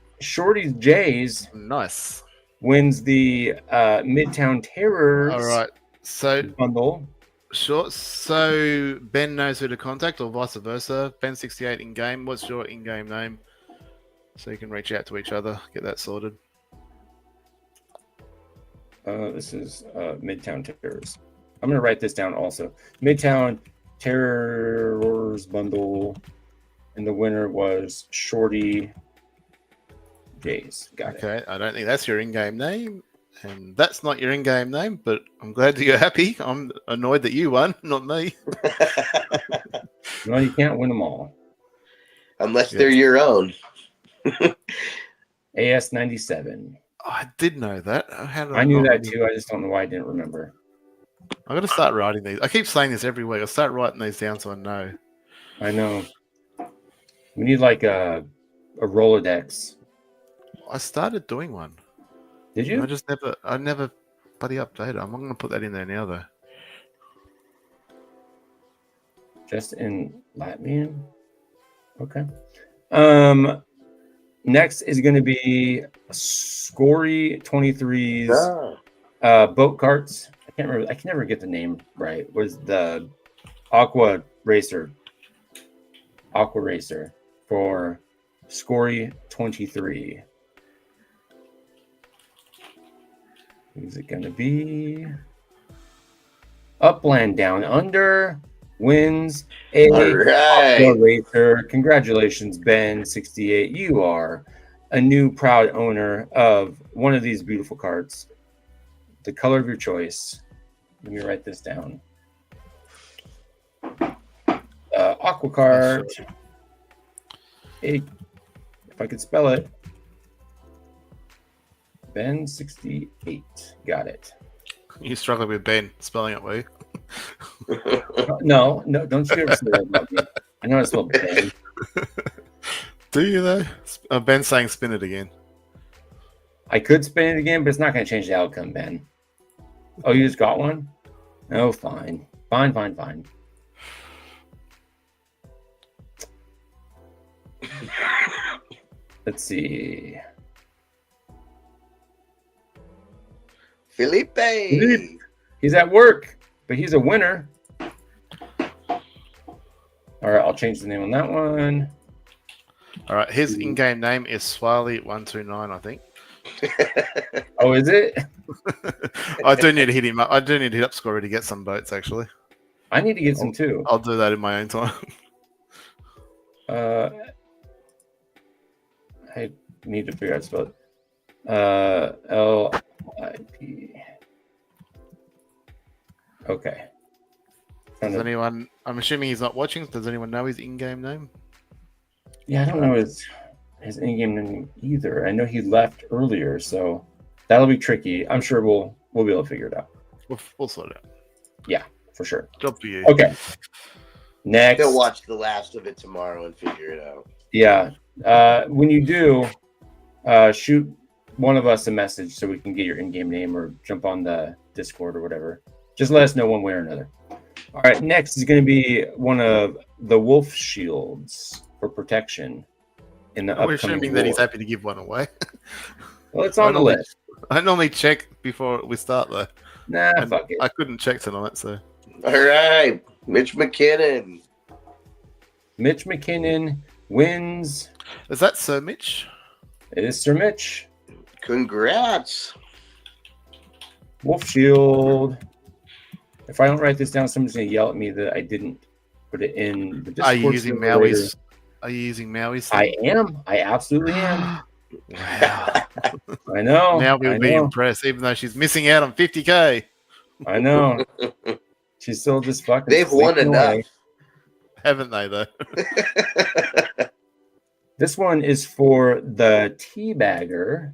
S1: Jays
S5: Nice.
S1: wins the Midtown Terrors
S5: All right. So
S1: bundle.
S5: sure. So Ben knows who to contact, or vice versa. Ben68 in game. What's your in-game name? So you can reach out to each other, get that sorted.
S1: This is Midtown Terrors. I'm gonna write this down also. Midtown Terrors bundle, and the winner was Shorty Jays. Got it.
S5: Okay, I don't think that's your in-game name, and that's not your in-game name. But I'm glad that you're happy. I'm annoyed that you won, not me.
S1: Well, you can't win them all.
S2: Unless they're your own.
S1: AS97.
S5: Oh, I did know that. How did
S1: I knew
S5: not
S1: that too. I just don't know why I didn't remember.
S5: I'm gonna start writing these. I keep saying this every week. I'll start writing these down so I know.
S1: I know. We need like a Rolodex.
S5: I started doing one.
S1: Did you?
S5: I never bloody updated. I'm not gonna put that in there now though.
S1: Just in Latvian? Okay. Next is going to be Scory 23's boat carts. I can't remember. I can never get the name right. Was the Aqua Racer for Scory 23. Who's it going to be? Upland Down Under wins a Aqua Racer. Congratulations, Ben68. You are a new proud owner of one of these beautiful carts. The color of your choice. Let me write this down. Aqua cart. Hey, if I could spell it. Ben68. Got it.
S5: You're struggling with Ben spelling it, were you?
S1: No, don't you ever say that about me. I know it's spelled Ben.
S5: Do you though? Ben's saying spin it again.
S1: I could spin it again, but it's not going to change the outcome, Ben. Oh, you just got one? Oh, fine. Fine. Let's see.
S2: Felipe.
S1: He's at work, but he's a winner. All right, I'll change the name on that one.
S5: All right, his in-game name is Swirly129, I think.
S1: Oh, is it?
S5: I do need to hit him up. I do need to hit up Scory to get some boats, actually.
S1: I need to get some too.
S5: I'll do that in my own time.
S1: I need to figure out spell it. LIP. Okay.
S5: Does anyone? I'm assuming he's not watching. Does anyone know his in-game name?
S1: Yeah, I don't know his in-game name either. I know he left earlier, so that'll be tricky. I'm sure we'll be able to figure it out.
S5: We'll sort it out.
S1: Yeah, for sure.
S5: Job for you.
S1: Okay. Next.
S2: They'll watch the last of it tomorrow and figure it out.
S1: Yeah. When you do, shoot one of us a message so we can get your in-game name or jump on the Discord or whatever. Just let us know one way or another. All right, next is going to be one of the wolf shields for protection in the
S5: We're
S1: upcoming
S5: assuming
S1: war.
S5: that he's happy to give one away.
S1: Well, it's on the list.
S5: I normally check before we start, though.
S1: Nah,
S5: And
S1: fuck it.
S5: I couldn't check tonight, so.
S2: All right, Mitch McKinnon.
S1: Mitch McKinnon wins.
S5: Is that Sir Mitch?
S1: It is Sir Mitch.
S2: Congrats.
S1: Wolf shield. If I don't write this down, someone's going to yell at me that I didn't put it in the Discord.
S5: Are you using
S1: server later.
S5: Maui's? Are you using Maui's?
S1: I am. I absolutely am.
S5: Wow.
S1: I know.
S5: Now we'll be impressed, even though she's missing out on 50K.
S1: I know. She's still just fucking.
S2: They've won
S1: sleeping
S2: enough.
S1: away.
S5: Haven't they, though?
S1: This one is for the teabagger.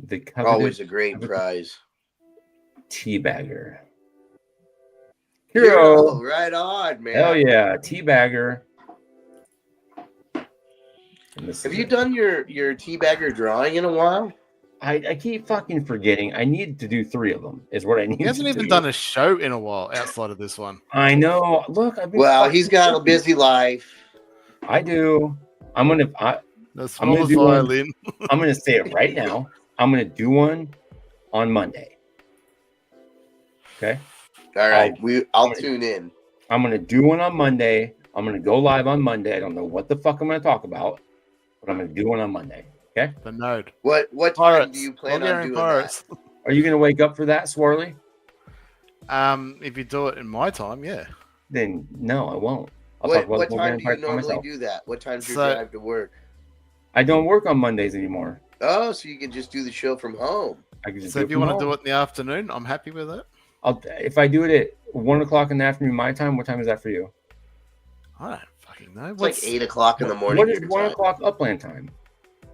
S1: The
S2: Always a great prize.
S1: teabagger.
S2: Hero, right on, man.
S1: Hell yeah, teabagger.
S2: Have you done your teabagger drawing in a while?
S1: I keep fucking forgetting. I need to do 3 of them. Is what I need.
S5: He hasn't
S1: to
S5: even
S1: do.
S5: done a show in a while outside of this one.
S1: I know. Look, I've been.
S2: Well,
S1: fucking
S2: he's got a busy life.
S1: I do. I'm gonna.
S5: The
S1: gonna
S5: smallest
S1: do one.
S5: violin.
S1: I'm gonna say it right now. I'm gonna do one on Monday. Okay.
S2: All right, I'll tune in.
S1: I'm gonna do one on Monday. I'm gonna go live on Monday. I don't know what the fuck I'm gonna talk about, but I'm gonna do one on Monday. Okay.
S5: The node.
S2: What time
S5: Pirates.
S2: do you plan on
S5: Bulgarian
S2: doing
S5: Pirates.
S1: Are you gonna wake up for that, Swirly?
S5: If you do it in my time, yeah.
S1: Then no, I won't. I'll
S2: that?
S1: talk about
S2: What
S1: the
S2: time
S1: Bulgarian
S2: do you
S1: Pirates by
S2: normally
S1: myself.
S2: do that? What time's your
S5: So-
S2: drive to work?
S1: I don't work on Mondays anymore.
S2: Oh, so you can just do the show from home.
S1: I can just
S5: So
S1: do
S5: if
S1: it
S5: you
S1: from
S5: want to
S1: home.
S5: do it in the afternoon, I'm happy with it.
S1: If I do it at 1 o'clock in the afternoon, my time. What time is that for you?
S5: I don't fucking know.
S2: It's like 8 o'clock in the morning.
S1: What is
S2: your
S1: 1
S2: time.
S1: o'clock Upland time?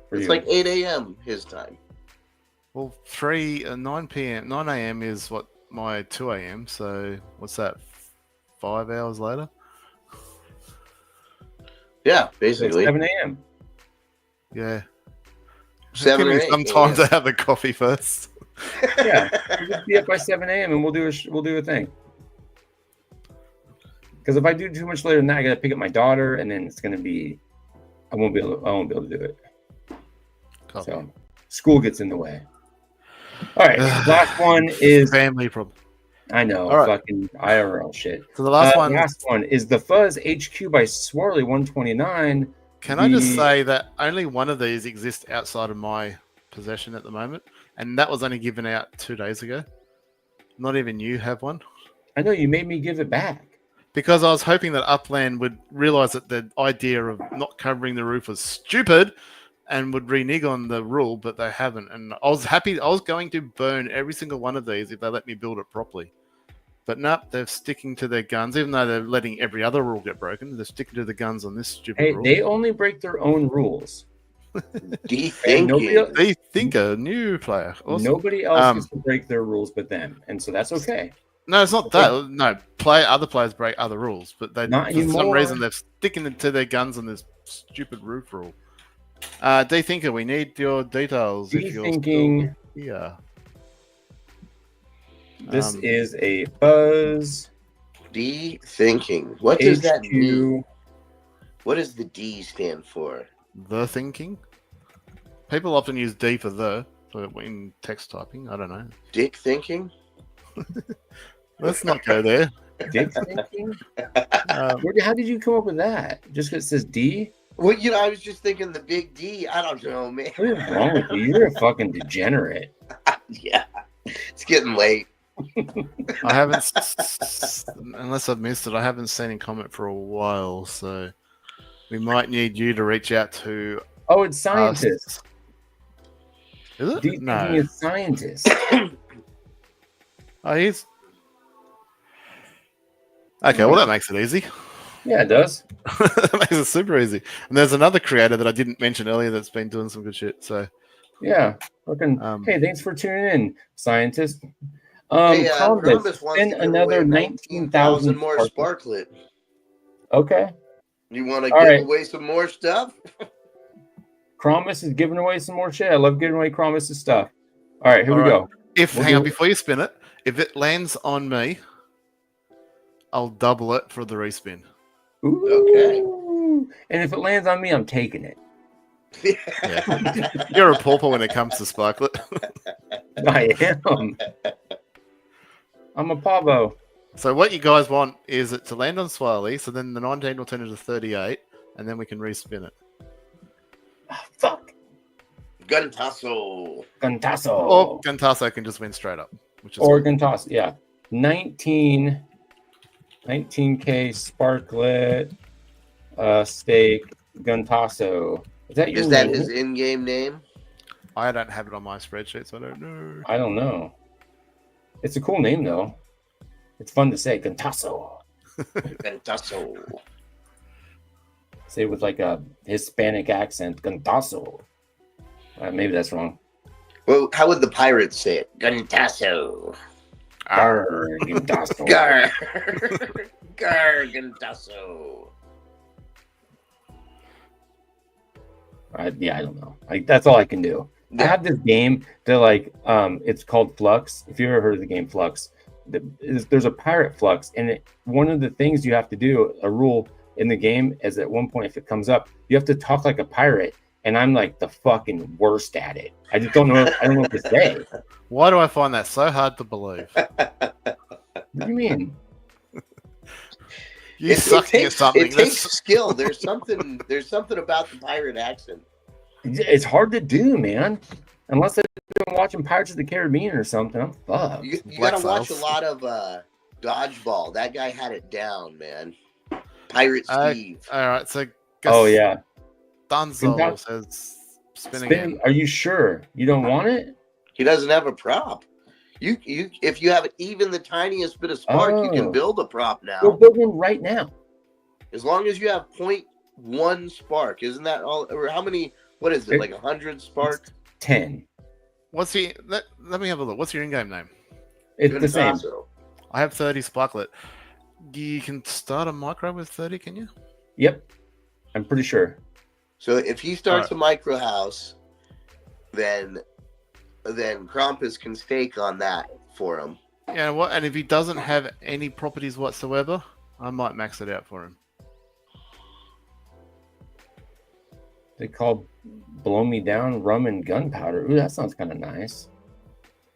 S1: For
S2: It's
S1: you?
S2: like 8 a.m. his time.
S5: Well, 9 p.m., 9 a.m. is what my 2 a.m. So what's that? 5 hours later?
S2: Yeah,
S1: It's
S2: basically.
S1: 7 a.m.
S5: Yeah.
S2: 7
S5: Give
S2: or
S5: me
S2: 8
S5: some time
S2: a.m.
S5: to have the coffee first.
S1: Yeah, we'll just be up by 7 a.m. and we'll do a thing. Because if I do too much later than that, I gotta pick up my daughter, and then it's gonna be, I won't be able to do it.
S5: Copy.
S1: So school gets in the way. All right, last one is
S5: Family problem.
S1: I know,
S5: All right.
S1: fucking IRL shit.
S5: So the last one.
S1: Last one is the Fuzz HQ by Swirly 129.
S5: Can I just say that only one of these exists outside of my possession at the moment, and that was only given out 2 days ago. Not even you have one.
S1: I know you made me give it back.
S5: Because I was hoping that Upland would realize that the idea of not covering the roof was stupid and would renege on the rule, but they haven't. And I was happy. I was going to burn every single one of these if they let me build it properly. But nope, they're sticking to their guns, even though they're letting every other rule get broken. They're sticking to the guns on this stupid
S1: Hey,
S5: rule.
S1: they only break their own rules. And nobody else,
S2: Dethinking.
S5: They think a new player. Awesome.
S1: nobody else gets to break their rules but them, and so that's okay.
S5: No, it's not that. No, other players break other rules, but they
S1: Not
S5: for some
S1: anymore.
S5: reason they're sticking to their guns on this stupid roof rule. Dethinker, we need your details. If you're
S1: Dethinking.
S5: still here.
S1: This is a buzz.
S2: Dethinking. What does that mean?
S1: HQ.
S2: What does the D stand for?
S5: The thinking. People often use D for the in text typing. I don't know.
S2: Dick thinking?
S5: Let's not go there.
S1: Dick thinking? How did you come up with that? Just because it says D?
S2: Well, I was just thinking the big D. I don't know, man.
S1: What is wrong with you? You're a fucking degenerate.
S2: Yeah. It's getting late.
S5: I haven't, unless I've missed it, I haven't seen a comment for a while, so we might need you to reach out to.
S1: Oh, it's scientists.
S5: Is it?
S1: Dethinking
S5: No.
S1: is scientists.
S5: Oh, he's. Okay, well, that makes it easy.
S1: Yeah, it does.
S5: That makes it super easy. And there's another creator that I didn't mention earlier that's been doing some good shit. So,
S1: Yeah. Fucking. Hey, thanks for tuning in, scientist.
S2: Hey,
S1: Columbus,
S2: Columbus wants
S1: spend
S2: to give
S1: another
S2: away
S1: 19,000
S2: more Sparklet.
S1: Okay.
S2: You want to
S1: All
S2: give
S1: right.
S2: away some more stuff?
S1: Cromus is giving away some more shit. I love giving away Cromus's stuff. All right, here we go.
S5: hang on, before you spin it, if it lands on me, I'll double it for the respin.
S1: Ooh.
S2: Okay.
S1: And if it lands on me, I'm taking it.
S5: Yeah. You're a pauper when it comes to Sparklet.
S1: I am. I'm a pavo.
S5: So what you guys want is it to land on Swirly, so then the 19 will turn into 38, and then we can respin it.
S1: Oh, fuck.
S2: Guntasso.
S1: Guntasso.
S5: Or Guntasso can just win straight up. Which is
S1: Or Guntasso, yeah. 19K Sparklet stake Guntasso. Is that your
S2: Is that
S1: name?
S2: his in-game name?
S5: I don't have it on my spreadsheet, so I don't know.
S1: I don't know. It's a cool name, though. It's fun to say. Guntasso.
S2: Guntasso.
S1: Say it with like a Hispanic accent. Guntasso. Maybe that's wrong.
S2: Well, how would the pirates say it? Guntasso.
S1: Arr, Guntasso.
S2: Gar. Gar, Guntasso.
S1: Yeah, I don't know. That's all I can do. I have this game that it's called Flux. If you ever heard of the game Flux, there's a pirate Flux, and one of the things you have to do, a rule in the game, is at one point if it comes up, you have to talk like a pirate, and I'm like the fucking worst at it. I just don't know. I don't know what to say.
S5: Why do I find that so hard to believe?
S1: What do you mean?
S5: You sucking at something.
S2: It takes skill. There's something about the pirate accent.
S1: It's hard to do, man. Unless I've been watching Pirates of the Caribbean or something, I'm fucked.
S2: You gotta watch a lot of Dodgeball. That guy had it down, man. Pirate Steve.
S5: All right, so
S1: yeah.
S5: Dunzo says spinning.
S1: Spin. Are you sure you don't want it?
S2: He doesn't have a prop. You if you have even the tiniest bit of spark, you can build a prop now.
S1: We'll build one right now.
S2: As long as you have 0.1 spark, isn't that all? Or how many? What is it? Like 100 spark?
S1: 10.
S5: What's the? Let me have a look. What's your in-game name?
S1: It's the same.
S5: I have 30 Sparklet. You can start a micro with 30, can you?
S1: Yep, I'm pretty sure.
S2: So if he starts a micro house, then Krampus can stake on that for him.
S5: Yeah, what? And if he doesn't have any properties whatsoever, I might max it out for him.
S1: They call Blow Me Down rum and gunpowder. Ooh, that sounds kind of nice.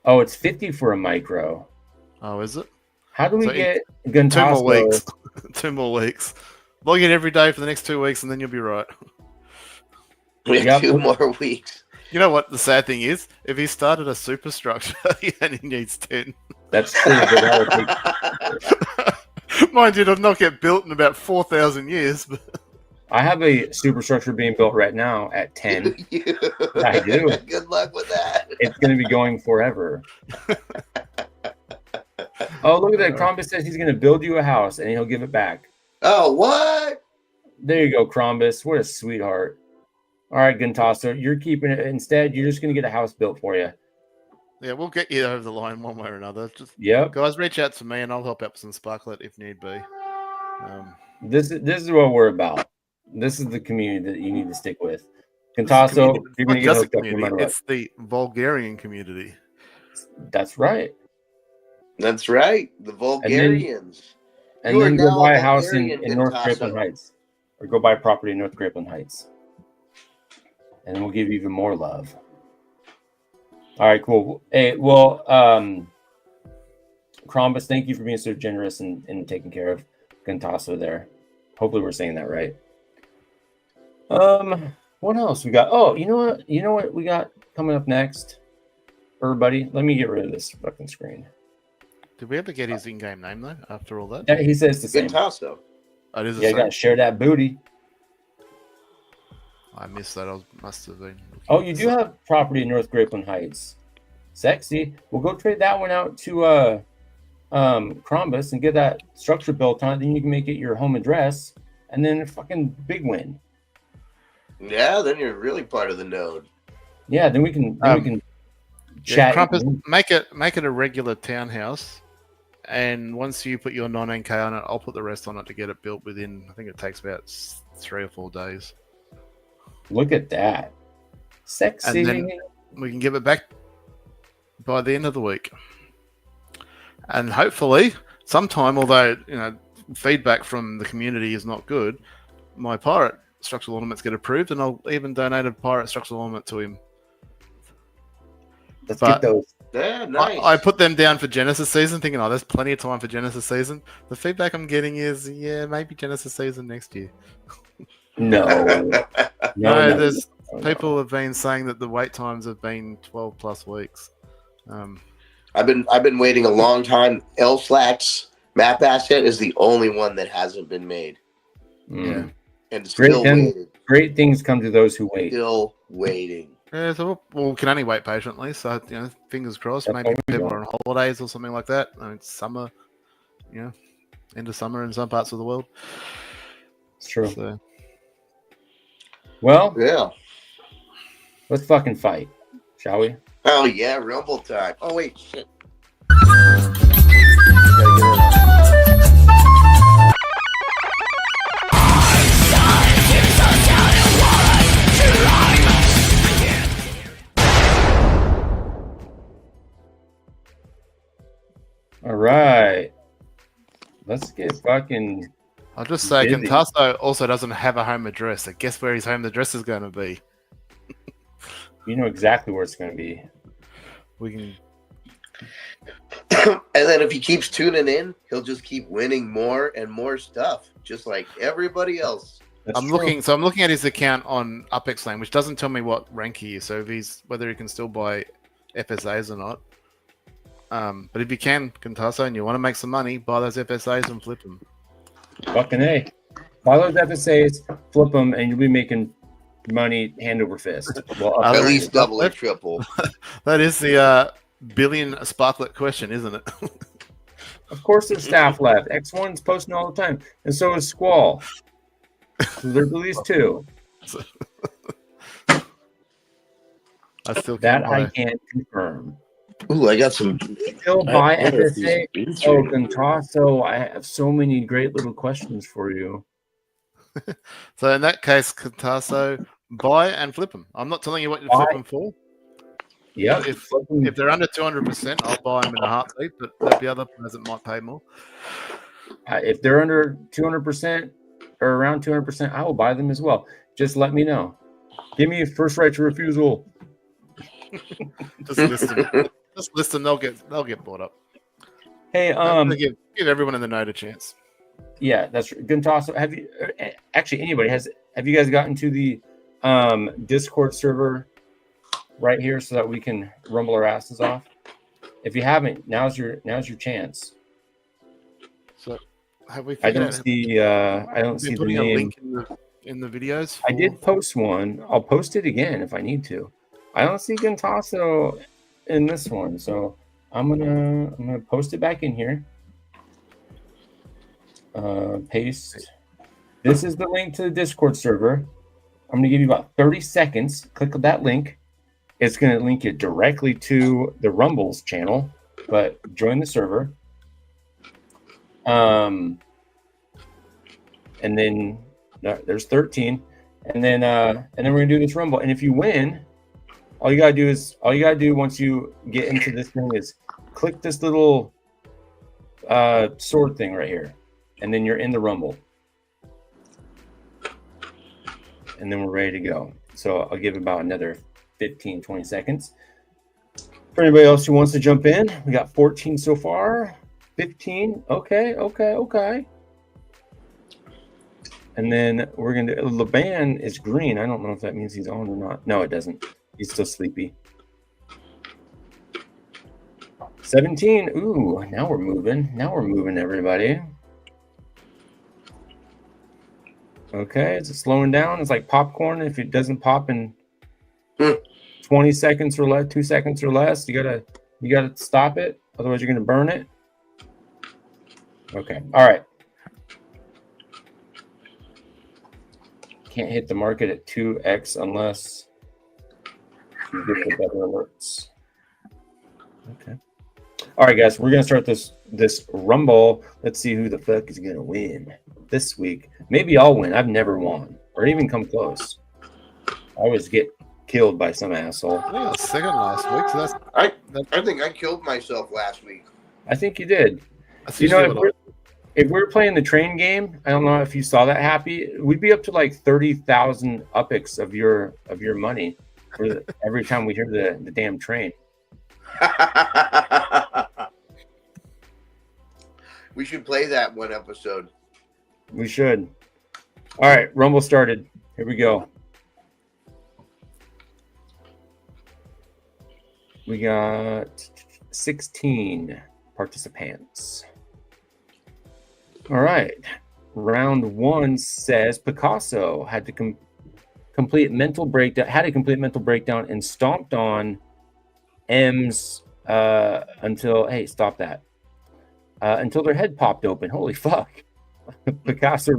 S1: Oh, it's 50 for a micro.
S5: Oh, is it?
S1: How do we
S5: So
S1: get
S5: 2
S1: Guntasso?
S5: more weeks. 2 more weeks. Log in every day for the next 2 weeks, and then you'll be right.
S2: We have 2 more weeks.
S5: You know what the sad thing is? If he started a superstructure, he only needs 10.
S1: That's true.
S5: Mind you, it'll not get built in about 4,000 years. But
S1: I have a superstructure being built right now at 10. I do.
S2: Good luck with that.
S1: It's going to be going forever. Oh, look at that. Crombus says he's going to build you a house and he'll give it back.
S2: Oh, what?
S1: There you go, Crombus. What a sweetheart. All right, Guntaso, you're keeping it. Instead, you're just going to get a house built for you.
S5: Yeah, we'll get you over the line one way or another. Just
S1: Yep.
S5: guys, reach out to me and I'll help out with some sparklet if need be.
S1: This is what we're about. This is the community that you need to stick with.
S5: This is the
S1: Guntaso,
S5: community.
S1: you're
S5: It's
S1: going
S5: not
S1: to get
S5: just a
S1: hooked up no
S5: community,
S1: matter what.
S5: it's the Bulgarian community.
S1: That's right.
S2: That's right. The Bulgarians.
S1: And
S2: You are
S1: then go
S2: now
S1: buy
S2: a
S1: a house in
S2: Bulgarian,
S1: North
S2: Guntaso.
S1: Grapeland Heights. Or go buy property in North Grapeland Heights. And then we'll give you even more love. All right, cool. Hey, well, Crombus, thank you for being so generous and taking care of Guntaso there. Hopefully we're saying that right. What else we got? Oh, you know what we got coming up next? Everybody, let me get rid of this fucking screen.
S5: Did we ever get his in-game name though? After all that,
S1: Yeah, he says the same.
S2: Guntaso.
S5: oh, it is the
S1: Yeah, you
S5: same.
S1: gotta share that booty.
S5: I missed that. Must have been.
S1: Oh, you do have property in North Grapeland Heights. Sexy. We'll go trade that one out to Crombus and get that structure built on it. Then you can make it your home address, and then a fucking big win.
S2: Yeah, then you're really part of the node.
S1: Yeah, then we can
S5: Yeah,
S1: chat.
S5: Krampus, make it a regular townhouse, and once you put your 19K on it, I'll put the rest on it to get it built within. I think it takes about 3 or 4 days.
S1: Look at that, sexy.
S5: And then we can give it back by the end of the week, and hopefully sometime. Although feedback from the community is not good, my pirate structural ornaments get approved, and I'll even donate a pirate structural ornament to him.
S1: Let's get those.
S2: Yeah, nice.
S5: I put them down for Genesis season, thinking, there's plenty of time for Genesis season. The feedback I'm getting is, yeah, maybe Genesis season next year.
S1: No.
S5: No, there's people have been saying that the wait times have been 12 plus weeks.
S2: I've been waiting a long time. L-Slack's map asset is the only one that hasn't been made.
S1: Yeah.
S2: And still waiting.
S1: Great things come to those who wait.
S2: Still waiting.
S5: Yeah, so we can only wait patiently. So fingers crossed. Maybe people are on holidays or something like that. I mean, it's summer, end of summer in some parts of the world.
S1: It's true.
S5: So.
S1: Well,
S2: Yeah.
S1: Let's fucking fight, shall we?
S2: Oh yeah, Rumble time. Oh wait, shit.
S1: All right. Let's get fucking.
S5: I'll just say,
S1: busy.
S5: Guntaso also doesn't have a home address. So guess where his home address is going to be?
S1: You know exactly where it's going to be.
S5: We can.
S2: And then if he keeps tuning in, he'll just keep winning more and more stuff, just like everybody else.
S1: That's true.
S5: I'm looking at his account on Upex Lane, which doesn't tell me what rank he is. So if whether he can still buy FSAs or not. But if you can, Guntaso, and you want to make some money, buy those FSAs and flip them.
S1: Fucking A. Buy those FSAs, flip them, and you'll be making money hand over fist. Well,
S2: At least double or triple.
S5: That is the billion sparklet question, isn't it?
S1: Of course, there's staff left. X1's posting all the time, and so is Squall. So there's at least 2.
S5: I still
S1: That
S5: can't
S1: I
S5: buy.
S1: can't confirm.
S2: Ooh, I got some.
S1: Still buy
S2: I wonder if
S1: FSA.
S2: these beans
S1: Oh,
S2: are-
S1: Guntaso, I have so many great little questions for you.
S5: So in that case, Guntaso, buy and flip them. I'm not telling you what you flip them for.
S1: Yeah,
S5: If they're under 200%, I'll buy them in a heartbeat. But there'll be other players that might pay more.
S1: if they're under 200% or around 200%, I will buy them as well. Just let me know. Give me a first right to refusal.
S5: Just list them. Just list them. They'll get bought up.
S1: Hey,
S5: Give everyone in the node a chance.
S1: yeah, that's Guntaso. Have you actually anybody have you guys gotten to the Discord server right here so that we can rumble our asses off? If you haven't, now's your chance.
S5: So have we?
S1: I don't see the
S5: putting a
S1: name.
S5: link in the videos.
S1: I did post one. I'll post it again if I need to. I don't see Guntaso in this one, so I'm gonna post it back in here. Paste. This is the link to the Discord server. I'm going to give you about 30 seconds. Click on that link. It's going to link you directly to the Rumbles channel, but join the server. And then there's 13. And then we're going to do this Rumble. And if you win, all you got to do once you get into this thing is click this little sword thing right here. And then you're in the Rumble. And then we're ready to go. So I'll give about another 15, 20 seconds. For anybody else who wants to jump in, we got 14 so far. 15. Okay. And then we're going to, Laban is green. I don't know if that means he's on or not. No, it doesn't. He's still sleepy. 17. Ooh, now we're moving. Everybody. Okay, is it slowing down? It's like popcorn. If it doesn't pop in 20 seconds or less, 2 seconds or less, you gotta stop it. Otherwise, you're gonna burn it. Okay, all right. Can't hit the market at 2x unless you get the better alerts. Okay. All right, guys, we're gonna start this Rumble. Let's see who the fuck is gonna win this week. Maybe I'll win. I've never won or even come close. I always get killed by some asshole.
S5: I think I was second last week. So
S2: I think I killed myself last week.
S1: I think you did. You know, if we're playing the train game, I don't know if you saw that, Happy. We'd be up to like 30,000 upix of your money for every time we hear the damn train.
S2: We should play that one episode.
S1: We should. All right, Rumble started. Here we go. We got 16 participants. All right. Round one says Picasso had to complete mental breakdown and stomped on M's until stop that. Until their head popped open. Holy fuck. Picasso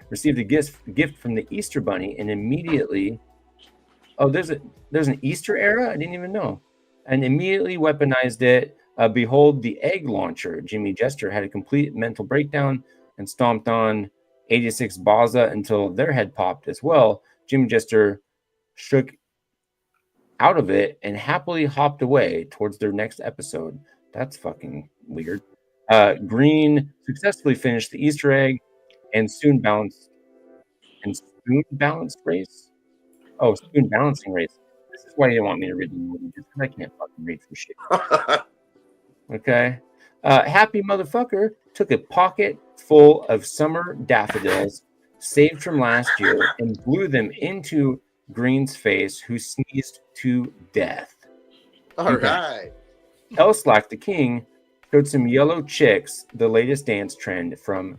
S1: received a gift from the Easter Bunny and immediately there's an Easter era? I didn't even know. And immediately weaponized it. Behold the egg launcher. Jimmy Jester had a complete mental breakdown and stomped on 86 Baza until their head popped as well. Jimmy Jester shook out of it and happily hopped away towards their next episode. That's fucking weird. Green successfully finished the Easter egg and spoon balancing race. Oh, spoon balancing race. This is why you didn't want me to read the movie, just because I can't fucking read for shit. Okay. Happy motherfucker took a pocket full of summer daffodils saved from last year and blew them into Green's face, who sneezed to death.
S2: All right.
S1: Elslack the King showed some yellow chicks, the latest dance trend from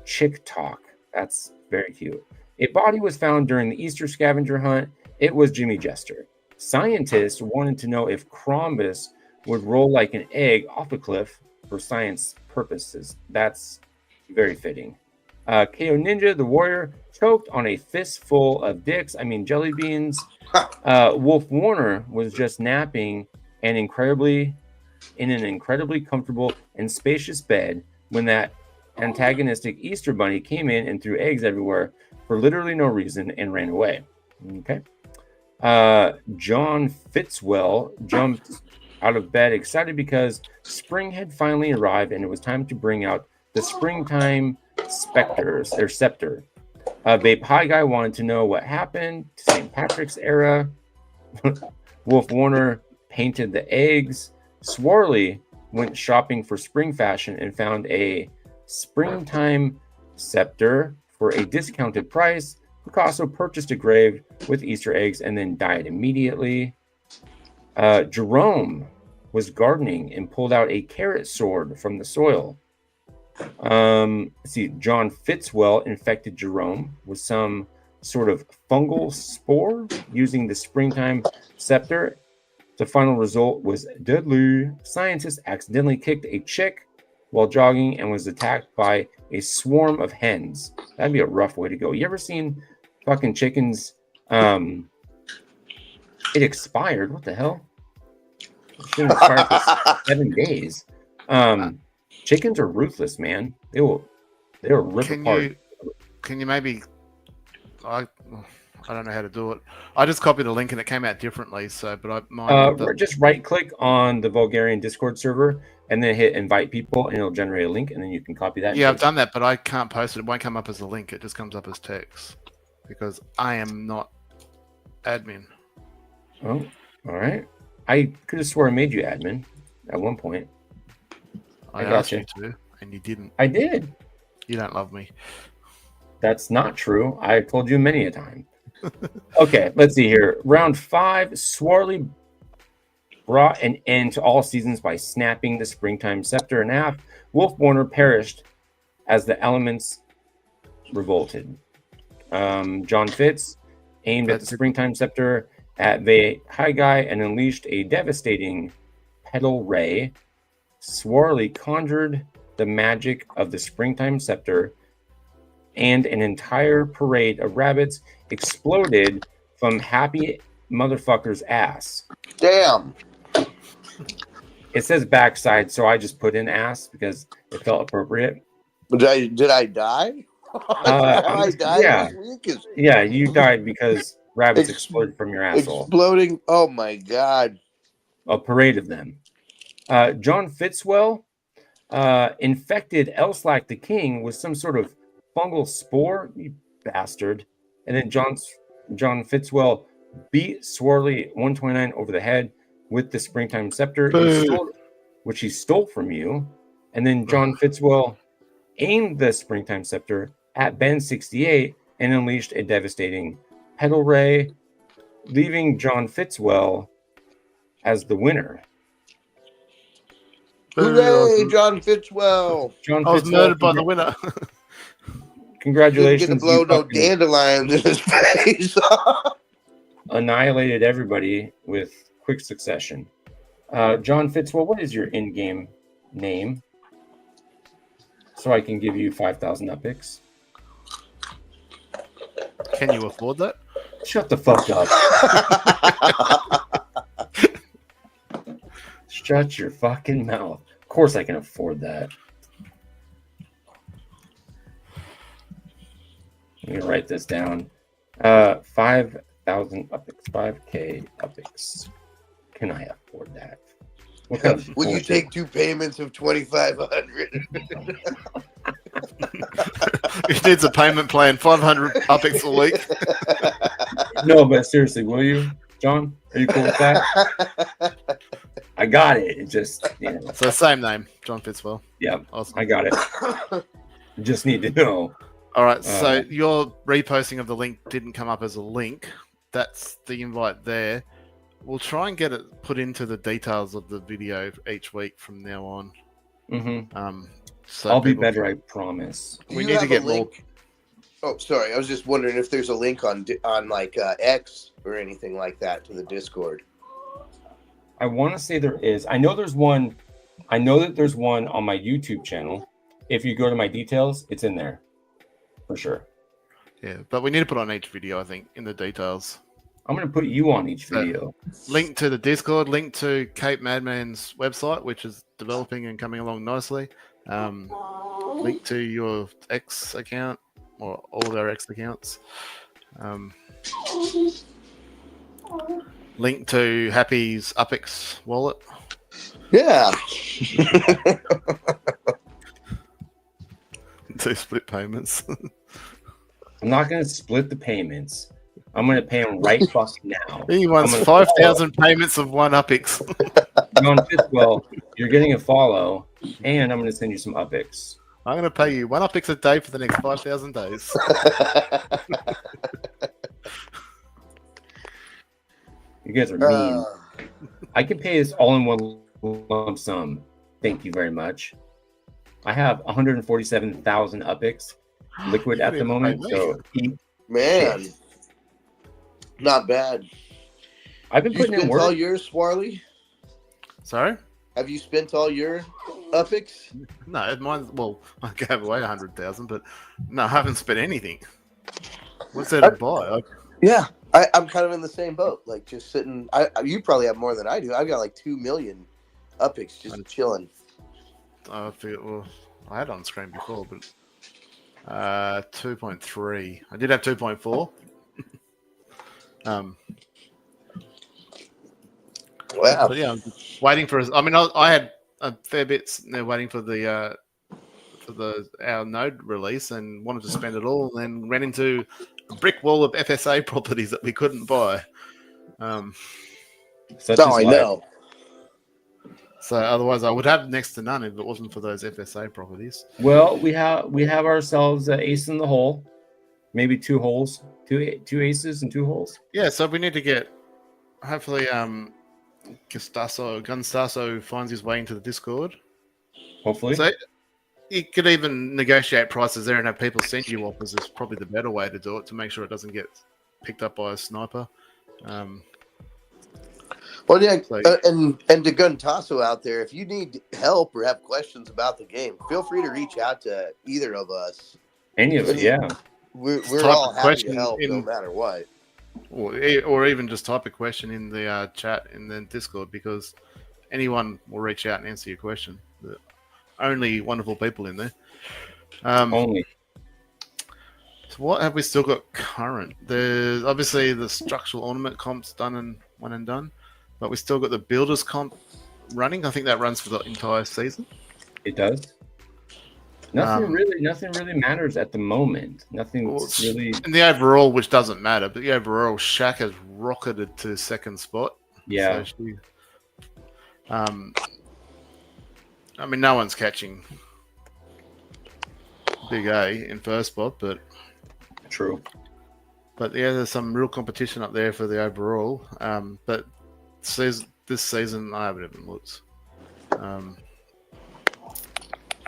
S1: TikTok. That's very cute. A body was found during the Easter scavenger hunt. It was Jimmy Jester. Scientists wanted to know if Crombus would roll like an egg off a cliff for science purposes. That's very fitting. KO Ninja, the warrior, choked on a fistful of jelly beans. Wolf Warner was just napping in an incredibly comfortable and spacious bed when that antagonistic Easter Bunny came in and threw eggs everywhere for literally no reason and ran away. Okay. John Fitzwell jumped out of bed excited because spring had finally arrived and it was time to bring out the springtime scepter. Babe High Guy wanted to know what happened to St. Patrick's era. Wolf Warner painted the eggs. Swirly went shopping for spring fashion and found a springtime scepter for a discounted price. Picasso purchased a grave with Easter eggs and then died immediately. Jerome was gardening and pulled out a carrot sword from the soil. Let's see. John Fitzwell infected Jerome with some sort of fungal spore using the springtime scepter. The final result was deadly. Scientists accidentally kicked a chick while jogging and was attacked by a swarm of hens. That'd be a rough way to go. You ever seen fucking chickens It expired. What the hell? It should have expired for 7 days. Chickens are ruthless, man. They'll rip apart.
S5: Can you maybe? I don't know how to do it. I just copied a link and it came out differently. So, but
S1: just right click on the Bulgarian Discord server and then hit invite people, and it'll generate a link, and then you can copy that.
S5: Yeah, I've done that, but I can't post it. It won't come up as a link. It just comes up as text because I am not admin.
S1: Oh, all right. I could have swore I made you admin at one point.
S5: I asked you to, and you didn't.
S1: I did.
S5: You don't love me.
S1: That's not true. I told you many a time. Okay, let's see here. Round 5, Swirly brought an end to all seasons by snapping the springtime scepter in half. Wolfborner perished as the elements revolted. John Fitz aimed at the springtime scepter at the high guy and unleashed a devastating petal ray. Swirly conjured the magic of the springtime scepter, and an entire parade of rabbits exploded from Happy Motherfucker's ass.
S2: Damn.
S1: It says backside, so I just put in ass because it felt appropriate.
S2: Did I die? I died
S1: yeah.
S2: this week?
S1: Yeah, you died because rabbits exploded from your asshole.
S2: Exploding. Oh my god.
S1: A parade of them. John Fitzwell infected Elslack the King with some sort of fungal spore, you bastard. And then John Fitzwell beat Swirly 129 over the head with the springtime scepter, which he stole from you. And then John Fitzwell aimed the springtime scepter at Ben 68 and unleashed a devastating petal ray, leaving John Fitzwell as the winner.
S2: Hooray, John Fitzwell!
S5: I was murdered by the winner.
S1: Congratulations.
S2: Didn't get to blow no dandelions in his face.
S1: Annihilated everybody with quick succession. John Fitzwell, what is your in-game name? So I can give you 5,000 epics.
S5: Can you afford that?
S1: Shut the fuck up. Shut your fucking mouth. Of course I can afford that. Let me write this down. 5,000 epics. 5K epics. Can I afford that? What kind of
S2: Will you take 2 payments of 2,500?
S5: He needs a payment plan, 500 epics a week.
S1: No, but seriously, will you, John? Are you cool with that? I got it. It just,
S5: So same name, John Fitzwell.
S1: Yeah,
S5: awesome.
S1: I got it. Just need to know.
S5: All right, so your reposting of the link didn't come up as a link. That's the invite there. We'll try and get it put into the details of the video each week from now on.
S1: Mm-hmm.
S5: So
S1: I'll be better, I promise.
S2: We need to get more. Oh, sorry. I was just wondering if there's a link on like X or anything like that to the Discord.
S1: I want to say there is. I know there's one. I know that there's one on my YouTube channel. If you go to my details, it's in there for sure.
S5: Yeah, but we need to put on each video, I think, in the details.
S1: I'm going to put you on each video.
S5: Link to the Discord, link to Cape Madman's website, which is developing and coming along nicely. Link to your X account, or all of our X accounts. Link to Happy's Upix wallet.
S2: Yeah.
S5: 2 split payments.
S1: I'm not going to split the payments. I'm going to pay him right fucking now.
S5: He wants 5,000 payments of 1 Upix.
S1: John Fitzwell, you're getting a follow, and I'm going to send you some Upix.
S5: I'm going to pay you 1 Upix a day for the next 5,000 days.
S1: You guys are mean. I can pay this all in one lump sum. Thank you very much. I have 147,000 Upix liquid at the moment, so
S2: man, not bad.
S1: I've been putting in work.
S2: All yours, Swirly?
S5: Sorry?
S2: Have you spent all your Upix?
S5: No, mine's, well, I gave away 100,000, but no, I haven't spent anything. What's there to buy?
S2: Yeah, I'm kind of in the same boat. Like just sitting. You probably have more than I do. I've got like 2 million upicks just chilling.
S5: I feel well. I had it on screen before, but 2.3. I did have 2.4.
S2: Wow.
S5: But yeah, I'm just waiting for. I mean, I had a fair bit there waiting for our node release and wanted to spend it all, and then ran into a brick wall of FSA properties that we couldn't buy.
S1: Such
S2: Oh,
S1: is
S2: I
S1: life.
S2: know.
S5: So otherwise, I would have next to none if it wasn't for those FSA properties.
S1: Well, we have ourselves an ace in the hole, maybe 2 holes, two aces and 2 holes.
S5: Yeah, so we need to get. Hopefully, Gunstasso finds his way into the Discord.
S1: Hopefully.
S5: So you could even negotiate prices there and have people send you offers. Is probably the better way to do it to make sure it doesn't get picked up by a sniper.
S2: Well, yeah,
S5: So-
S2: and to Guntasso out there, if you need help or have questions about the game, feel free to reach out to either of us.
S1: Any of it, yeah.
S2: We're
S5: Type
S2: all
S5: a
S2: happy to
S5: question
S2: help, no
S5: in-
S2: matter what.
S5: Or even just type a question in the chat in the Discord, because anyone will reach out and answer your question. Only wonderful people in there.
S1: Only.
S5: So what have we still got current? There's obviously the structural ornament comp's done and one and done, but we still got the builders comp running. I think that runs for the entire season.
S1: It does. Nothing really matters at the moment. Nothing
S5: Well,
S1: really.
S5: in the overall, which doesn't matter, but the overall, Shaq has rocketed to second spot.
S1: Yeah.
S5: So I mean, no one's catching Big A in first spot, but
S1: True.
S5: yeah, there's some real competition up there for the overall. But this season, I haven't even looked.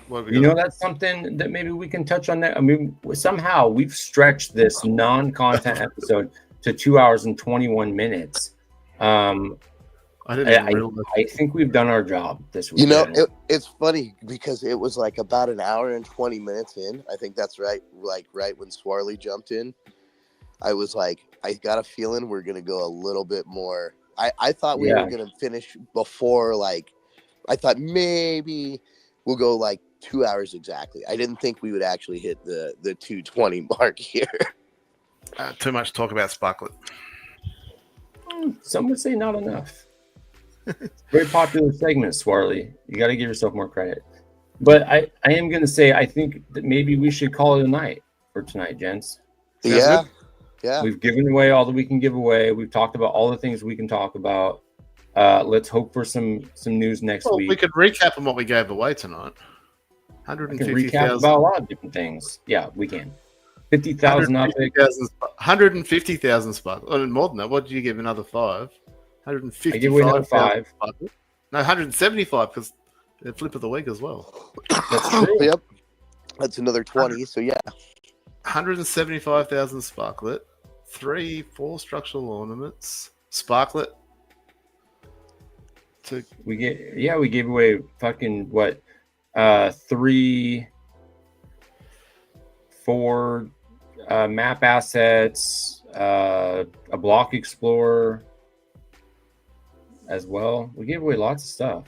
S5: What have we
S1: You
S5: got?
S1: know, that's something that maybe we can touch on. That I mean, somehow we've stretched this non-content episode to 2 hours and 21 minutes.
S5: I didn't even realize.
S1: I think we've done our job this week.
S2: You know, it's funny because it was like about an hour and 20 minutes in. I think that's right. Like right when Swirly jumped in, I was like, I got a feeling we're going to go a little bit more. I thought we were going to finish before, like, I thought maybe we'll go like 2 hours exactly. I didn't think we would actually hit the 220 mark here.
S5: Too much talk about Sparklet.
S1: Some would say not enough. Very popular segment, Swirly. You got to give yourself more credit. But I am going to say I think that maybe we should call it a night for tonight, gents.
S2: Yeah.
S1: We've given away all that we can give away. We've talked about all the things we can talk about. Let's hope for some news next week.
S5: We could recap on what we gave away tonight.
S1: We can
S5: 150,000.
S1: recap about a lot of different things. Yeah, we can. 50,000 updates.
S5: 150,000 Sparklet. Oh, more than that. What did you give? Another 5?
S1: I give away another 5.
S5: No, 175 because the flip of the week as well.
S1: That's true.
S2: Yep. That's another 20. So yeah.
S5: 175,000 Sparklet. 4 structural ornaments. Sparklet.
S1: We gave away fucking what? 3, 4 map assets, a block explorer as well. We gave away lots of stuff.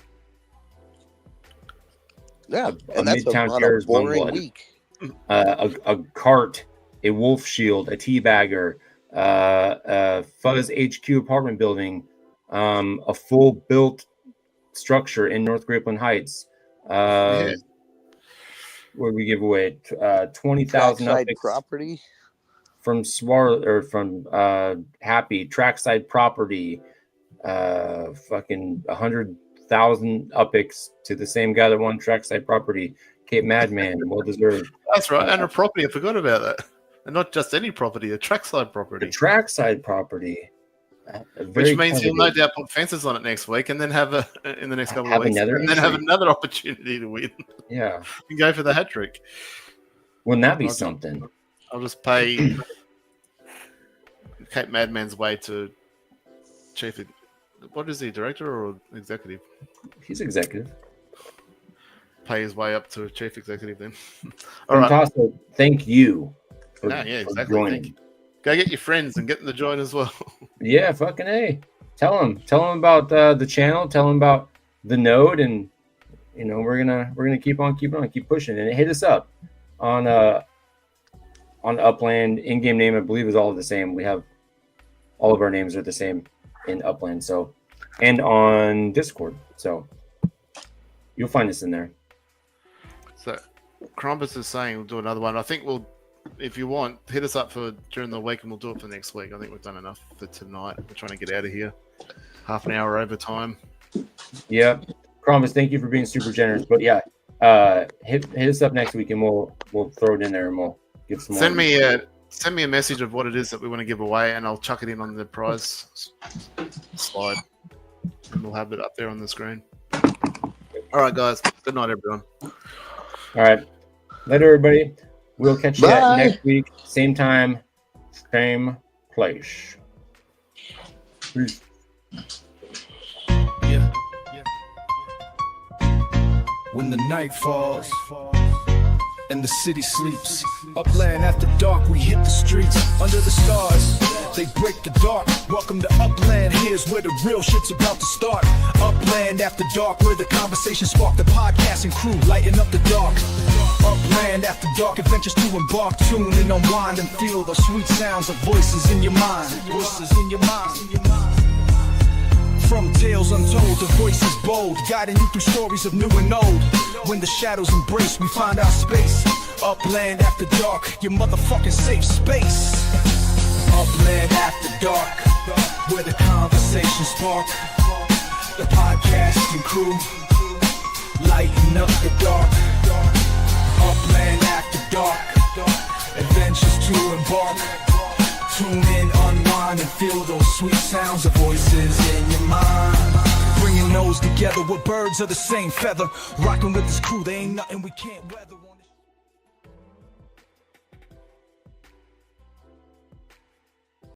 S2: Yeah,
S1: A
S2: and that's
S1: Midtown
S2: on a
S1: Terror's
S2: boring
S1: Blood.
S2: week.
S1: A cart, a wolf shield, a teabagger, a Fuzz HQ apartment building, a full built structure in North Grapeland Heights. Where we give away 20,000
S2: Trackside property
S1: from Happy Trackside property. Fucking 100,000 upics to the same guy that won Trackside property. Cape Madman, well deserved.
S5: That's right, and a property. I forgot about that. And not just any property, a trackside property.
S1: A trackside property.
S5: Which means he'll no doubt put fences on it next week, and then have in the next couple of weeks, and then have another opportunity to win.
S1: Yeah,
S5: and go for the hat trick.
S1: Wouldn't that be something?
S5: I'll just pay Cape Madman's way to chief. What is he, director or executive?
S1: He's executive.
S5: Pay his way up to chief executive then.
S1: All right. Tasso, thank you.
S5: Exactly. Go get your friends and get them to join as well.
S1: Yeah, fucking A. Tell them about the channel. Tell them about the node, and we're gonna keep on keep pushing. And hit us up on Upland. In-game name, I believe, is all the same. We have all of our names are the same in Upland. So, and on Discord. So you'll find us in there.
S5: So Krampus is saying we'll do another one. I think we'll, if you want, hit us up for during the week and we'll do it for next week. I think we've done enough for tonight. We're trying to get out of here. Half an hour over time.
S1: Yeah. Krampus, thank you for being super generous. But yeah, hit us up next week and we'll throw it in there and we'll give some
S5: Send
S1: more.
S5: Send me a message of what it is that we want to give away and I'll chuck it in on the prize slide. And we'll have it up there on the screen. All right, guys. Good night, everyone.
S1: All right. Later, everybody. We'll catch you next week. Same time, same place. Peace.
S3: Yeah. When the night falls and the city sleeps, Upland after dark, we hit the streets. Under the stars, they break the dark. Welcome to Upland, here's where the real shit's about to start. Upland after dark, where the conversation spark. The podcasting crew lighting up the dark. Upland after dark, adventures to embark. Tune and unwind and feel the sweet sounds of voices in your mind. Voices in your mind. From tales untold to voices bold, guiding you through stories of new and old. When the shadows embrace, we find our space. Upland after dark, your motherfucking safe space. Upland after dark, where the conversation spark. The podcasting crew, lighting up the dark. Upland after dark, adventures to embark. Tune in, unwind, and feel those sweet sounds of voices in your mind. Bringing those together, we're birds of the same feather. Rocking with this crew, there ain't nothing we can't weather.